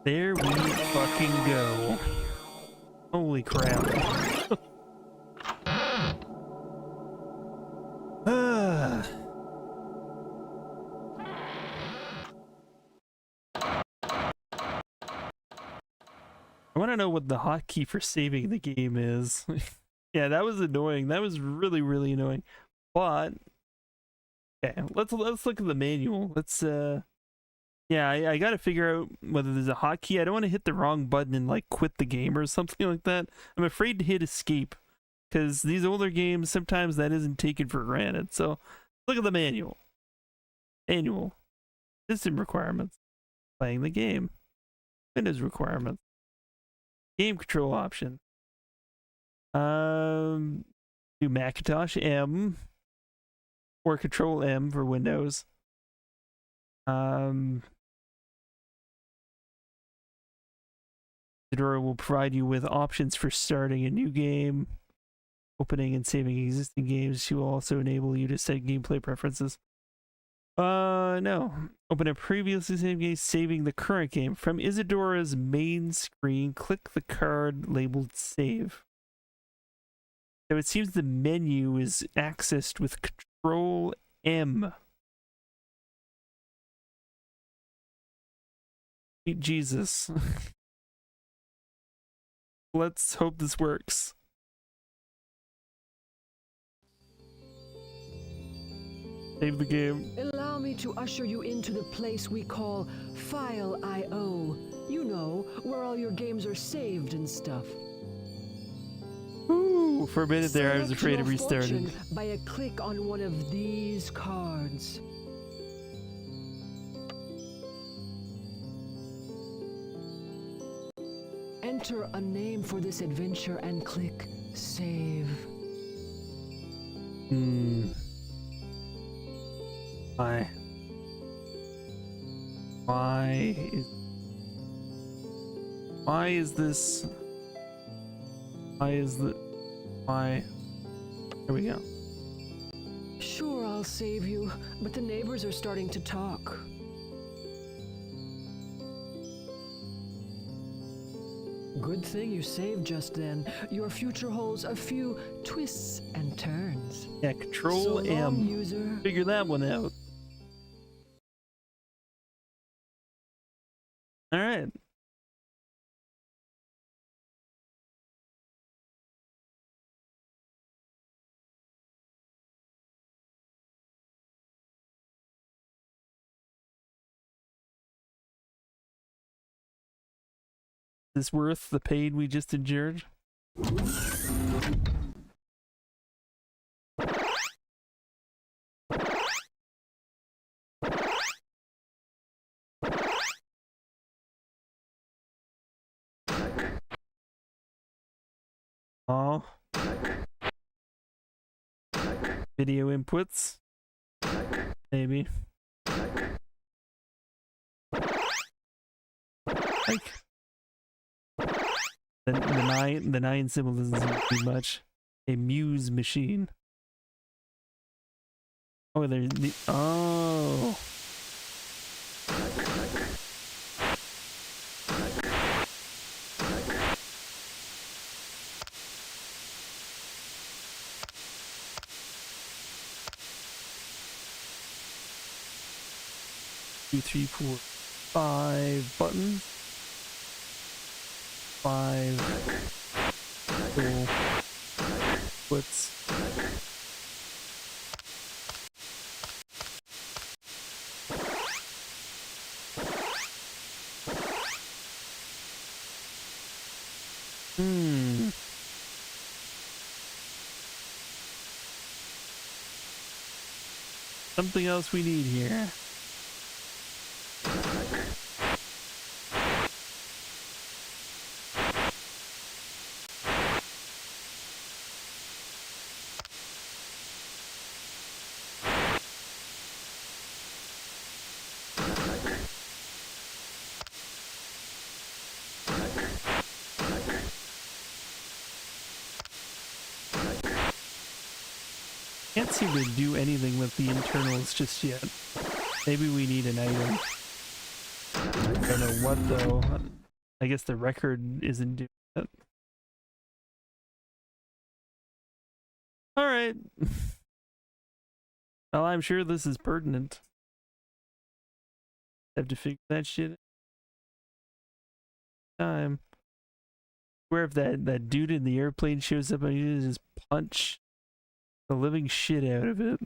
There we fucking go. Holy crap. I want to know what the hotkey for saving the game is. Yeah, that was annoying. That was really, really annoying. But okay, let's look at the manual. Let's yeah, I gotta figure out whether there's a hotkey. I don't want to hit the wrong button and like quit the game or something like that. I'm afraid to hit escape because these older games sometimes that isn't taken for granted. So look at the manual. Manual. System requirements. Playing the game. Windows requirements. Game control option. Do Macintosh M or Control M for Windows. Fedora will provide you with options for starting a new game, opening and saving existing games. She will also enable you to set gameplay preferences. No. Open a previously saved game, saving the current game. From Isadora's main screen, click the card labeled Save. So it seems the menu is accessed with Control M. Sweet Jesus. Let's hope this works. Save the game. Allow me to usher you into the place we call File IO. You know, where all your games are saved and stuff. Ooh, for a minute there I was Select afraid your of restarting. fortune by a click on one of these cards. Enter a name for this adventure and click Save. Why? Why is this? Why? There we go. Sure, I'll save you, but the neighbors are starting to talk. Good thing you saved just then. Your future holds a few twists and turns. Yeah, Control So long, M. user. Figure that one out. All right. Is this worth the pain we just endured? Oh. Video inputs. Maybe. Like the nine symbol doesn't seem to do much. A muse machine. Oh, there's the oh. Two, three, four, 5 buttons. 5 little puts. Something else we need here. Can't seem to do anything with the internals just yet. Maybe we need an item. I don't know what though. I guess the record isn't doing it. Alright. Well, I'm sure this is pertinent. Have to figure that shit out. Time. Where if that dude in the airplane shows up, I need to just punch the living shit out of it.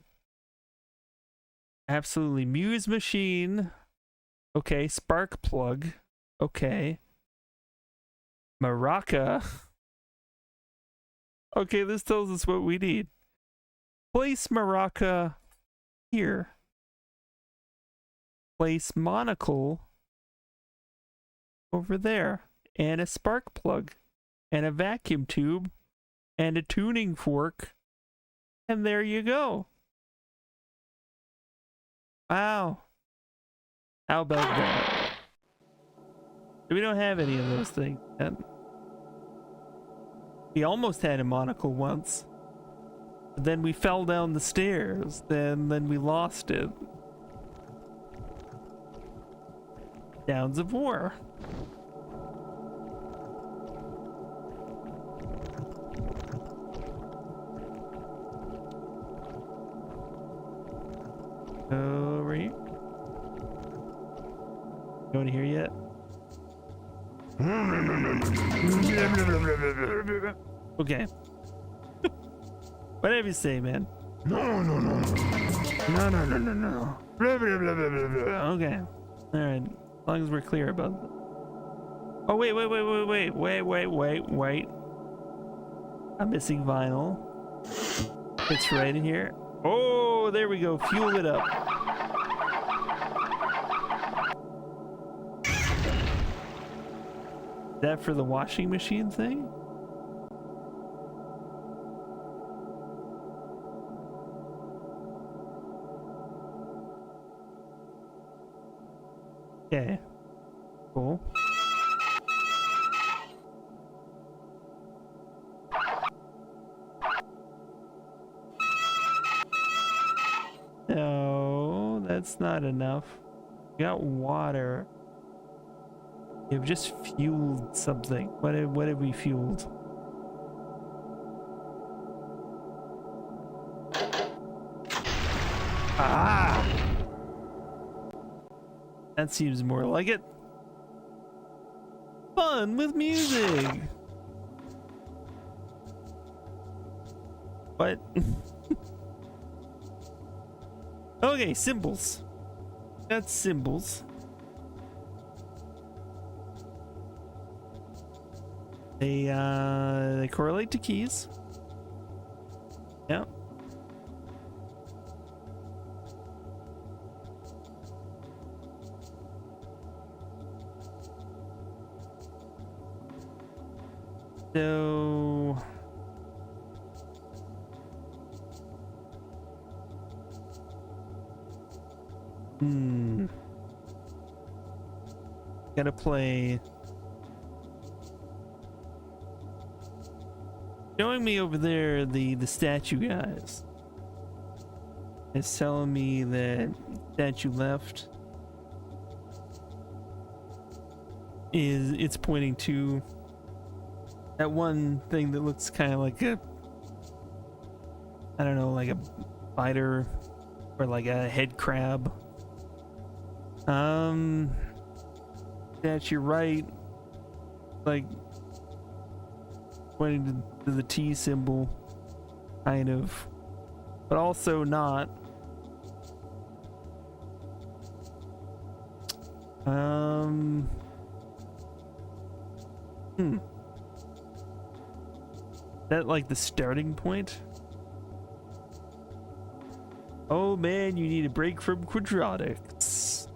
Absolutely. Muse machine. Okay. Spark plug. Okay. Maraca. Okay, this tells us what we need. Place Maraca here. Place monocle over there. And a spark plug. And a vacuum tube. And a tuning fork And there you go. Wow. How about that? We don't have any of those things yet. We almost had a monocle once. But then we fell down the stairs. Then we lost it. Sounds of War. Over here. You want to hear yet? Okay. Whatever you say, man. No. Okay. Alright. As long as we're clear about that. Oh, wait. I'm missing vinyl. It's right in here. Oh, there we go. Fuel it up. Is that for the washing machine thing? Okay. Cool. No, that's not enough. We got water. You've just fueled something. What have we fueled? Ah! That seems more like it. Fun with music! What? Okay, symbols. That's symbols. They correlate to keys. Yeah. So gotta play. Showing me over there the statue guys. It's telling me that statue left it's pointing to that one thing that looks kind of like a, I don't know, like a spider or like a head crab. Statue right, like pointing to the T symbol, kind of, but also not. That like the starting point? Oh man, you need a break from quadratics.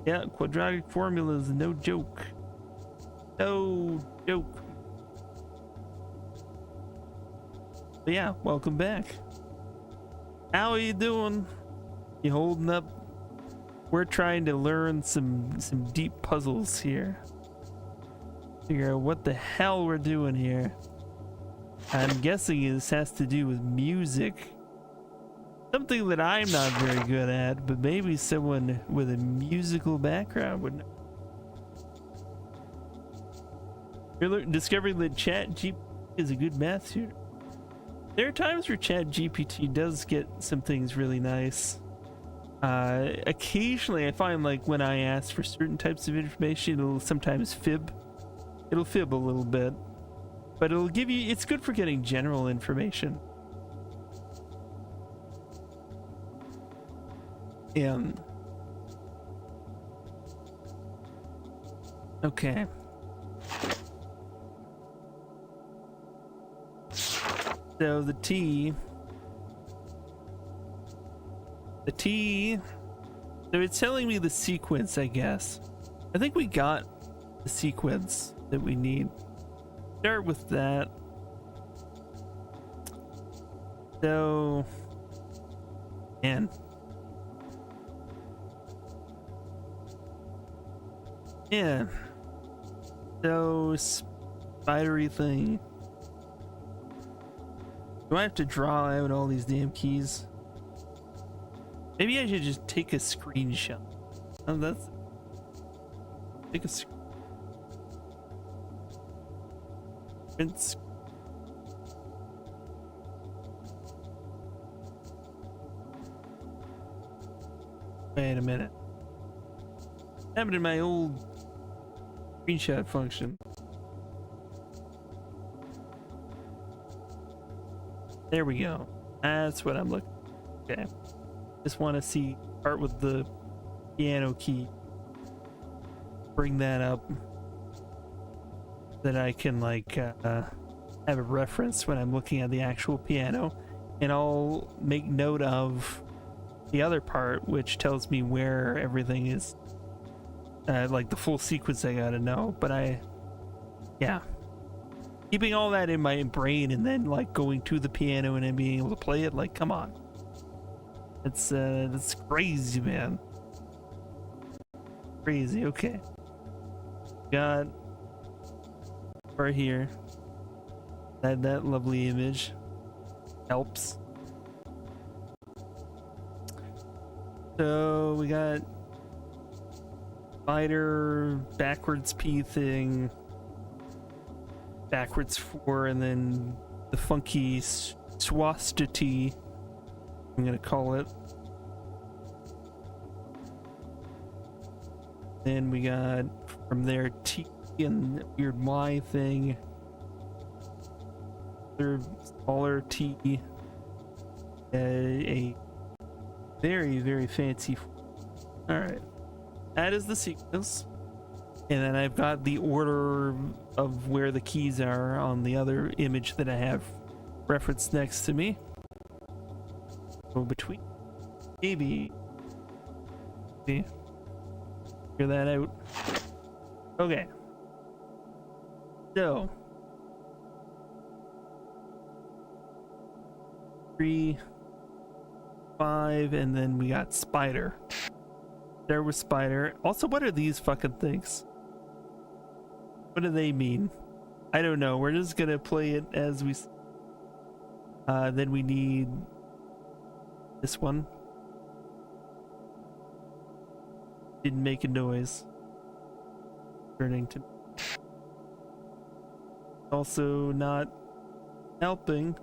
Yeah, quadratic formula is no joke. No joke. But yeah, welcome back. How are you doing? You holding up? We're trying to learn some deep puzzles here. Figure out what the hell we're doing here. I'm guessing this has to do with music. Something that I'm not very good at, but maybe someone with a musical background would know. You're discovering that ChatGPT is a good math tutor. There are times where ChatGPT does get some things really nice. Occasionally I find like when I ask for certain types of information, it'll sometimes fib. It'll fib a little bit, but it'll give you, it's good for getting general information. Okay. So the T, so it's telling me the sequence, I guess. I think we got the sequence that we need. Start with that. So, man. Yeah. So, spidery thing. Do I have to draw out all these damn keys? Maybe I should just take a screenshot. Oh, that's... Take a screenshot. Wait a minute. What happened to my old screenshot function? There we go. That's what I'm looking for. Okay. Just want to see part with the piano key. Bring that up. That I can like have a reference when I'm looking at the actual piano, and I'll make note of the other part which tells me where everything is, like the full sequence I gotta know. But yeah, keeping all that in my brain and then like going to the piano and then being able to play it, like, come on, that's crazy, man. Crazy. Okay, got right here that lovely image helps. So we got spider backwards P thing, backwards 4, and then the funky swastity, I'm gonna call it. Then we got from there T and weird Y thing, other smaller T, a very, very fancy. All right, that is the sequence, and then I've got the order of where the keys are on the other image that I have referenced next to me. Go between, maybe figure that out. Okay, so 3, 5, and then we got spider. There was spider. Also, what are these fucking things? What do they mean? I don't know. We're just gonna play it as we then we need this one. Didn't make a noise. Turning to also not helping.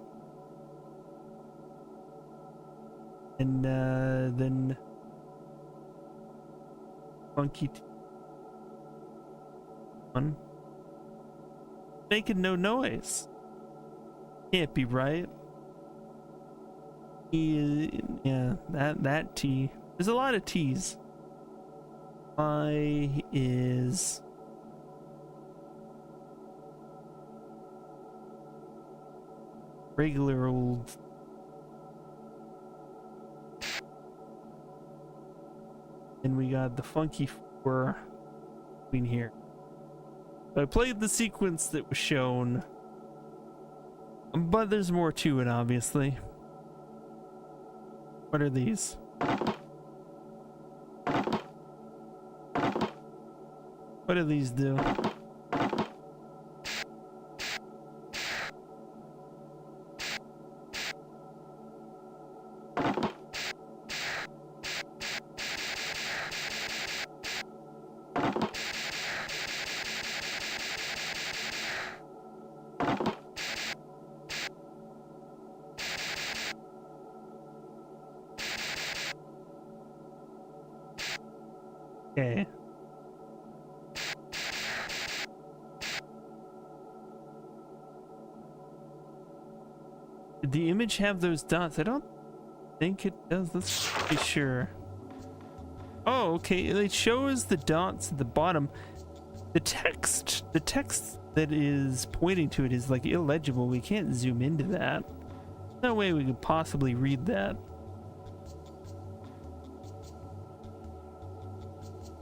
And then funky one making no noise. Can't be right. Yeah, that T. There's a lot of T's. I is regular old. And we got the funky 4 between here. I played the sequence that was shown, but there's more to it, obviously. What are these? What do these do? Okay. Did the image have those dots? I don't think it does. Let's be sure. Oh, okay. It shows the dots at the bottom. The text that is pointing to it is like illegible. We can't zoom into that. No way we could possibly read that.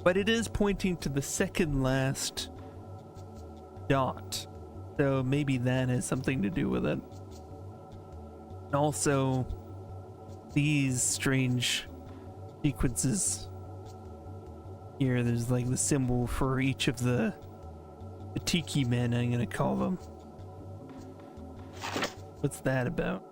But it is pointing to the second last dot. So maybe that has something to do with it. And also these strange sequences here. There's like the symbol for each of the tiki men, I'm gonna call them. What's that about?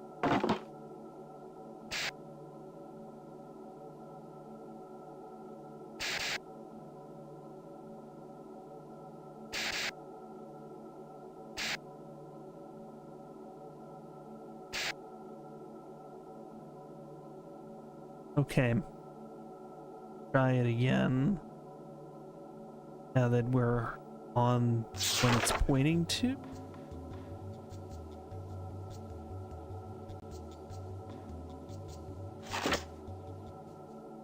Okay. Try it again. Now that we're on when it's pointing to.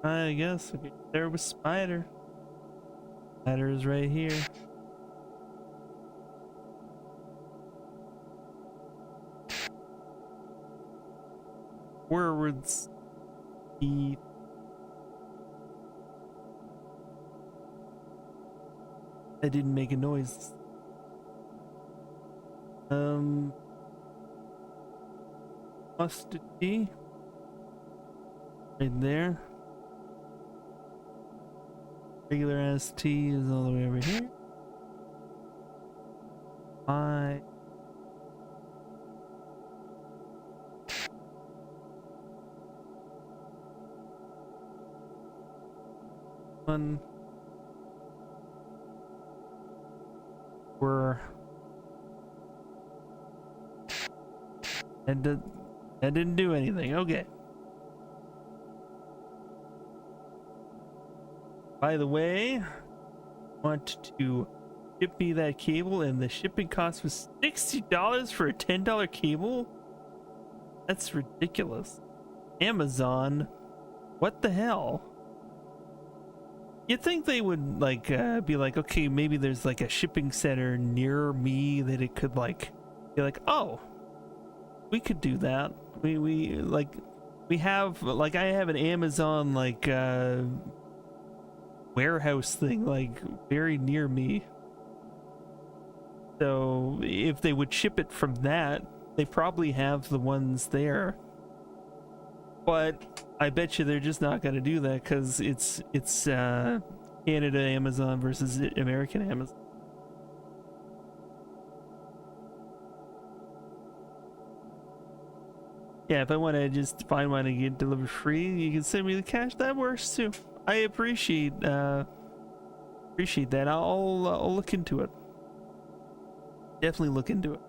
I guess okay. There was Spider. Spider is right here. Forwards. I didn't make a noise. Must it be right there? Regular ST is all the way over here. I one were and that didn't do anything. Okay. By the way, I want to ship me that cable, and the shipping cost was $60 for a $10 cable. That's ridiculous. Amazon, what the hell? You'd think they would like be like, okay, maybe there's like a shipping center near me that it could like be like, oh, we could do that. We have like, I have an Amazon like warehouse thing like very near me. So if they would ship it from that, they probably have the ones there. But I bet you they're just not going to do that because it's Canada Amazon versus American Amazon. Yeah, if I want to just find one and get delivered free, you can send me the cash. That works too. I appreciate that. I'll look into it. Definitely look into it.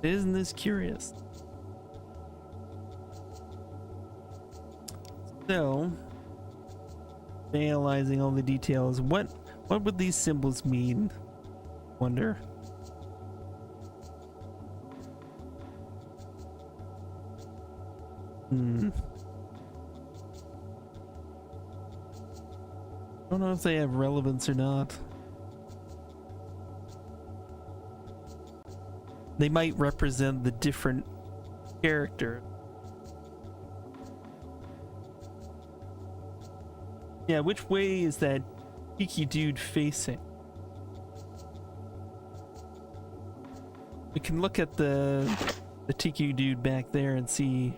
Isn't this curious? So, analyzing all the details, what would these symbols mean? Wonder. I don't know if they have relevance or not. They might represent the different character. Yeah, which way is that tiki dude facing? We can look at the tiki dude back there and see.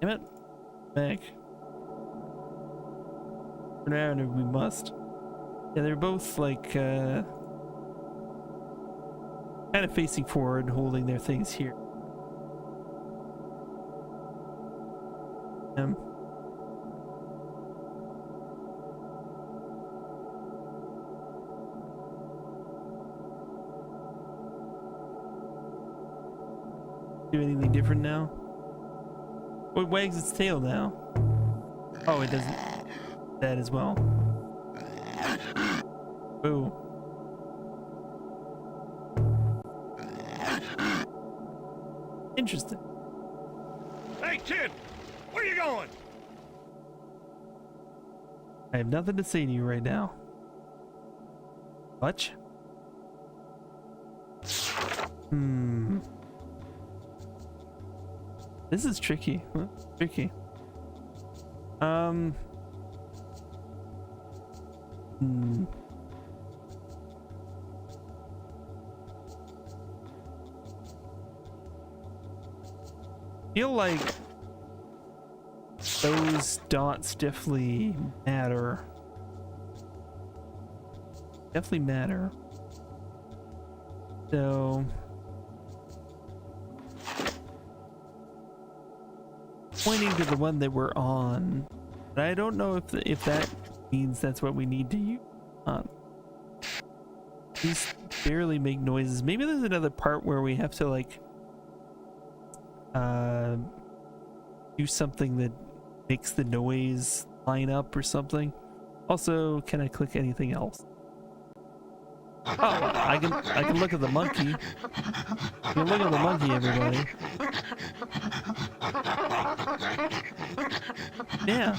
Damn it. Back. For now, we must. Yeah, they're both like kind of facing forward, holding their things here. Do anything different now? Oh, it wags its tail now. Oh, it doesn't. That as well. Ooh. Interesting. Hey, kid! Where you going? I have nothing to say to you right now. Much? This is tricky. Huh? Tricky. Feel like those dots definitely matter. Definitely matter. So pointing to the one that we're on, but I don't know if that means that's what we need to use. These barely make noises. Maybe there's another part where we have to like do something that makes the noise line up or something. Also, can I click anything else? Oh, I can look at the monkey. You can look at the monkey, everybody. Yeah.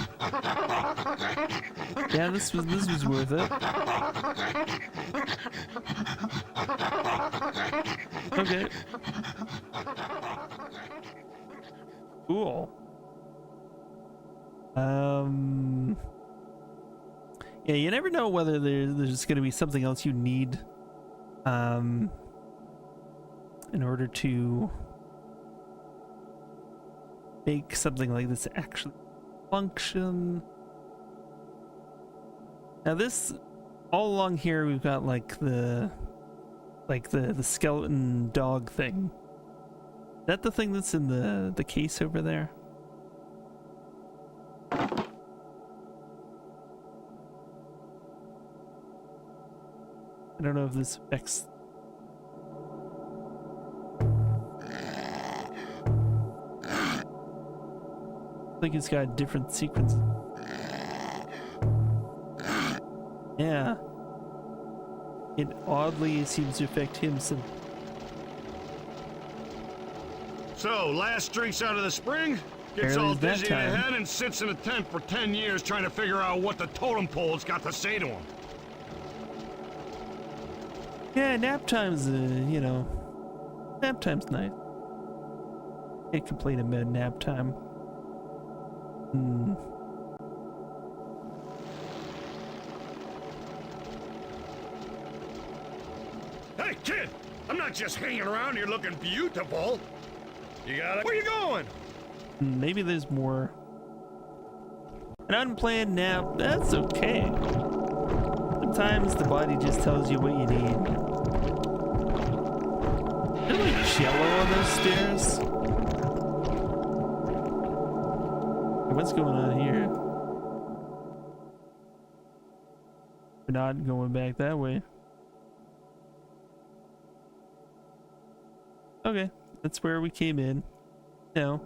Yeah, this was worth it. Okay. Cool. Yeah, you never know whether there's going to be something else you need in order to make something like this actually function. Now this, all along here we've got like the skeleton dog thing. Is that the thing that's in the case over there? I don't know if this affects. I think it's got different sequences. Yeah. It oddly seems to affect him some. So, last drinks out of the spring? Gets all dizzy in the head and sits in a tent for 10 years trying to figure out what the totem pole's got to say to him. Yeah, nap time's, you know, nap time's nice. Can't complain about nap time. Hey, kid! I'm not just hanging around here looking beautiful. You got it? Where you going? Maybe there's more. An unplanned nap, that's okay. Sometimes the body just tells you what you need. Is there like jello on those stairs? What's going on here? We're not going back that way. Okay, that's where we came in. No.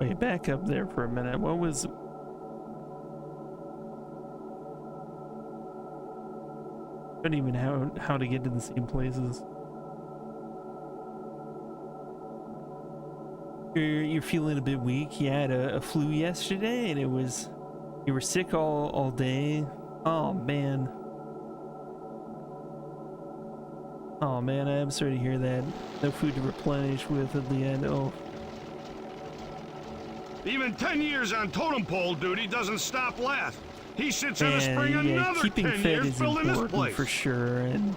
Wait, back up there for a minute. What was... I don't even know how to get to the same places. You're feeling a bit weak. You had a flu yesterday and it was... You were sick all day. Oh, man. Oh, man, I am sorry to hear that. No food to replenish with at the end. Oh. Even 10 years on totem pole duty doesn't stop Lath. He sits in the spring another 10 years building this place. For sure, and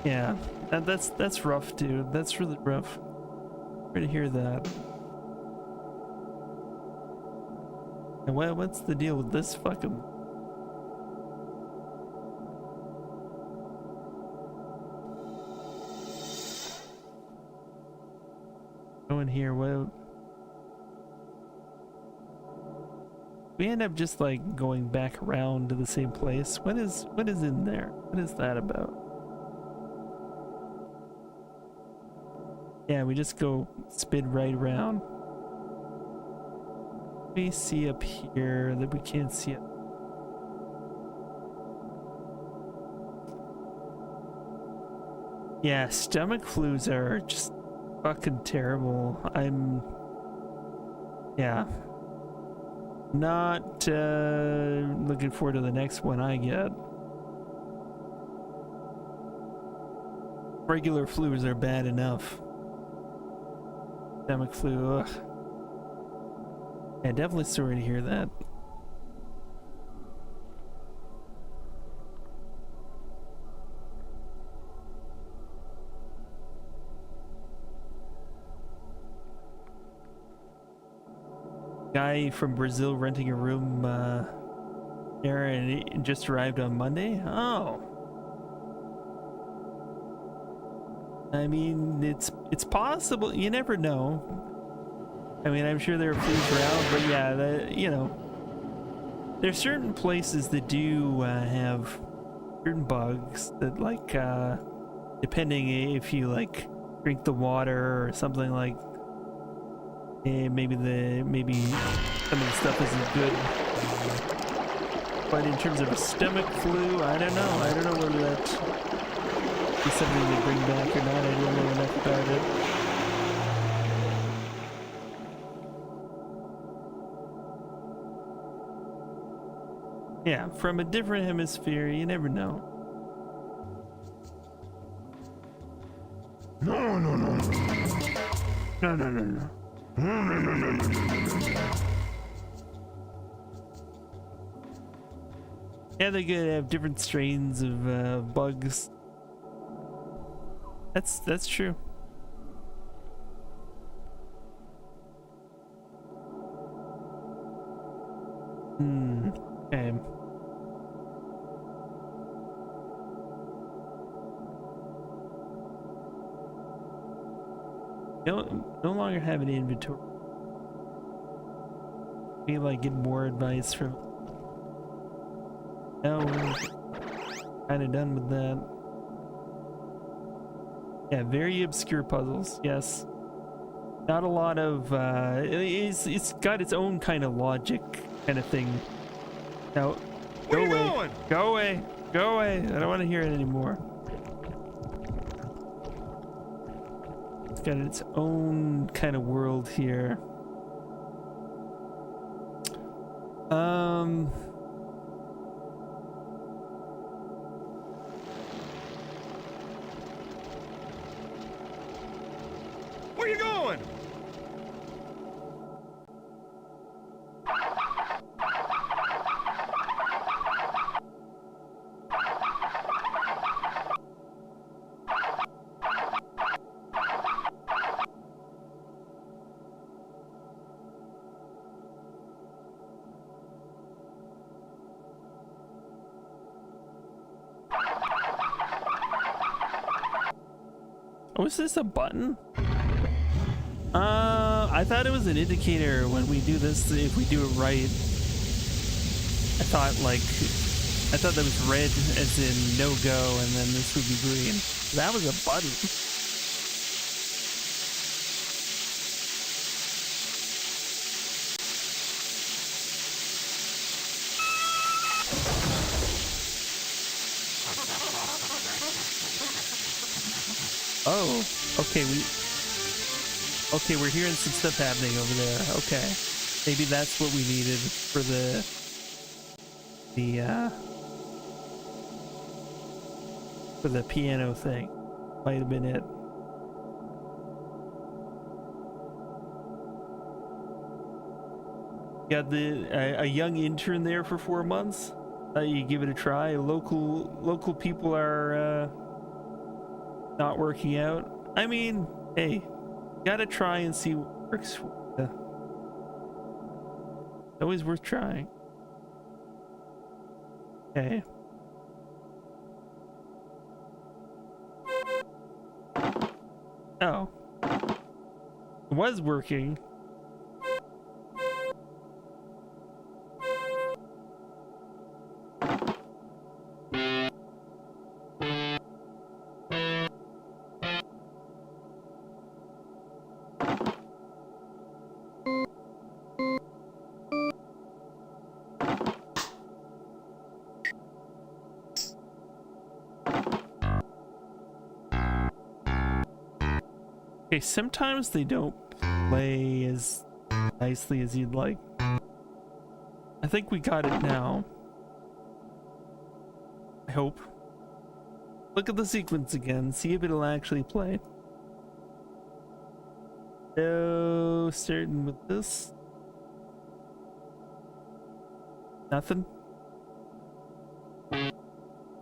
yeah, that's rough, dude. That's really rough. Sorry to hear that. And what's the deal with this fucking? Go in here. What? We end up just like going back around to the same place. What is in there? What is that about? Yeah, we just go spin right around. What do we see up here that we can't see it? Yeah, stomach flus are just fucking terrible. Yeah. Not looking forward to the next one I get. Regular flus are bad enough. Stomach flu, ugh. Yeah, definitely sorry to hear that. Guy from Brazil renting a room there, and it just arrived on Monday. Oh, I mean, it's possible. You never know. I mean, I'm sure there are flus around, but yeah, you know, there's certain places that do have certain bugs that, like, depending if you like drink the water or something, like. Maybe some of the stuff isn't good, but in terms of a stomach flu, I don't know. I don't know whether that's something they bring back or not. I don't know enough about it. Yeah, from a different hemisphere, you never know. No. Yeah, they're gonna have different strains of bugs. That's true. Okay. No longer have an inventory. Feel like getting more advice from. No, we're kind of done with that. Yeah, very obscure puzzles. Yes, not a lot of. It's got its own kind of logic, kind of thing. Now, go away. Go away. Go away. I don't want to hear it anymore. It's got its own kind of world here. Where you going? Oh, is this a button? I thought it was an indicator when we do this, if we do it right. I thought that was red as in no go, and then this would be green. That was a button. Oh, okay, we're hearing some stuff happening over there. Okay. Maybe that's what we needed for the piano thing. Might have been it. Got a young intern there for 4 months. You give it a try. Local people are not working out. I mean, hey, gotta try and see what works. Always worth trying. Okay. Oh. It was working. Okay, sometimes they don't play as nicely as you'd like. I think we got it now. I hope. Look at the sequence again, see if it'll actually play. So, starting with this. Nothing.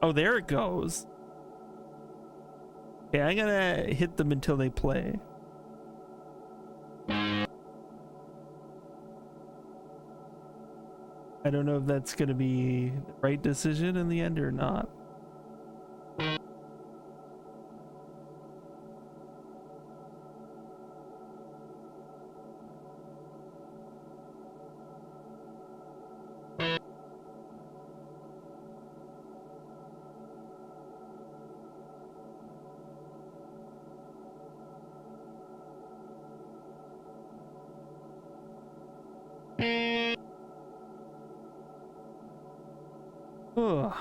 Oh, there it goes. Okay, I gotta hit them until they play. I don't know if that's gonna be the right decision in the end or not. Ugh.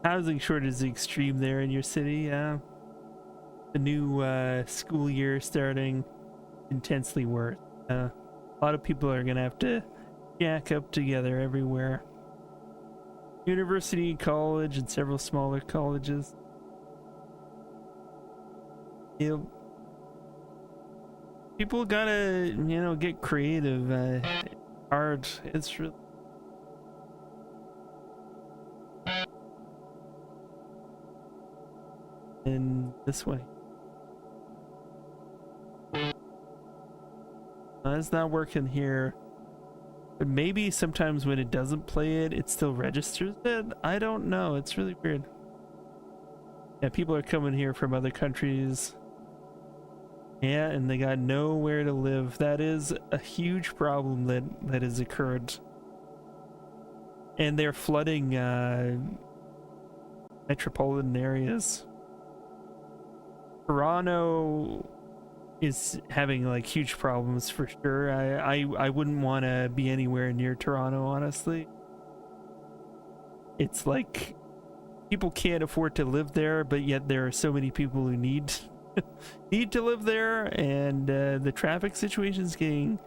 Housing shortage is extreme there in your city, yeah. The new school year starting intensely worse. A lot of people are gonna have to jack up together everywhere. University, college, and several smaller colleges. Yep. People gotta, you know, get creative. Hard. It's really. In this way. It's not working here. But maybe sometimes when it doesn't play it, it still registers it. I don't know. It's really weird. Yeah, people are coming here from other countries. Yeah, and they got nowhere to live. That is a huge problem that has occurred. And they're flooding metropolitan areas. Toronto is having like huge problems for sure. I wouldn't want to be anywhere near Toronto, honestly. It's like people can't afford to live there, but yet there are so many people who need to live there, and the traffic situation is getting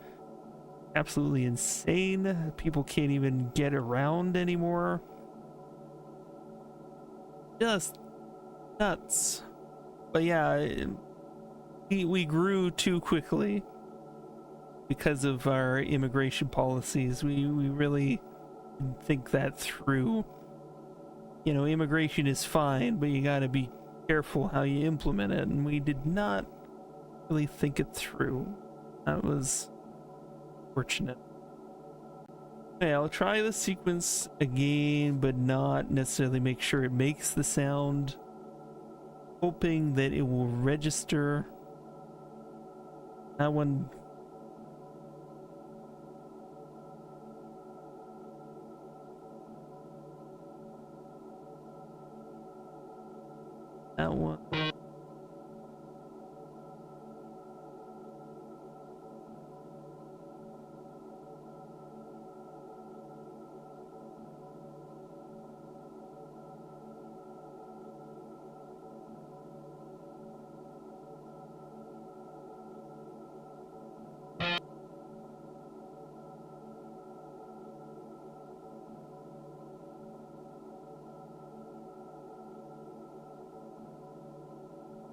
absolutely insane. People can't even get around anymore. Just nuts. But yeah, we grew too quickly because of our immigration policies. We really didn't think that through. You know, immigration is fine, but you gotta be careful how you implement it, and we did not really think it through. That was fortunate. Okay, I'll try the sequence again, but not necessarily make sure it makes the sound. Hoping that it will register. That one. That one.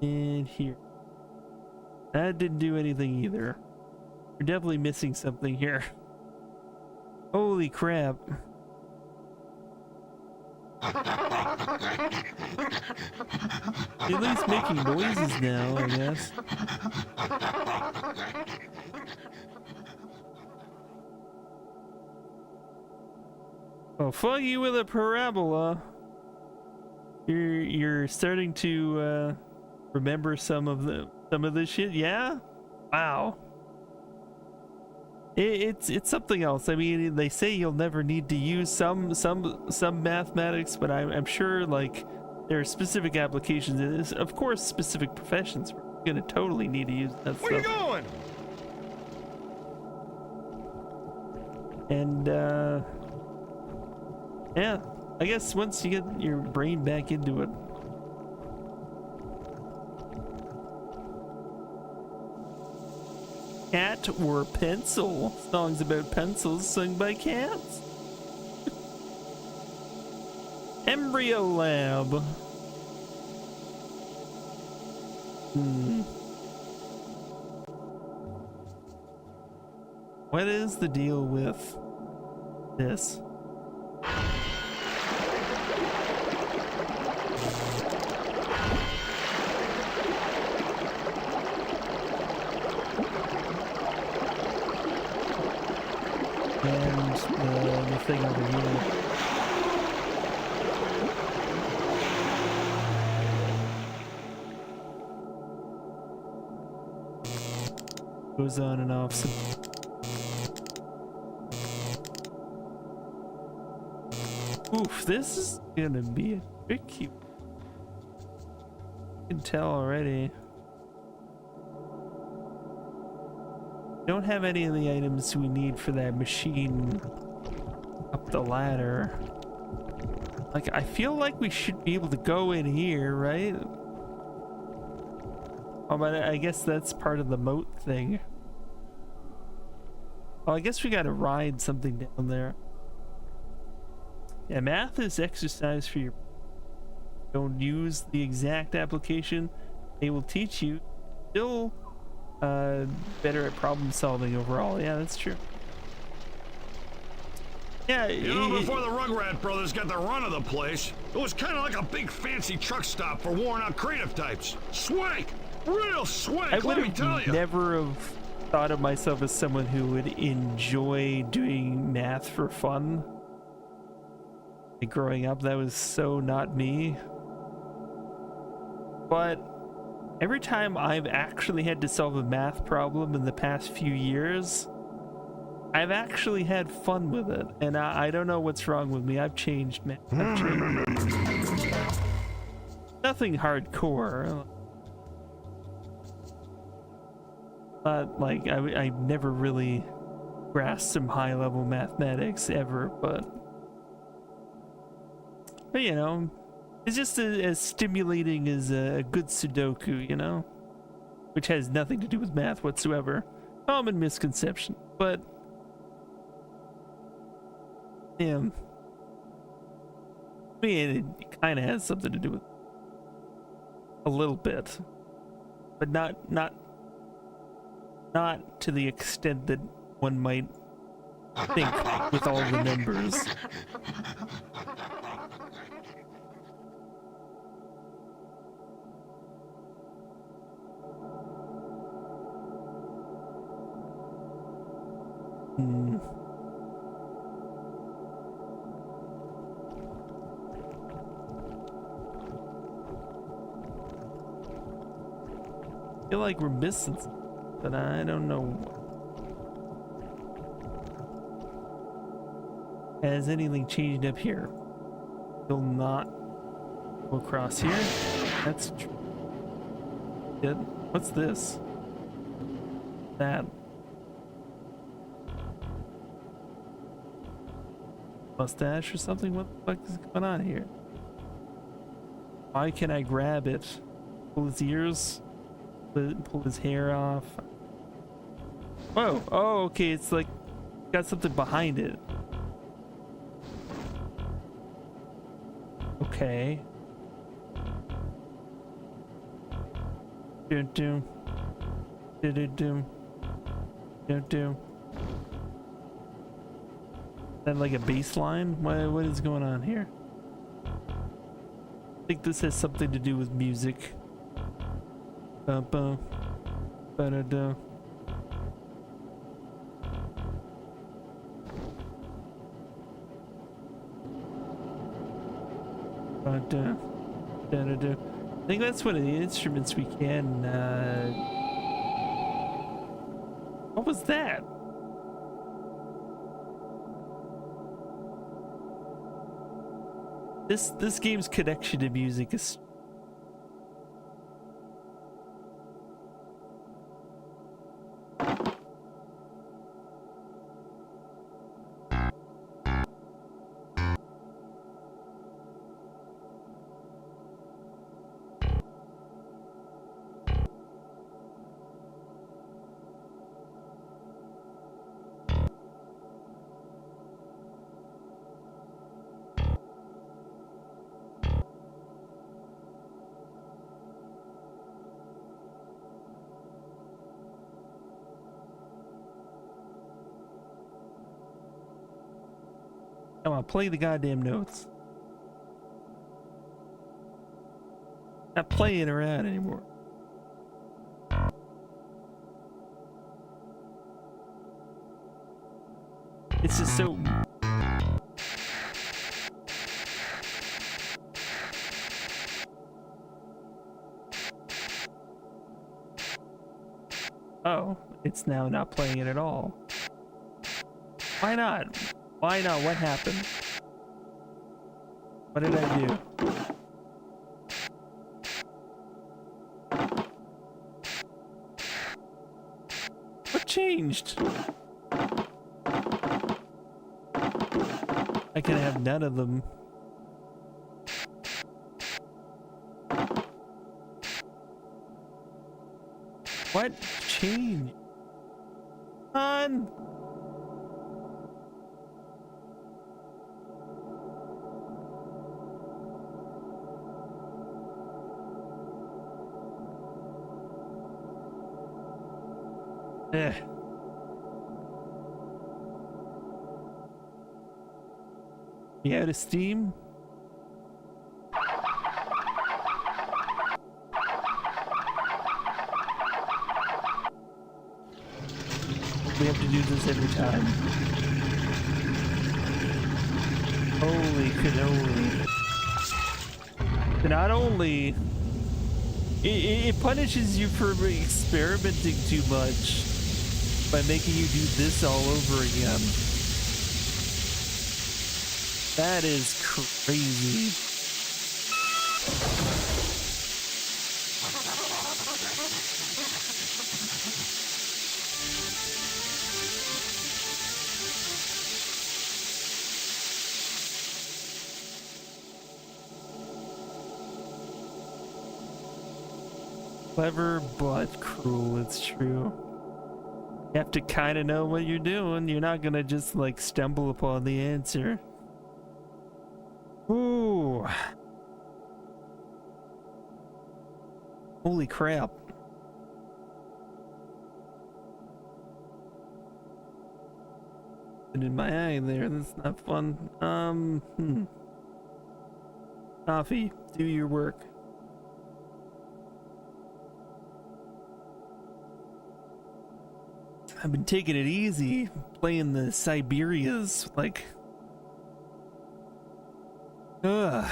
And here. That didn't do anything either. We're definitely missing something here. Holy crap. At least making noises now, I guess. Oh, fuck you with a parabola. You're starting to remember some of this shit, yeah? Wow. It's something else. I mean, they say you'll never need to use some mathematics, but I'm sure like there are specific applications. Of course, specific professions we're gonna totally need to use that stuff. Where you going? And yeah, I guess once you get your brain back into it. Cat or pencil? Songs about pencils sung by cats. Embryo Lab. What is the deal with this? And the thing over here. Goes on and off. Oof, this is gonna be a tricky. You can tell already. Don't have any of the items we need for that machine up the ladder. Like, I feel like we should be able to go in here, right? Oh, but I guess that's part of the moat thing. Oh, I guess we gotta ride something down there. Yeah, math is exercise for your... Don't use the exact application. They will teach you. Still better at problem solving overall. Yeah, that's true. Yeah, you know, before the Rugrat brothers got the run of the place, it was kind of like a big fancy truck stop for worn out creative types. Swank! Real swank, let me tell you! Never have thought of myself as someone who would enjoy doing math for fun. Like, growing up, that was so not me. But every time I've actually had to solve a math problem in the past few years, I've actually had fun with it. And I don't know what's wrong with me. I've changed, man. I've changed. Nothing hardcore. But, like, I never really grasped some high-level mathematics ever, but you know, it's just as stimulating as a good Sudoku, you know? Which has nothing to do with math whatsoever. Common misconception, but... yeah. I mean, it kind of has something to do with... a little bit. But not to the extent that one might think with all the numbers. I feel like we're missing something, but I don't know what. Has anything changed up here? Will not go across here. That's true. Good. What's this? That. Mustache or something? What the fuck is going on here? Why can I grab it? Pull his ears? Pull his hair off? Whoa! Oh, okay, it's like got something behind it. Okay. Do do do do do do do. That like a bass line? What is going on here? I think this has something to do with music. Ba-ba. Ba-da-da. Ba-da. Da-da-da. I think that's one of the instruments we can, What was that? This game's connection to music is... Come on, play the goddamn notes. Not playing around anymore. It's just so... Oh, it's now not playing it at all. Why not? Why not? What happened? What did I do? What changed? I can have none of them. What changed? On. Eh. You out of steam? We have to do this every time. Holy cannoli. Not only it punishes you for experimenting too much by making you do this all over again. That is crazy. Clever but cruel, it's true. You have to kind of know what you're doing. You're not gonna just like stumble upon the answer. Ooh. Holy crap. And in my eye there, that's not fun. Coffee, do your work. I've been taking it easy, playing the Siberias, like... Ugh.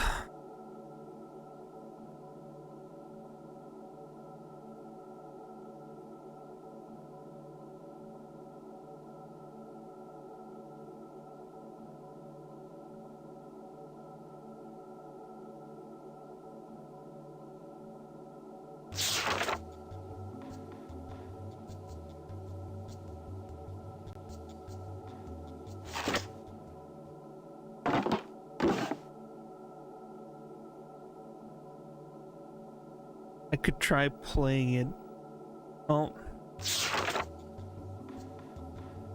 I could try playing it. Oh.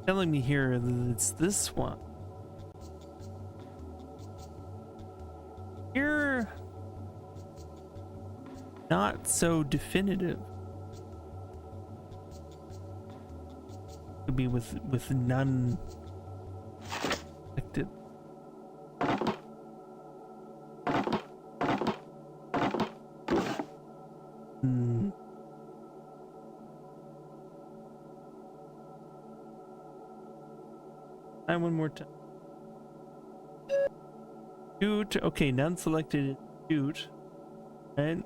Telling me here that it's this one. You're not so definitive. Could be with none affected. One more time. Shoot. Okay, none selected. Shoot. And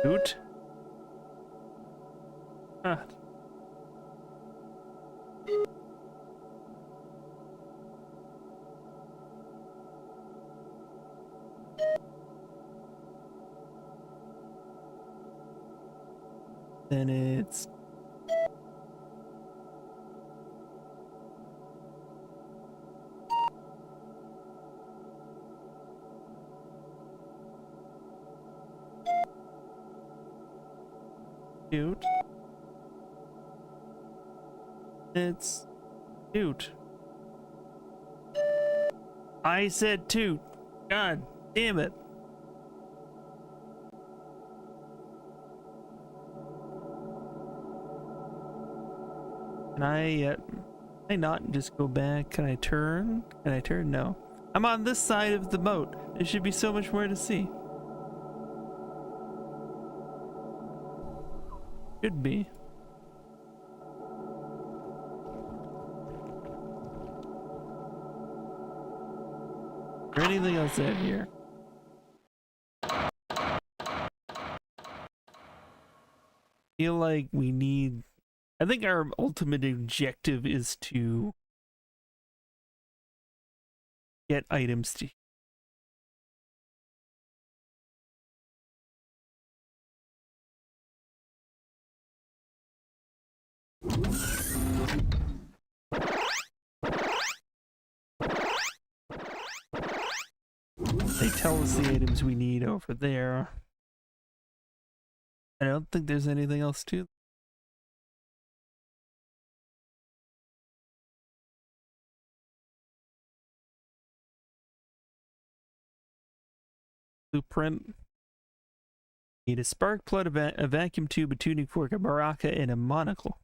shoot. Ah. Then it's cute. It's cute. I said toot. God damn it. Can I not just go back? Can I turn? Can I turn? No. I'm on this side of the moat. There should be so much more to see. Should be. Is there anything else out here? Feel like we need... I think our ultimate objective is to get items to... They tell us the items we need over there. I don't think there's anything else to. Blueprint. Need a spark plug, a vacuum tube, a tuning fork, a maraca, and a monocle.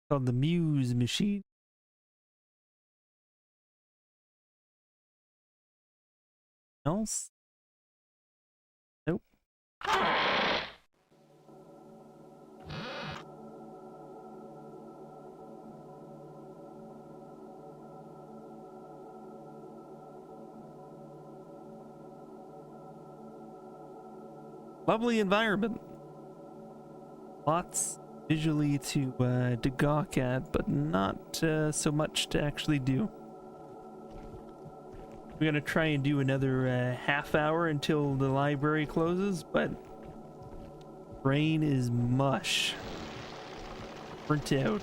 Called the Muse machine. Else? Nope. Lovely environment. Lots visually to gawk at, but not so much to actually do. We're gonna try and do another half hour until the library closes, but brain is mush. Burnt out.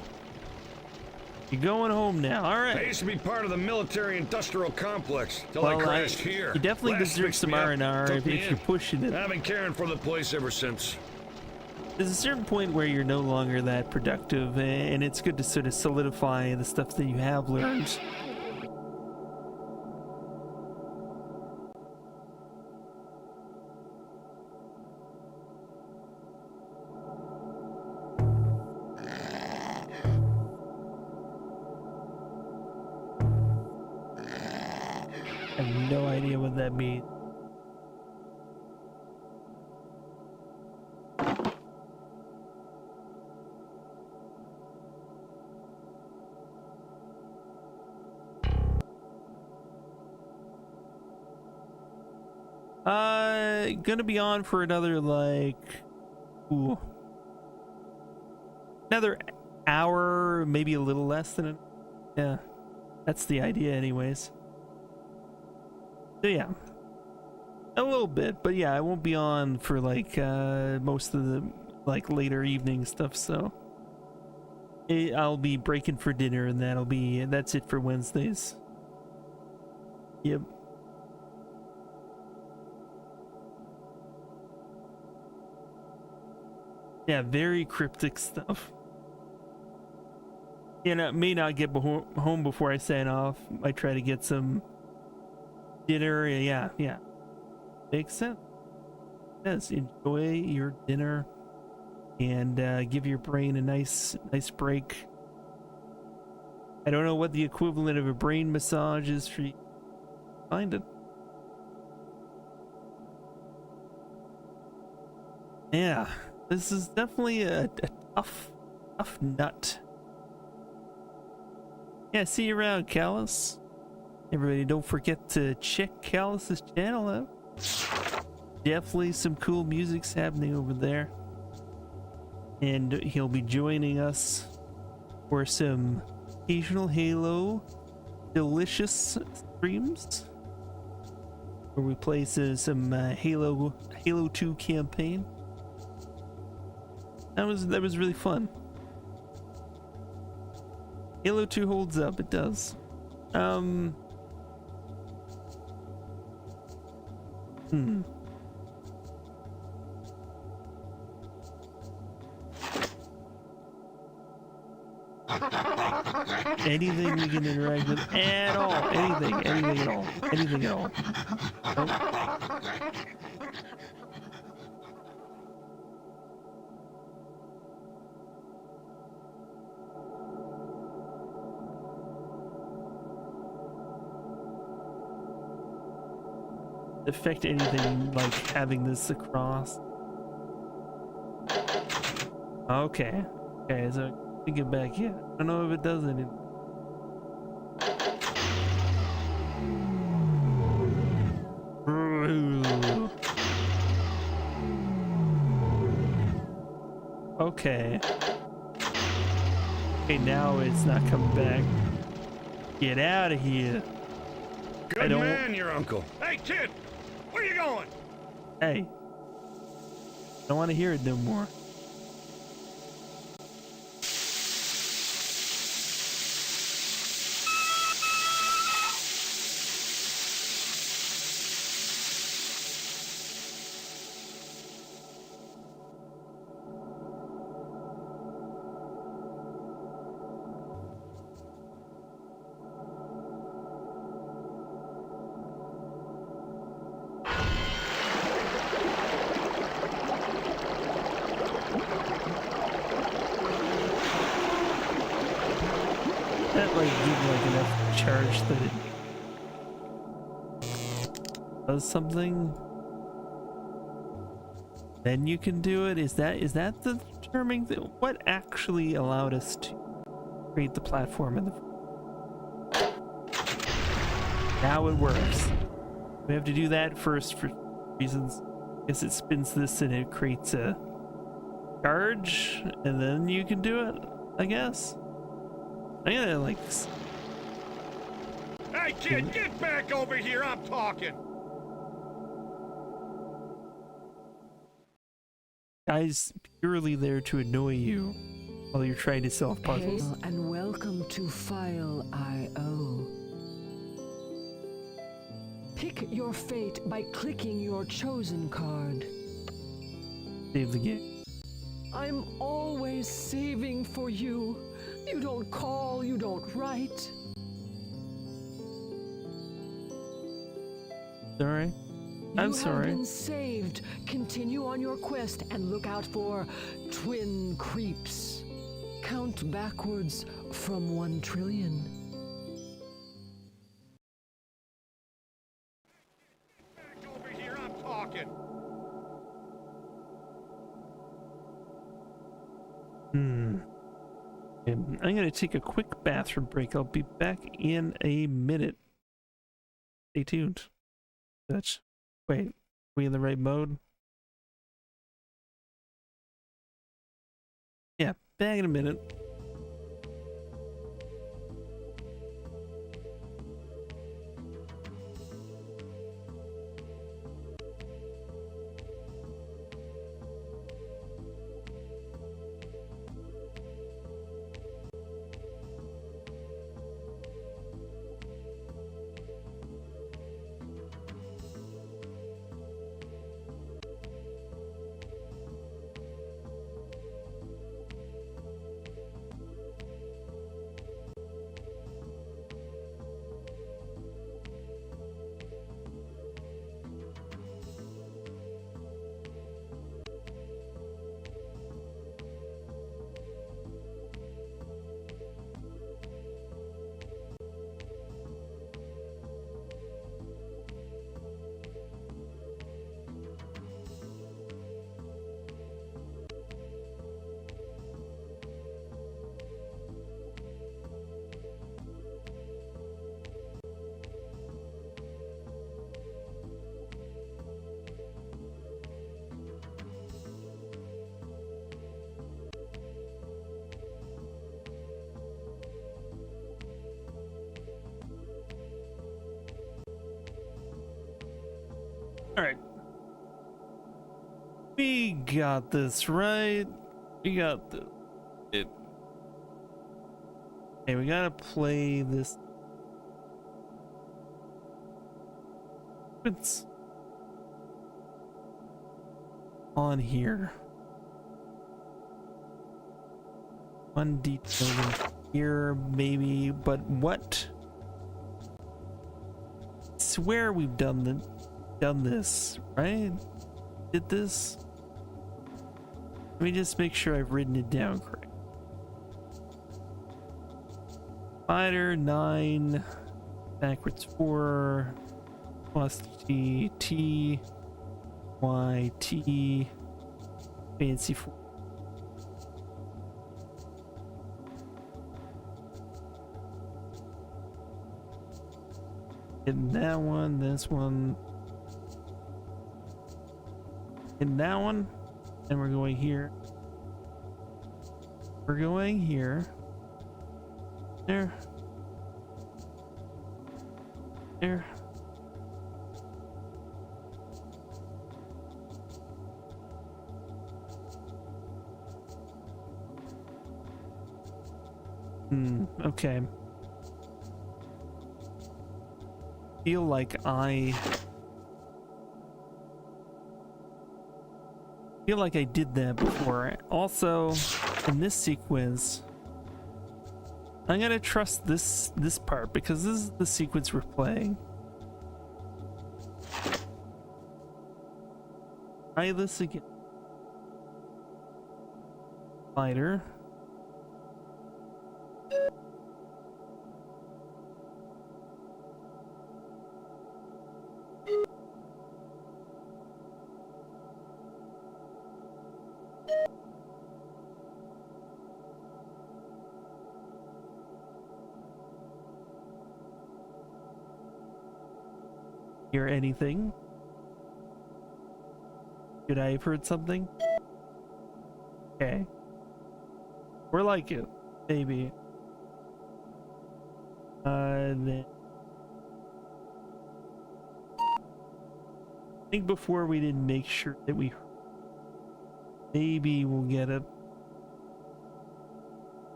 You're going home now. All right. I used to be part of the military-industrial complex till I Well, crashed here. you definitely Blast deserve fixed some me up, R&R took if me you're in. pushing it. I've been caring for the place ever since. There's a certain point where you're no longer that productive, and it's good to sort of solidify the stuff that you have learned. I have no idea what that means. Gonna be on for another another hour, maybe a little less than yeah, that's the idea anyways. So yeah, a little bit, but yeah, I won't be on for most of the later evening stuff, so I'll be breaking for dinner, and that's it for Wednesdays. Yep. Yeah, very cryptic stuff. You know, may not get home before I sign off. Might try to get some dinner. Yeah. Makes sense. Yes, enjoy your dinner and give your brain a nice break. I don't know what the equivalent of a brain massage is for you. Find it. Yeah. This is definitely a tough nut. Yeah, see you around, Callus. Everybody, don't forget to check Callus's channel out. Definitely some cool music's happening over there. And he'll be joining us for some occasional Halo delicious streams, where we play some Halo 2 campaign. That was really fun. Halo 2 holds up, it does. Anything we can interact with at all. Anything at all. Anything at all. Nope. Affect anything like having this across. Okay. Okay, so I can get back here. I don't know if it does anything. Okay. Okay, now it's not coming back. Get out of here. Good man, your uncle. Hey, kid! Where you going? Hey. I don't want to hear it no more. That like give like enough charge that it does something. Then you can do it. Is that the determining thing? What actually allowed us to create the platform in the? Now it works. We have to do that first for reasons. I guess it spins this and it creates a charge, and then you can do it. I guess. I'm gonna like. Hey, kid, get back over here! I'm talking. Guy's purely there to annoy you while you're trying to solve puzzles. Hail and welcome to File IO. Pick your fate by clicking your chosen card. Save the game. I'm always saving for you. You don't call, you don't write. Sorry. I'm sorry. You have been saved. Continue on your quest and look out for twin creeps. Count backwards from 1 trillion. Back over here, I'm talking. I'm gonna take a quick bathroom break. I'll be back in a minute. Stay tuned. Wait, are we in the right mode? Yeah, back in a minute. Alright. We got this, right? We got it. Okay, we gotta play this. It's on here. One detail. here, maybe, but what? I swear we've done this, right? Did this? Let me just make sure I've written it down correct. Spider 9, backwards 4, plus T, T, Y, T, fancy 4. In that one, this one, in that one, and we're going here. We're going here. There. There. Okay. Feel like I did that before. Also, in this sequence, I'm gonna trust this part because this is the sequence we're playing. Try this again. Spider. Hear anything? Could I have heard something? Okay. We're like it, maybe. Then I think before we didn't make sure that we heard. Maybe we'll get it.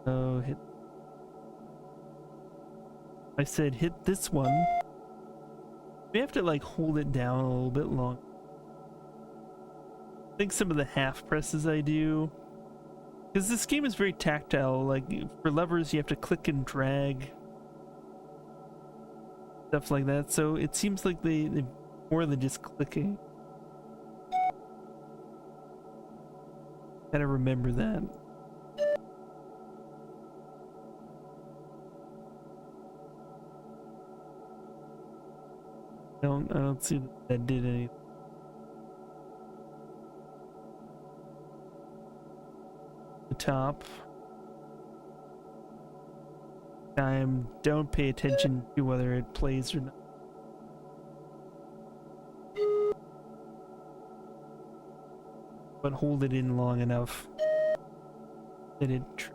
Oh, hit. I said hit this one. We have to like hold it down a little bit long. I think some of the half presses I do, because this game is very tactile. Like for levers, you have to click and drag, stuff like that. So it seems like they more than just clicking. Gotta remember that. I don't see that did anything. The top. Don't pay attention to whether it plays or not. But hold it in long enough that it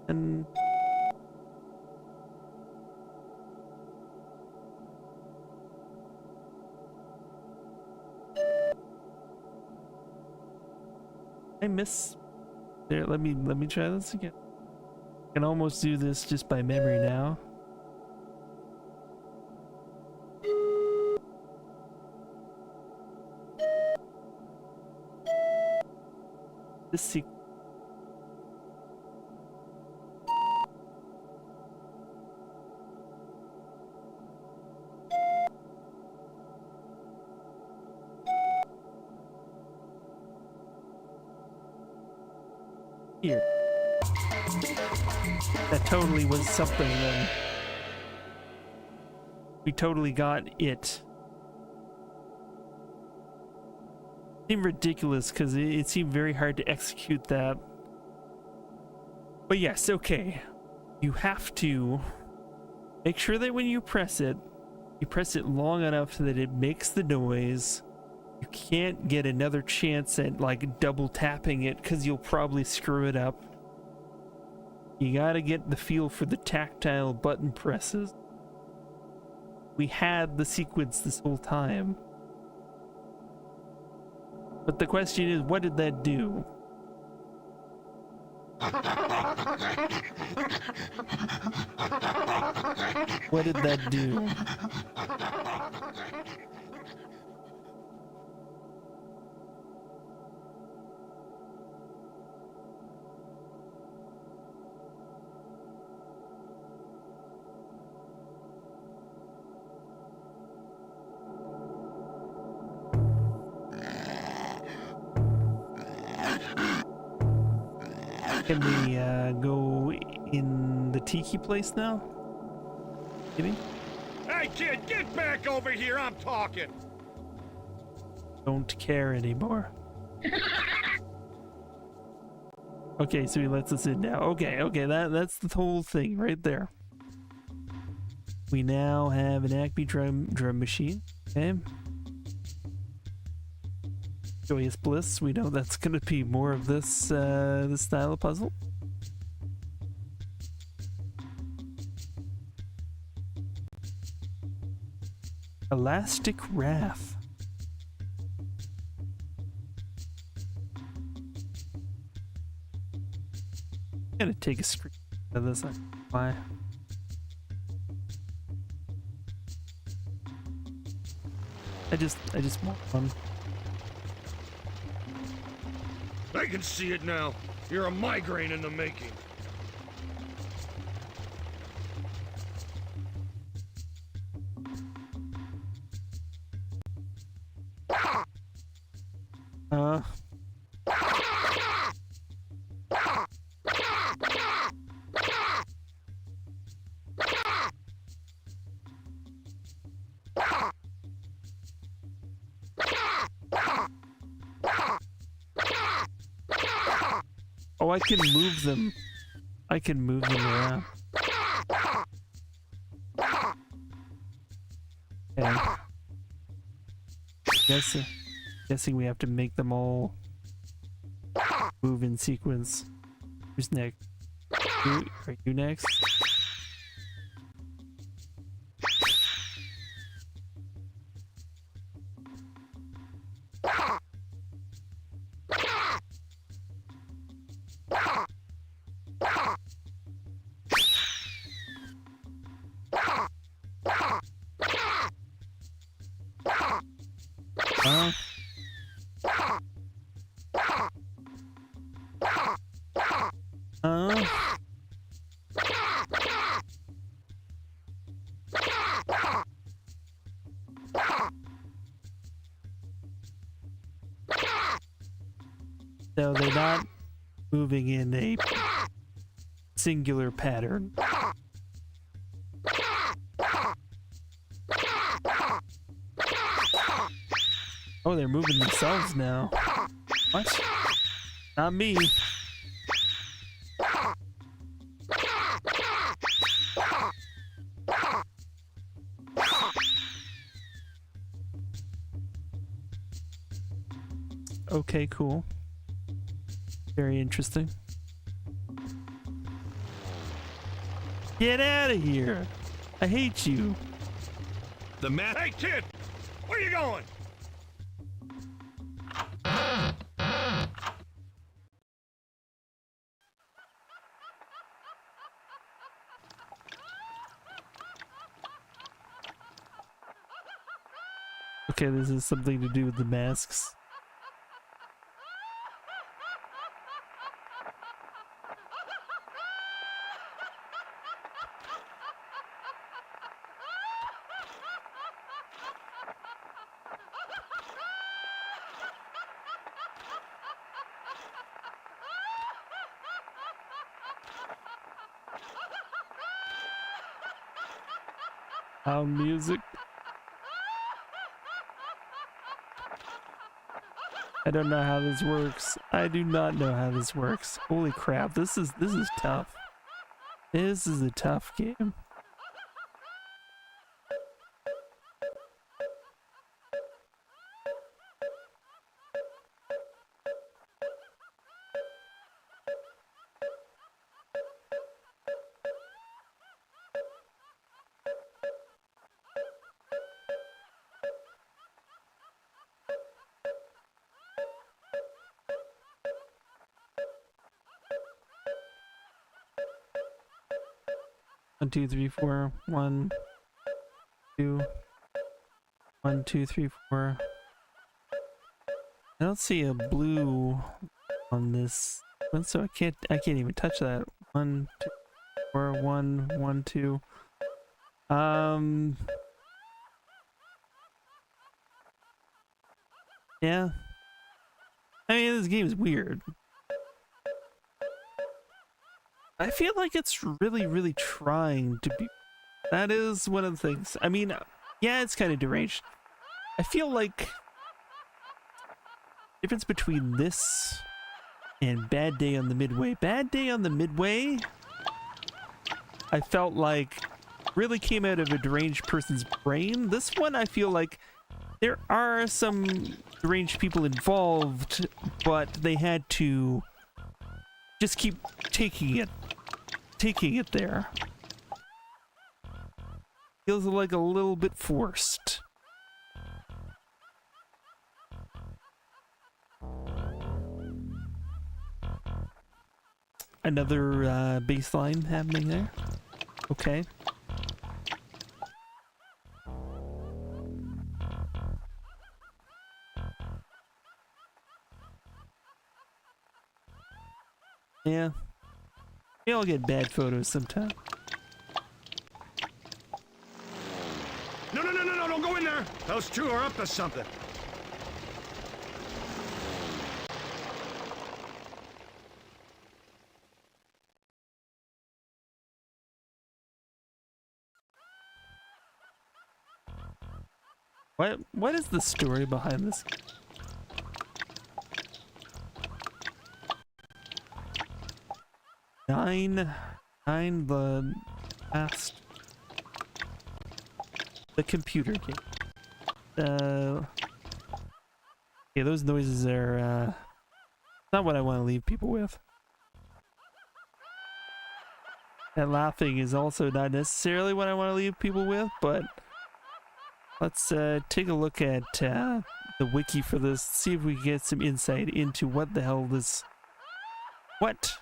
and I miss there. Let me try this again. I can almost do this just by memory now. This sequence. Here. That totally was something then. We totally got it. It seemed ridiculous because it seemed very hard to execute that. But yes, okay. You have to make sure that when you press it long enough that it makes the noise. You can't get another chance at like double tapping it because you'll probably screw it up. You gotta get the feel for the tactile button presses. We had the sequence this whole time. But the question is, what did that do? What did that do? Can we go in the tiki place now? Maybe? Hey kid, get back over here, I'm talking! Don't care anymore. Okay, so he lets us in now. Okay, that's the whole thing right there. We now have an Acme drum machine. Okay. Joyous Bliss. We know that's gonna be more of this this style of puzzle. Elastic Wrath. I'm gonna take a screen of this. Why? I just want one. I can see it now. You're a migraine in the making. Oh, I can move them. I can move them around. Okay. Guessing we have to make them all move in sequence. Who's next? Are you next? So they're not moving in a singular pattern. Oh, they're moving themselves now. What? Not me. Okay, cool. Very interesting. Get out of here! I hate you. The map. Hey kid! Where you going? Okay, this is something to do with the masks. Music. I don't know how this works. I do not know how this works. Holy crap, this is tough. This is a tough game. 1, 2, 3, 4. 1, 2. 1, 2, 3, 4. I don't see a blue on this one, so I can't even touch that. 1, 2, 4. 1, 1, 2. Yeah. I mean, this game is weird. I feel like it's really trying to be. That is one of the things. I mean, yeah, it's kind of deranged. I feel like the difference between this and Bad Day on the Midway. Bad Day on the Midway, I felt like really came out of a deranged person's brain. This one, I feel like there are some deranged people involved, but they had to just keep taking it there. Feels like a little bit forced. Another baseline happening there. Okay. Yeah. We all get bad photos sometimes. No, don't go in there! Those two are up to something. What is the story behind this? Nine the last the computer game. Yeah, those noises are not what I want to leave people with. That laughing is also not necessarily what I want to leave people with, but let's take a look at the wiki for this, see if we can get some insight into what the hell this, what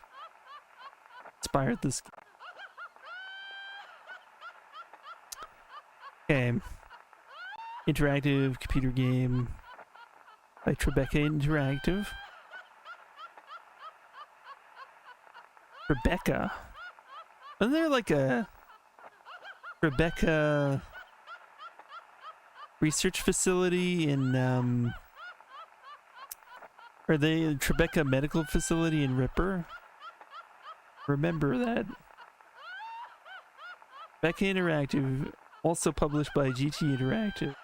inspired this. Okay. Interactive computer game by Tribeca Interactive. Tribeca? Isn't there like a Tribeca research facility in or the Tribeca Medical Facility in Ripper? Remember that. Tribeca Interactive, also published by GT Interactive.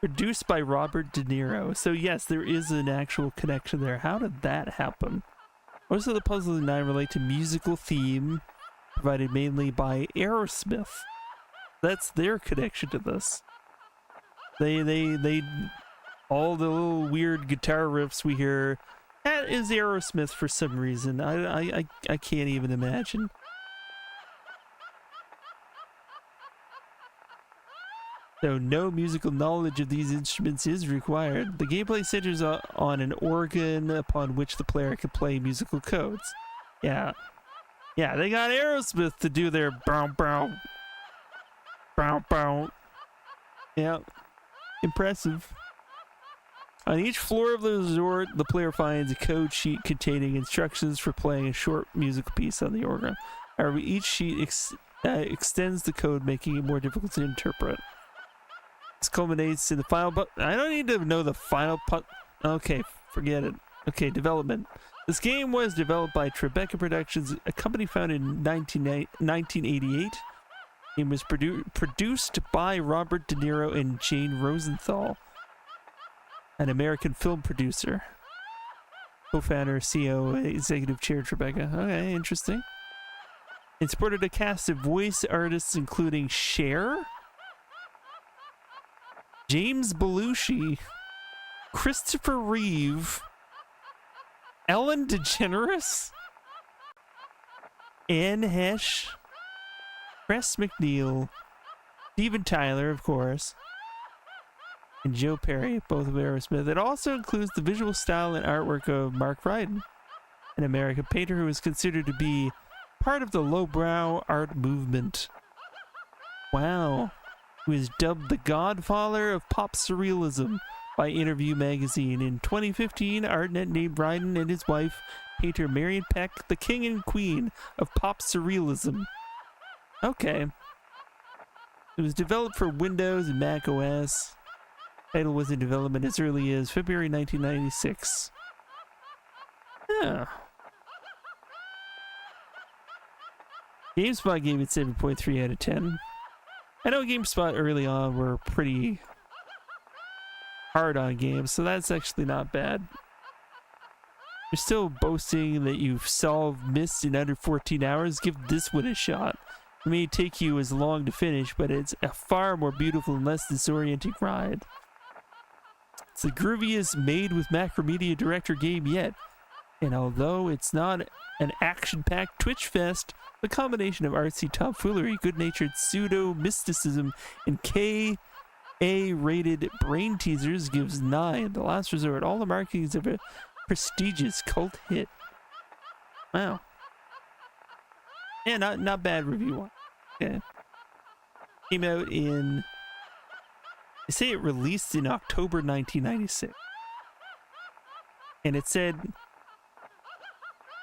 Produced by Robert De Niro. So yes, there is an actual connection there. How did that happen? Most of the puzzles in 9 relate to musical theme provided mainly by Aerosmith. That's their connection to this. They all the little weird guitar riffs we hear, that is Aerosmith for some reason. I can't even imagine. So no musical knowledge of these instruments is required. The gameplay centers on an organ upon which the player can play musical codes. Yeah, they got Aerosmith to do their bow bow, bow bow. Yeah, impressive. On each floor of the resort, the player finds a code sheet containing instructions for playing a short musical piece on the organ. However, each sheet extends the code, making it more difficult to interpret. This culminates in the final I don't need to know the final okay, forget it. Okay, development. This game was developed by Tribeca Productions, a company founded in 1988. It was produced by Robert De Niro and Jane Rosenthal, an American film producer. Co-founder, CEO, executive chair, Tribeca. Okay, interesting. It supported a cast of voice artists including Cher, James Belushi, Christopher Reeve, Ellen DeGeneres, Anne Hesh, Chris McNeil, Steven Tyler, of course, and Joe Perry, both of Aerosmith. It also includes the visual style and artwork of Mark Ryden, an American painter who is considered to be part of the lowbrow art movement. Wow. He was dubbed the godfather of pop surrealism by Interview magazine. In 2015, Artnet named Ryden and his wife, painter Marion Peck, the king and queen of pop surrealism. Okay. It was developed for Windows and Mac OS. Title was in development as early as February 1996. Yeah. GameSpot gave it 7.3 out of 10. I know GameSpot early on were pretty hard on games, so that's actually not bad. You're still boasting that you've solved Myst in under 14 hours. Give this one a shot. It may take you as long to finish, but it's a far more beautiful and less disorienting ride. It's the grooviest made with Macromedia Director game yet, and although it's not an action-packed Twitch fest, the combination of artsy tomfoolery, good-natured pseudo-mysticism, and KA-rated brain teasers gives 9, The Last Resort, all the markings of a prestigious cult hit. Wow. Yeah, not bad review. Okay. Came out in... They say it released in October 1996. And it said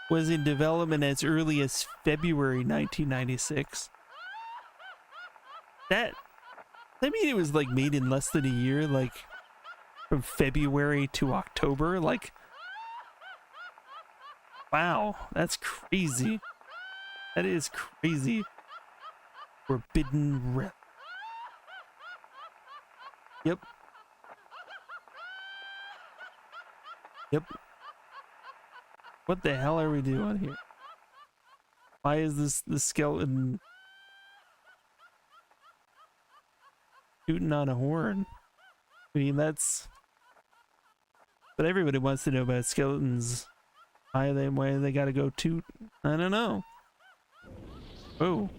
was in development as early as February 1996. That mean it was like made in less than a year, like from February to October? Like, wow, that's crazy. That is crazy. Forbidden Realm. Yep. Yep. What the hell are we doing here? Why is this skeleton shooting on a horn? I mean, that's what everybody wants to know about skeletons. Why they gotta go toot? I don't know. Oh.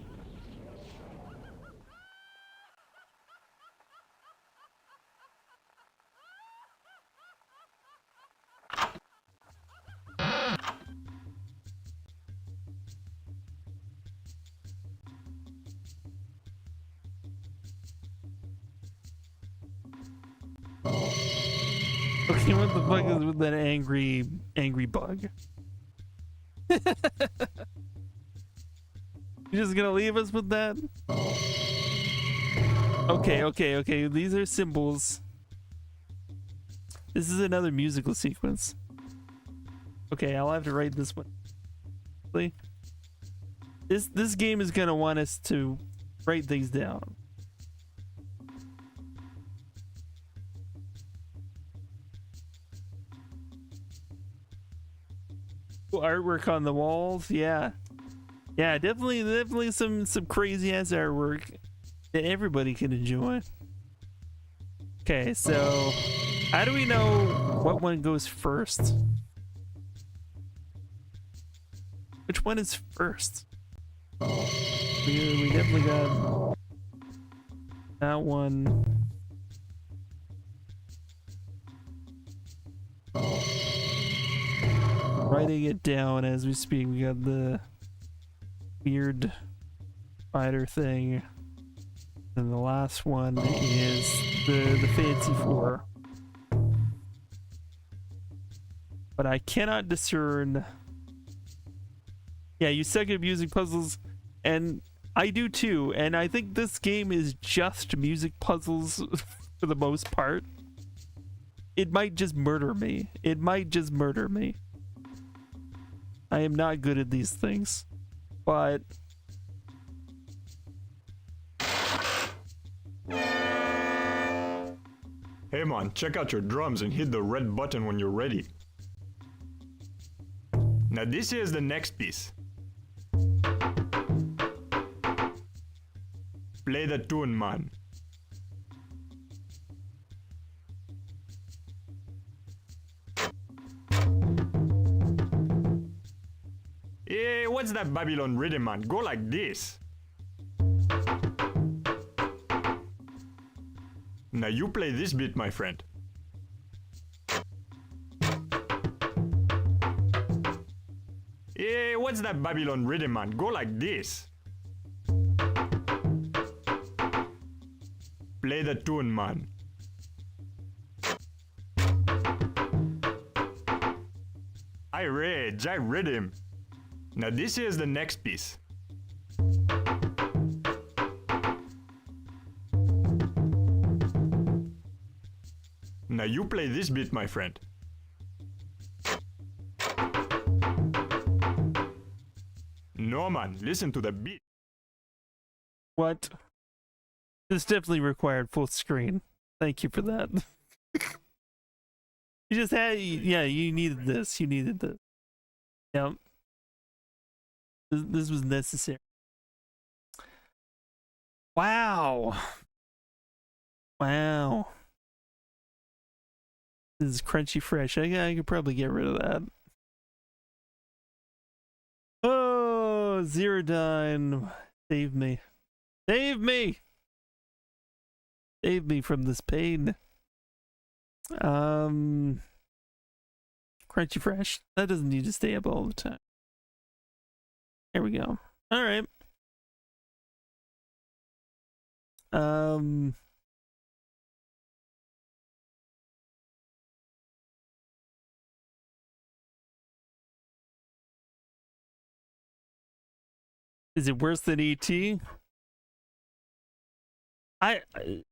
Okay, what the fuck is with that angry bug? You're just gonna leave us with that? Okay. These are symbols. This is another musical sequence. Okay, I'll have to write this one. This game is gonna want us to write things down. Artwork on the walls, yeah, definitely some crazy ass artwork that everybody can enjoy. Okay, so how do we know what one goes first? Which one is first? We definitely got that one. Writing it down as we speak. We got the weird spider thing, and the last one is the fancy four. But I cannot discern. Yeah, you suck at music puzzles, and I do too. And I think this game is just music puzzles for the most part. It might just murder me. I am not good at these things, but hey man, check out your drums and hit the red button when you're ready. Now this is the next piece. Play the tune, man. Hey, what's that Babylon rhythm, man? Go like this. Now you play this beat, my friend. Hey, what's that Babylon rhythm, man? Go like this. Play the tune, man. I read him. Now this is the next piece. Now you play this bit, my friend. No, man, listen to the beat. What? This definitely required full screen. Thank you for that. You just had, yeah, you needed this. You needed this. Yep. This was necessary. Wow. Wow. This is crunchy fresh. I could probably get rid of that. Oh, Zerodine. Save me. Save me! Save me from this pain. Crunchy fresh. That doesn't need to stay up all the time. There we go. All right. Is it worse than E.T.?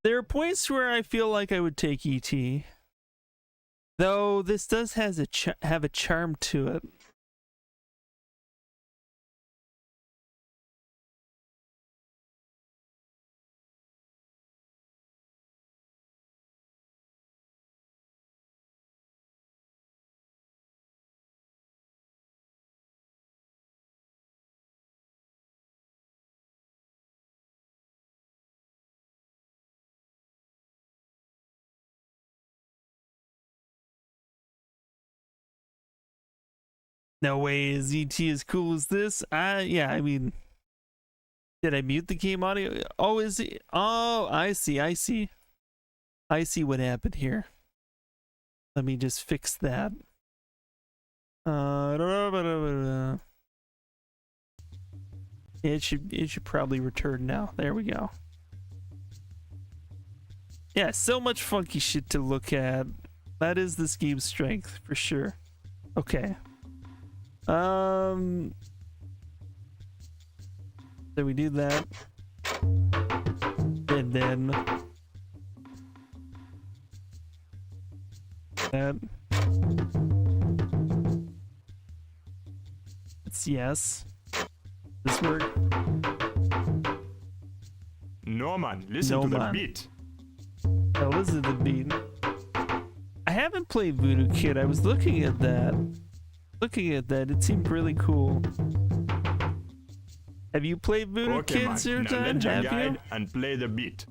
There are points where I feel like I would take E.T. Though this does have a charm to it. No way is E.T. as cool as this. Yeah, I mean, did I mute the game audio? Oh, is it? Oh, I see. I see what happened here. Let me just fix that. It should probably return now. There we go. Yeah, so much funky shit to look at. That is this game's strength for sure. Okay. So we do that, and then that. It's yes. This work? No, man, listen to the beat. Oh, listen to the beat. I haven't played Voodoo Kid. I was looking at that. It seemed really cool. Have you played Voodoo Kid, Zero Time? Have you? And play the beat.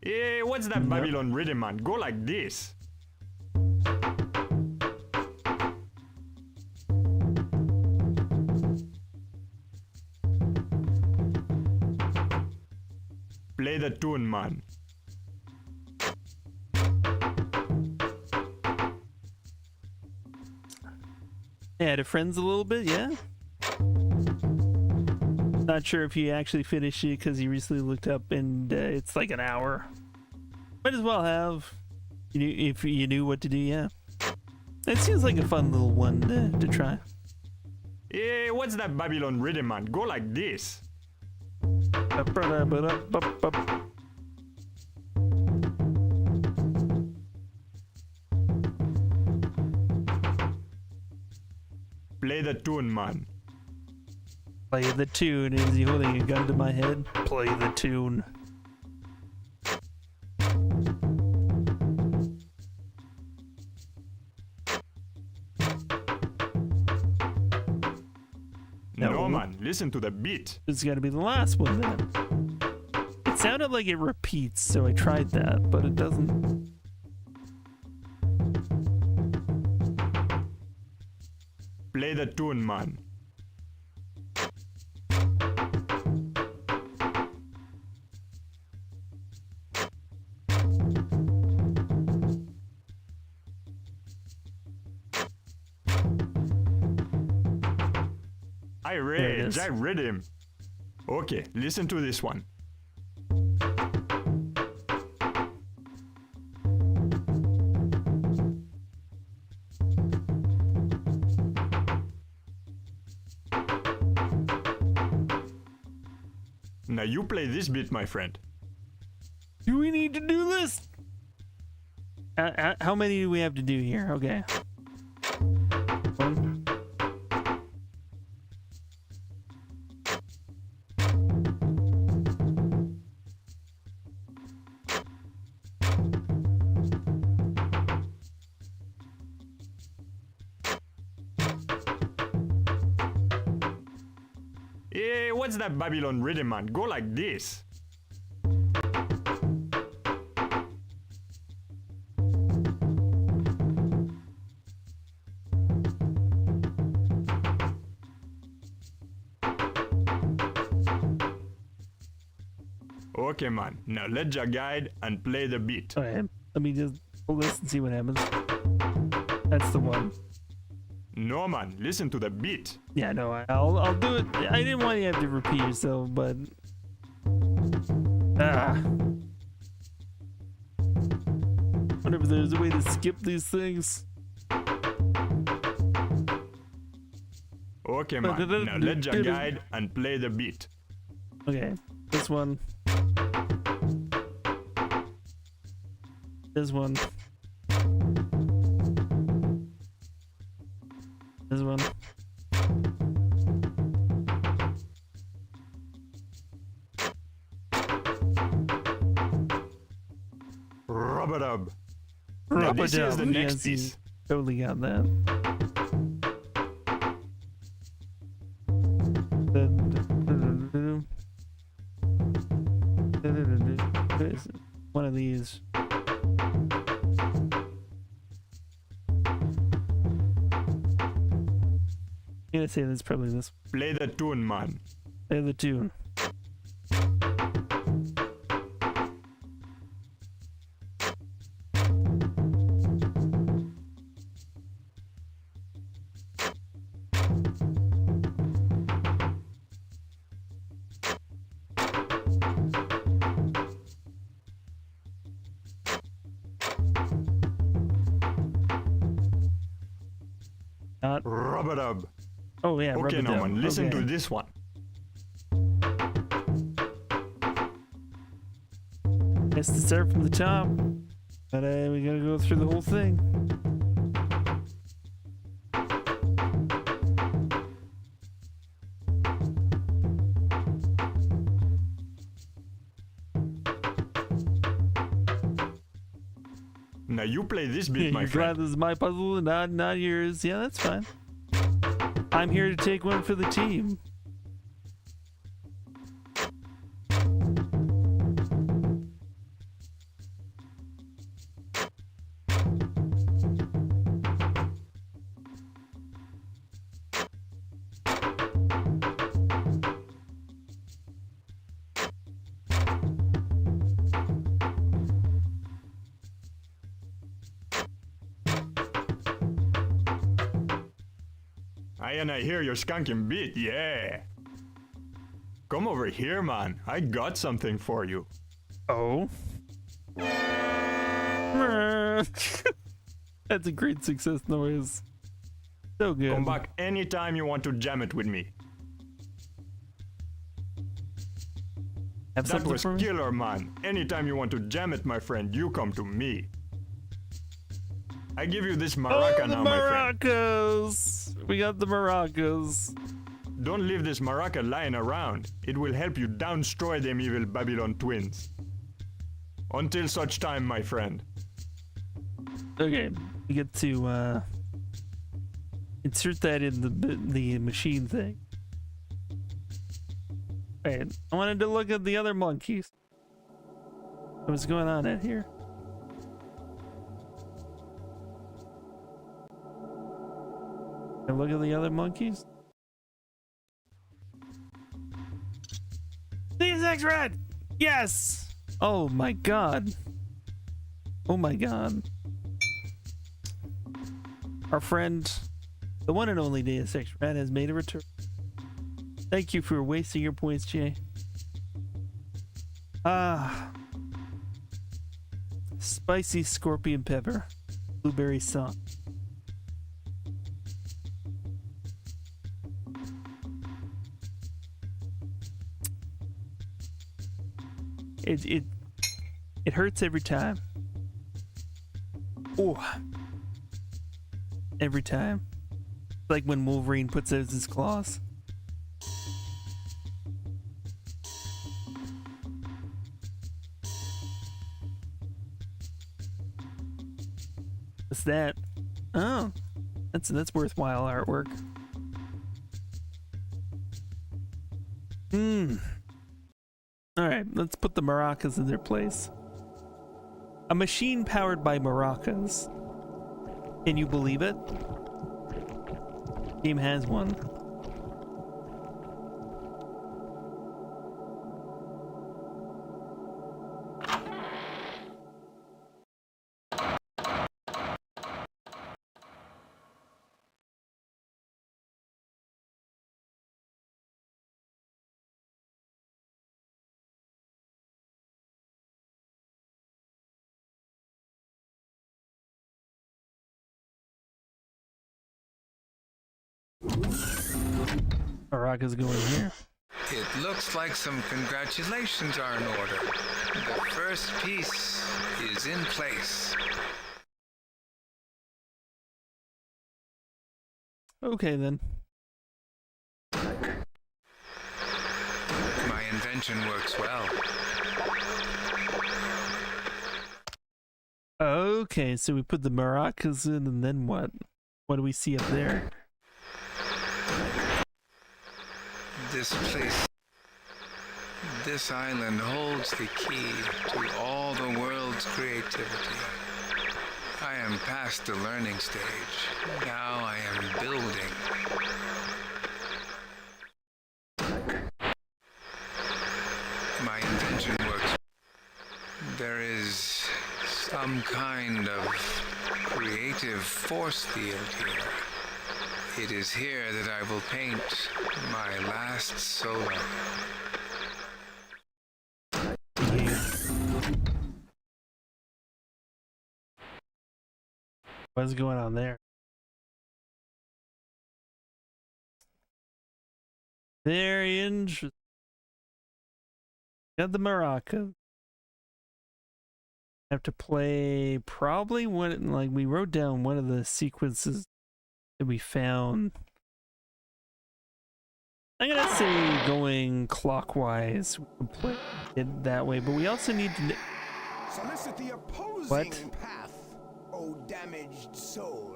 Hey, what's that Babylon rhythm, man? Go like this. Play the tune, man. Add a friends a little bit, yeah. Not sure if you actually finished it because you recently looked up and it's like an hour. Might as well have. If you knew what to do, yeah. It seems like a fun little one to try. Hey, what's that Babylon rhythm, man? Go like this. Play the tune, man. Play the tune. Is he holding a gun to my head? Play the tune. No, man, listen to the beat. This is gotta be the last one then. It sounded like it repeats, so I tried that, but it doesn't. Play the tune, man. I read him. Okay, listen to this one. Now you play this bit, my friend. Do we need to do this? How many do we have to do here? Okay. One. Hey, what's that Babylon rhythm, man? Go like this. Okay, man. Now let your guide and play the beat. Alright, let me just pull this and see what happens. That's the one. No, man. Listen to the beat. Yeah, no, I'll do it. I didn't want you to have to repeat yourself, but wonder if there's a way to skip these things. Okay, man. Now let your guide and play the beat. Okay, this one. This one. This one. Rub-a-dub. Now this is the next piece. Totally got that. One of these. I'm gonna say that's probably this. Play the tune, man. Play the tune. Rub-a-dub. Oh yeah, okay, rub-a-dub. Norman, listen okay. to this one. It's to start from the top, but we gotta go through the whole thing. Now you play this bit, my You're friend. glad this is my puzzle and not yours. Yeah, that's fine. I'm here to take one for the team. And I hear your skunking beat, yeah. Come over here, man. I got something for you. Oh? That's a great success noise. So good. Come back anytime you want to jam it with me. That was killer, man. Anytime you want to jam it, my friend, you come to me. I give you this maraca now, my friend. Maracas! We got the maracas. Don't leave this maraca lying around. It will help you downstroy them evil Babylon twins. Until such time, my friend. Okay, we get to insert that in the machine thing. Wait, I wanted to look at the other monkeys. What's going on in here? And look at the other monkeys. Deus Ex Red! Yes! Oh my god. Oh my god. Our friend, the one and only Deus Ex Red, has made a return. Thank you for wasting your points, Jay. Spicy scorpion pepper. Blueberry sauce. It hurts every time. Oh, every time. Like when Wolverine puts out his claws. What's that? Oh, that's worthwhile artwork. All right, let's put the maracas in their place. A machine powered by maracas. Can you believe it? Game has one. Maracas going here. It looks like some congratulations are in order. The first piece is in place. Okay then. My invention works well. Okay, so we put the maracas in, and then what? What do we see up there? This island holds the key to all the world's creativity. I am past the learning stage. Now I am building. My invention works. There is some kind of creative force field here. It is here that I will paint my last solo. What's going on there? Very interesting. Got the maracas. Have to play probably one, like we wrote down one of the sequences that we found. I'm gonna say going clockwise. We can play it that way, but we also need to. Solicit the opposing What? path, O damaged soul.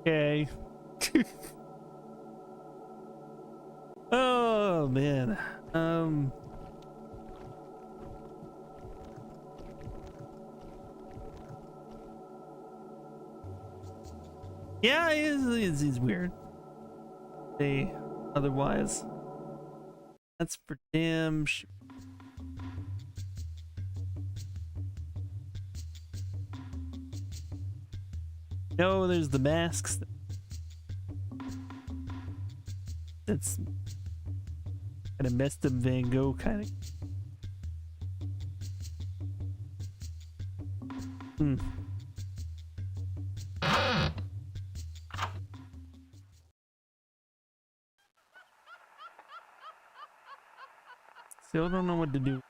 Okay. Oh man. Yeah, it's weird. Say otherwise. That's for damn sure. No, there's the masks. That's kind of messed up Van Gogh kind of. Still don't know what to do.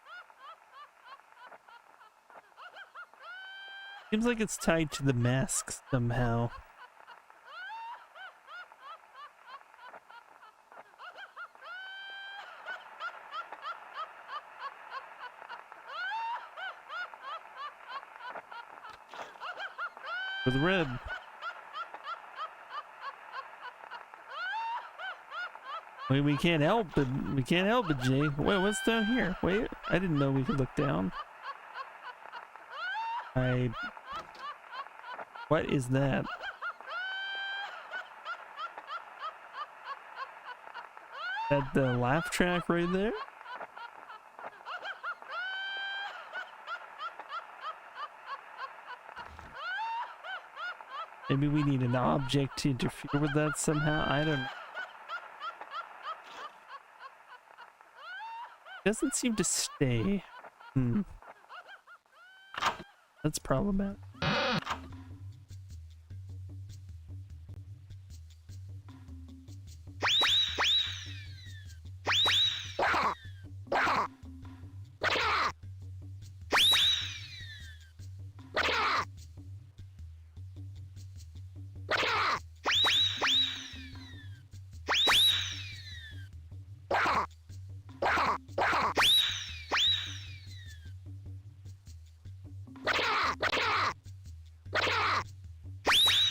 Seems like it's tied to the masks somehow. With red. Wait, we can't help it. We can't help it, Jay. Wait, what's down here? Wait, I didn't know we could look down. What is that? That the laugh track right there? Maybe we need an object to interfere with that somehow. I don't know. Doesn't seem to stay. That's problematic.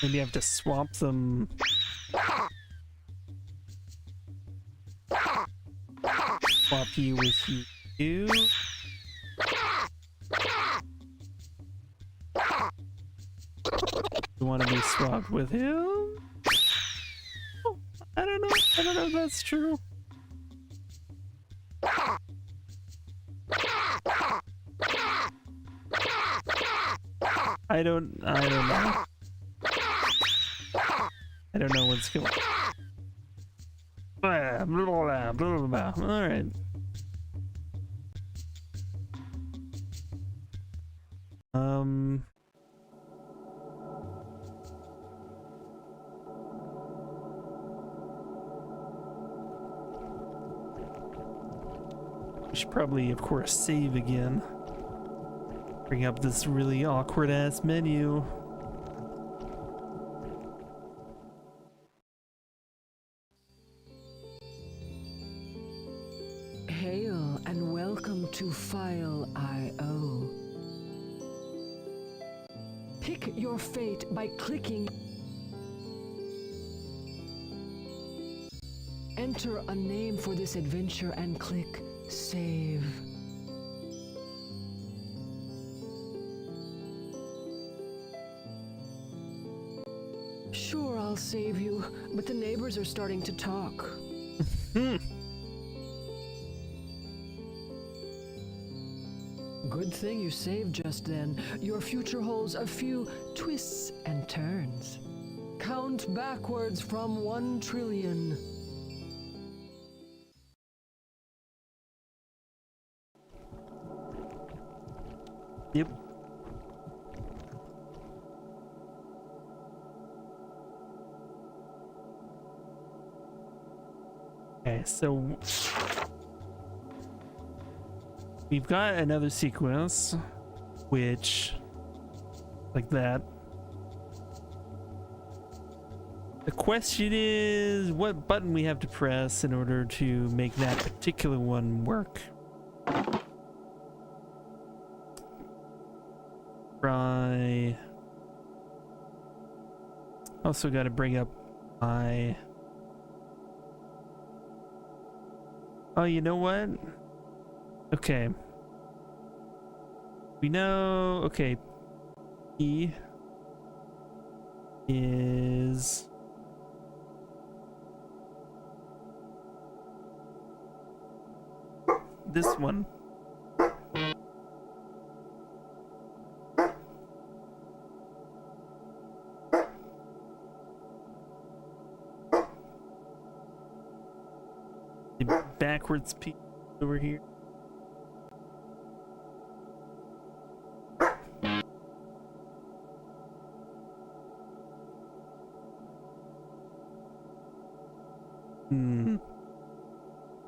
Maybe I have to swap them. Swap you with you. You want to be swapped with him? Oh, I don't know. I don't know if that's true. I don't know. I don't know what's going on. Alright. We should probably, of course, save again. Bring up this really awkward ass menu. Hail and welcome to File.io. Pick your fate by clicking. Enter a name for this adventure and click Save. Sure, I'll save you, but the neighbors are starting to talk. Good thing you saved just then. Your future holds a few twists and turns. Count backwards from 1 trillion. Yep. Okay, so we've got another sequence, which, like that. The question is what button we have to press in order to make that particular one work. Try. Also got to bring up my. Oh, you know what? Okay. We know. Okay. E is. This one. The backwards piece over here.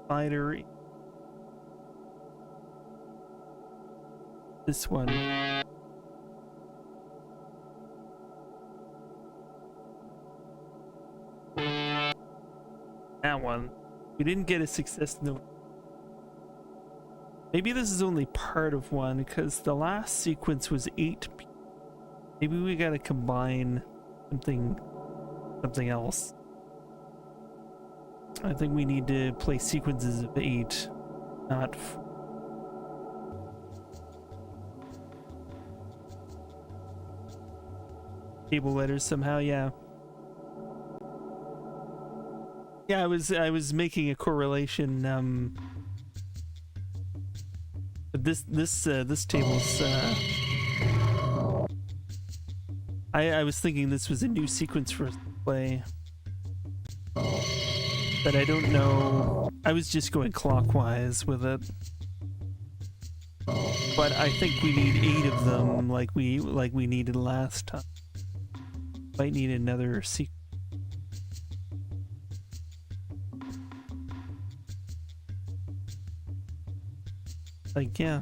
Spider. This one. That one. We didn't get a success in the. Maybe this is only part of one because the last sequence was 8. Maybe we gotta combine something else. I think we need to play sequences of 8, not table letters somehow. Yeah. Yeah, I was making a correlation. But this table's. I was thinking this was a new sequence for us to play. But I don't know. I was just going clockwise with it. But I think we need 8 of them, like we needed last time. Might need another sequence. Like, yeah.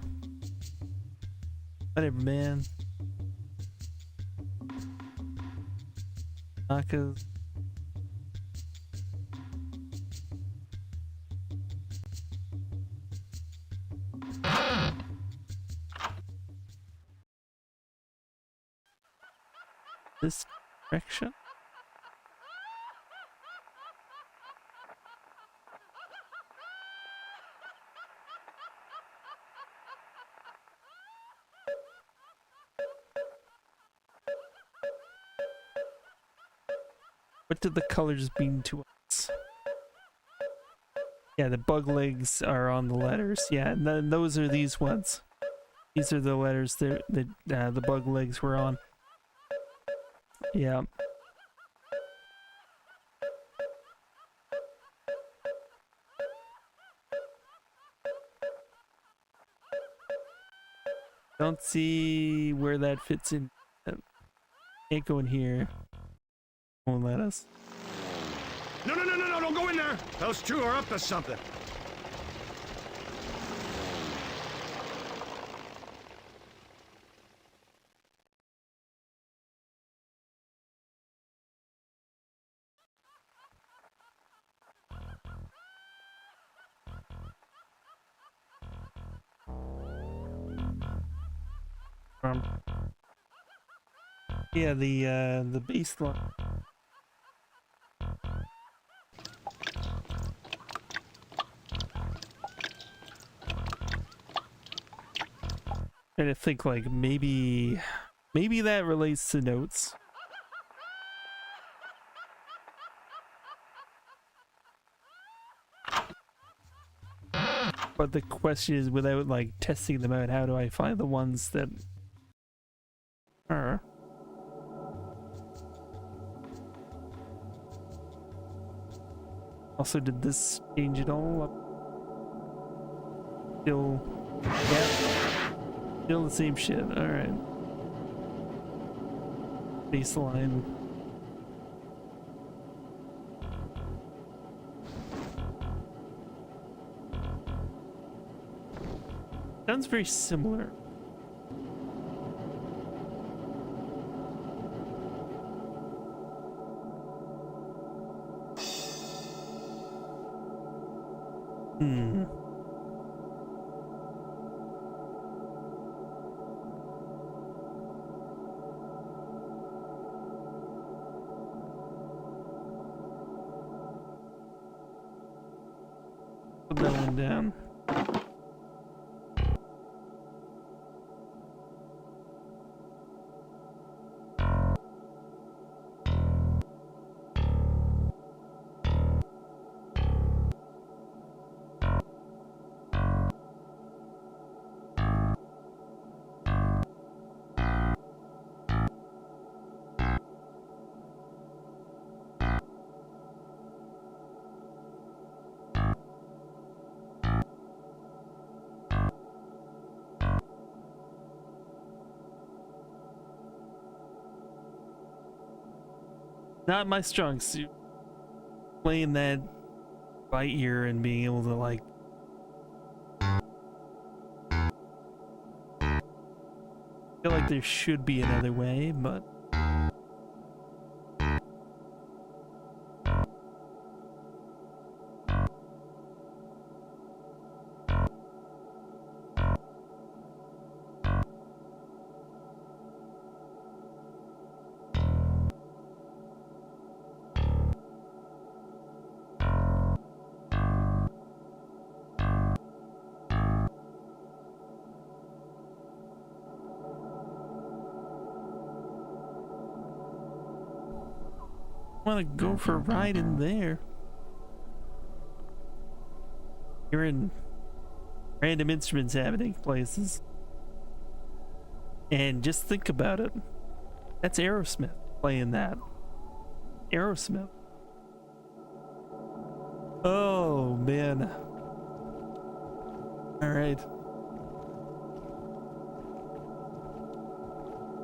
Whatever, man. Tacos. This direction? What did the colors mean to us? Yeah, the bug legs are on the letters. Yeah, and then those are these ones. These are the letters that the bug legs were on. Yeah. Don't see where that fits in. Can't go in here. Won't let us. No, don't go in there! Those two are up to something. Yeah, the baseline. Trying to think, like, maybe that relates to notes. But the question is, without like testing them out, how do I find the ones that are? Also, did this change at all? Still, yeah, still the same shit. All right. Baseline. Sounds very similar. Put that one down. Not my strong suit. Playing that by ear and being able to like feel like there should be another way, but want to go for a ride in there. You're in random instruments happening places. And just think about it. That's Aerosmith playing that. Aerosmith. Oh, man. Alright.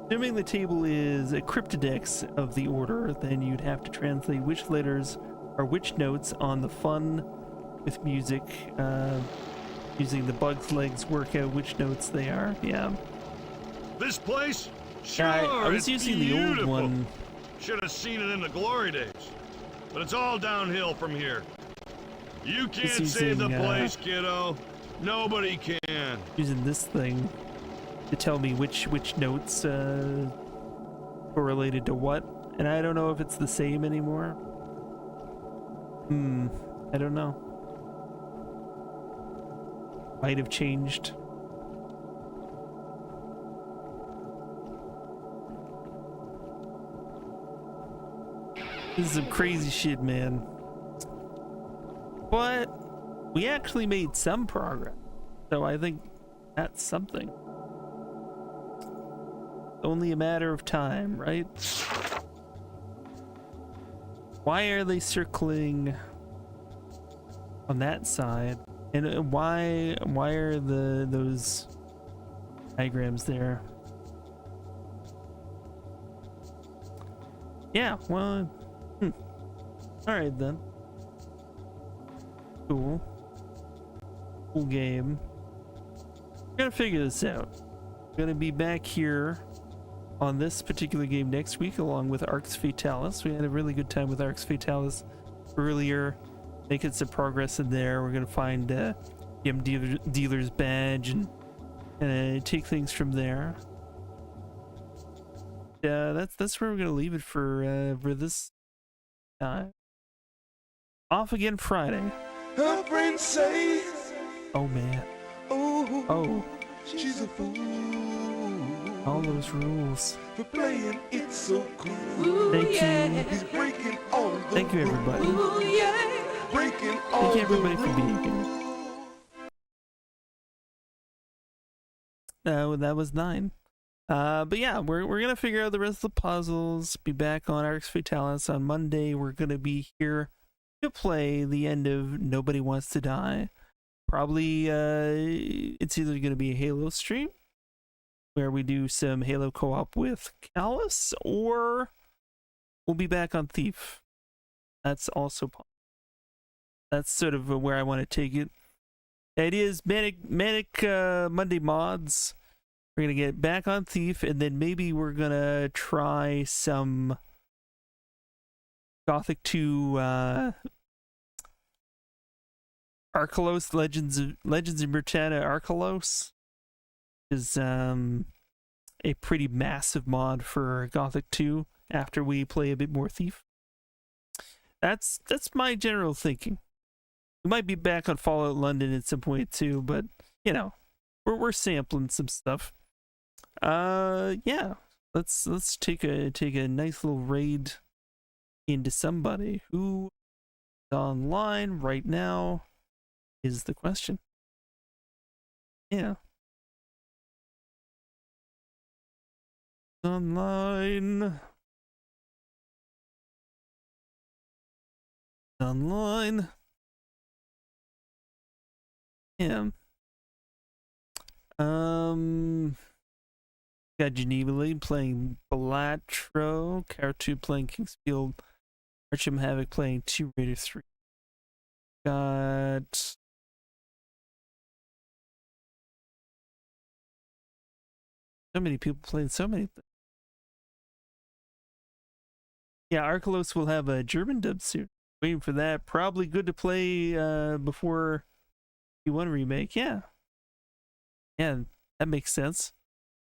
Assuming the table is a cryptodex of the order, then you'd have to translate which letters or which notes on the fun with music, using the Bug's Legs workout, which notes they are. Yeah. This place? Sure, I was using the old one. Should have seen it in the glory days. But it's all downhill from here. You can't save the place, kiddo. Nobody can. Using this thing to tell me which notes correlated to what, and I don't know if it's the same anymore. I don't know. Might have changed. This is some crazy shit, man. But we actually made some progress, so I think that's something. Only a matter of time, right? Why are they circling on that side? And why are those diagrams there? Yeah, well, alright then. Cool game. We're gonna figure this out. We're gonna be back here on this particular game next week along with Arx Fatalis. We had a really good time with Arx Fatalis earlier, making some progress in there. We're gonna find Gem Dealer's badge and take things from there. That's where we're gonna leave it for this time. Off again Friday. Her brain says, oh man. Oh, she's a fool. All those rules. For playing it so cool. Thank you. He's breaking all the Thank you, everybody. breaking all Thank you, everybody, for being here. That was 9. But yeah, we're gonna figure out the rest of the puzzles. Be back on Arx Fatalis on Monday. We're gonna be here to play the end of Nobody Wants to Die. Probably it's either gonna be a Halo stream where we do some Halo co-op with Callus, or we'll be back on Thief. That's also possible. That's sort of where I want to take it. The idea is Manic Monday mods. We're gonna get back on Thief, and then maybe we're gonna try some Gothic 2 Arkelos, Legends of Murtana Arkelos is a pretty massive mod for Gothic 2 after we play a bit more Thief. That's my general thinking. We might be back on Fallout London at some point too, but you know, we're sampling some stuff. Yeah, let's take a nice little raid into somebody who is online right now is the question. Yeah. Online. Yeah. Got Geneva League playing Balatro, Cartu playing Kingsfield, Archim Havoc playing Tomb Raider 3. Got so many people playing so many things. Yeah, Arkelos will have a German dub soon. Waiting for that. Probably good to play before P1 remake. Yeah. Yeah, that makes sense.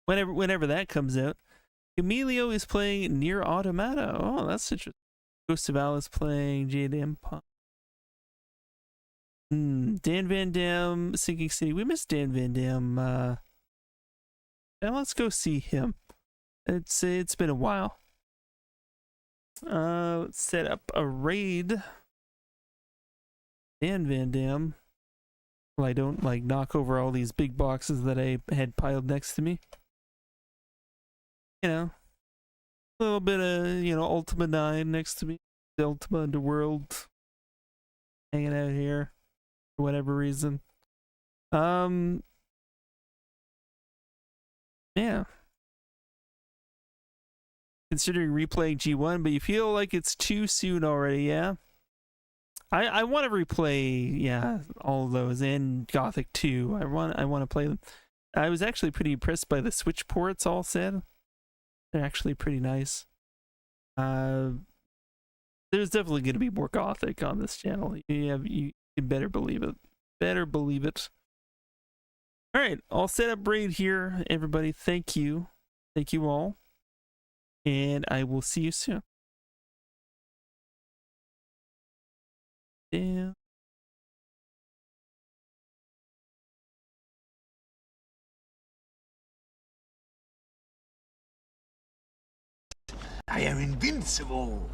Whenever that comes out. Emilio is playing Nier Automata. Oh, that's interesting. Ghost of Alice playing Jade Empire. Dan Van Dam, Sinking City. We missed Dan Van Dam. Now let's go see him. It's been a while. Let's set up a raid. And Van Dam. Well, I don't like knock over all these big boxes that I had piled next to me. You know, a little bit of, you know, Ultima 9 next to me. Ultima Underworld. Hanging out here. For whatever reason. Yeah. Considering replaying G1, but you feel like it's too soon already, yeah? I want to replay, yeah, all of those, and Gothic 2. I want to play them. I was actually pretty impressed by the Switch ports, all said. They're actually pretty nice. There's definitely going to be more Gothic on this channel. You better believe it. Better believe it. Alright, I'll set up raid here, everybody. Thank you. Thank you all. And I will see you soon. Yeah. I am invincible.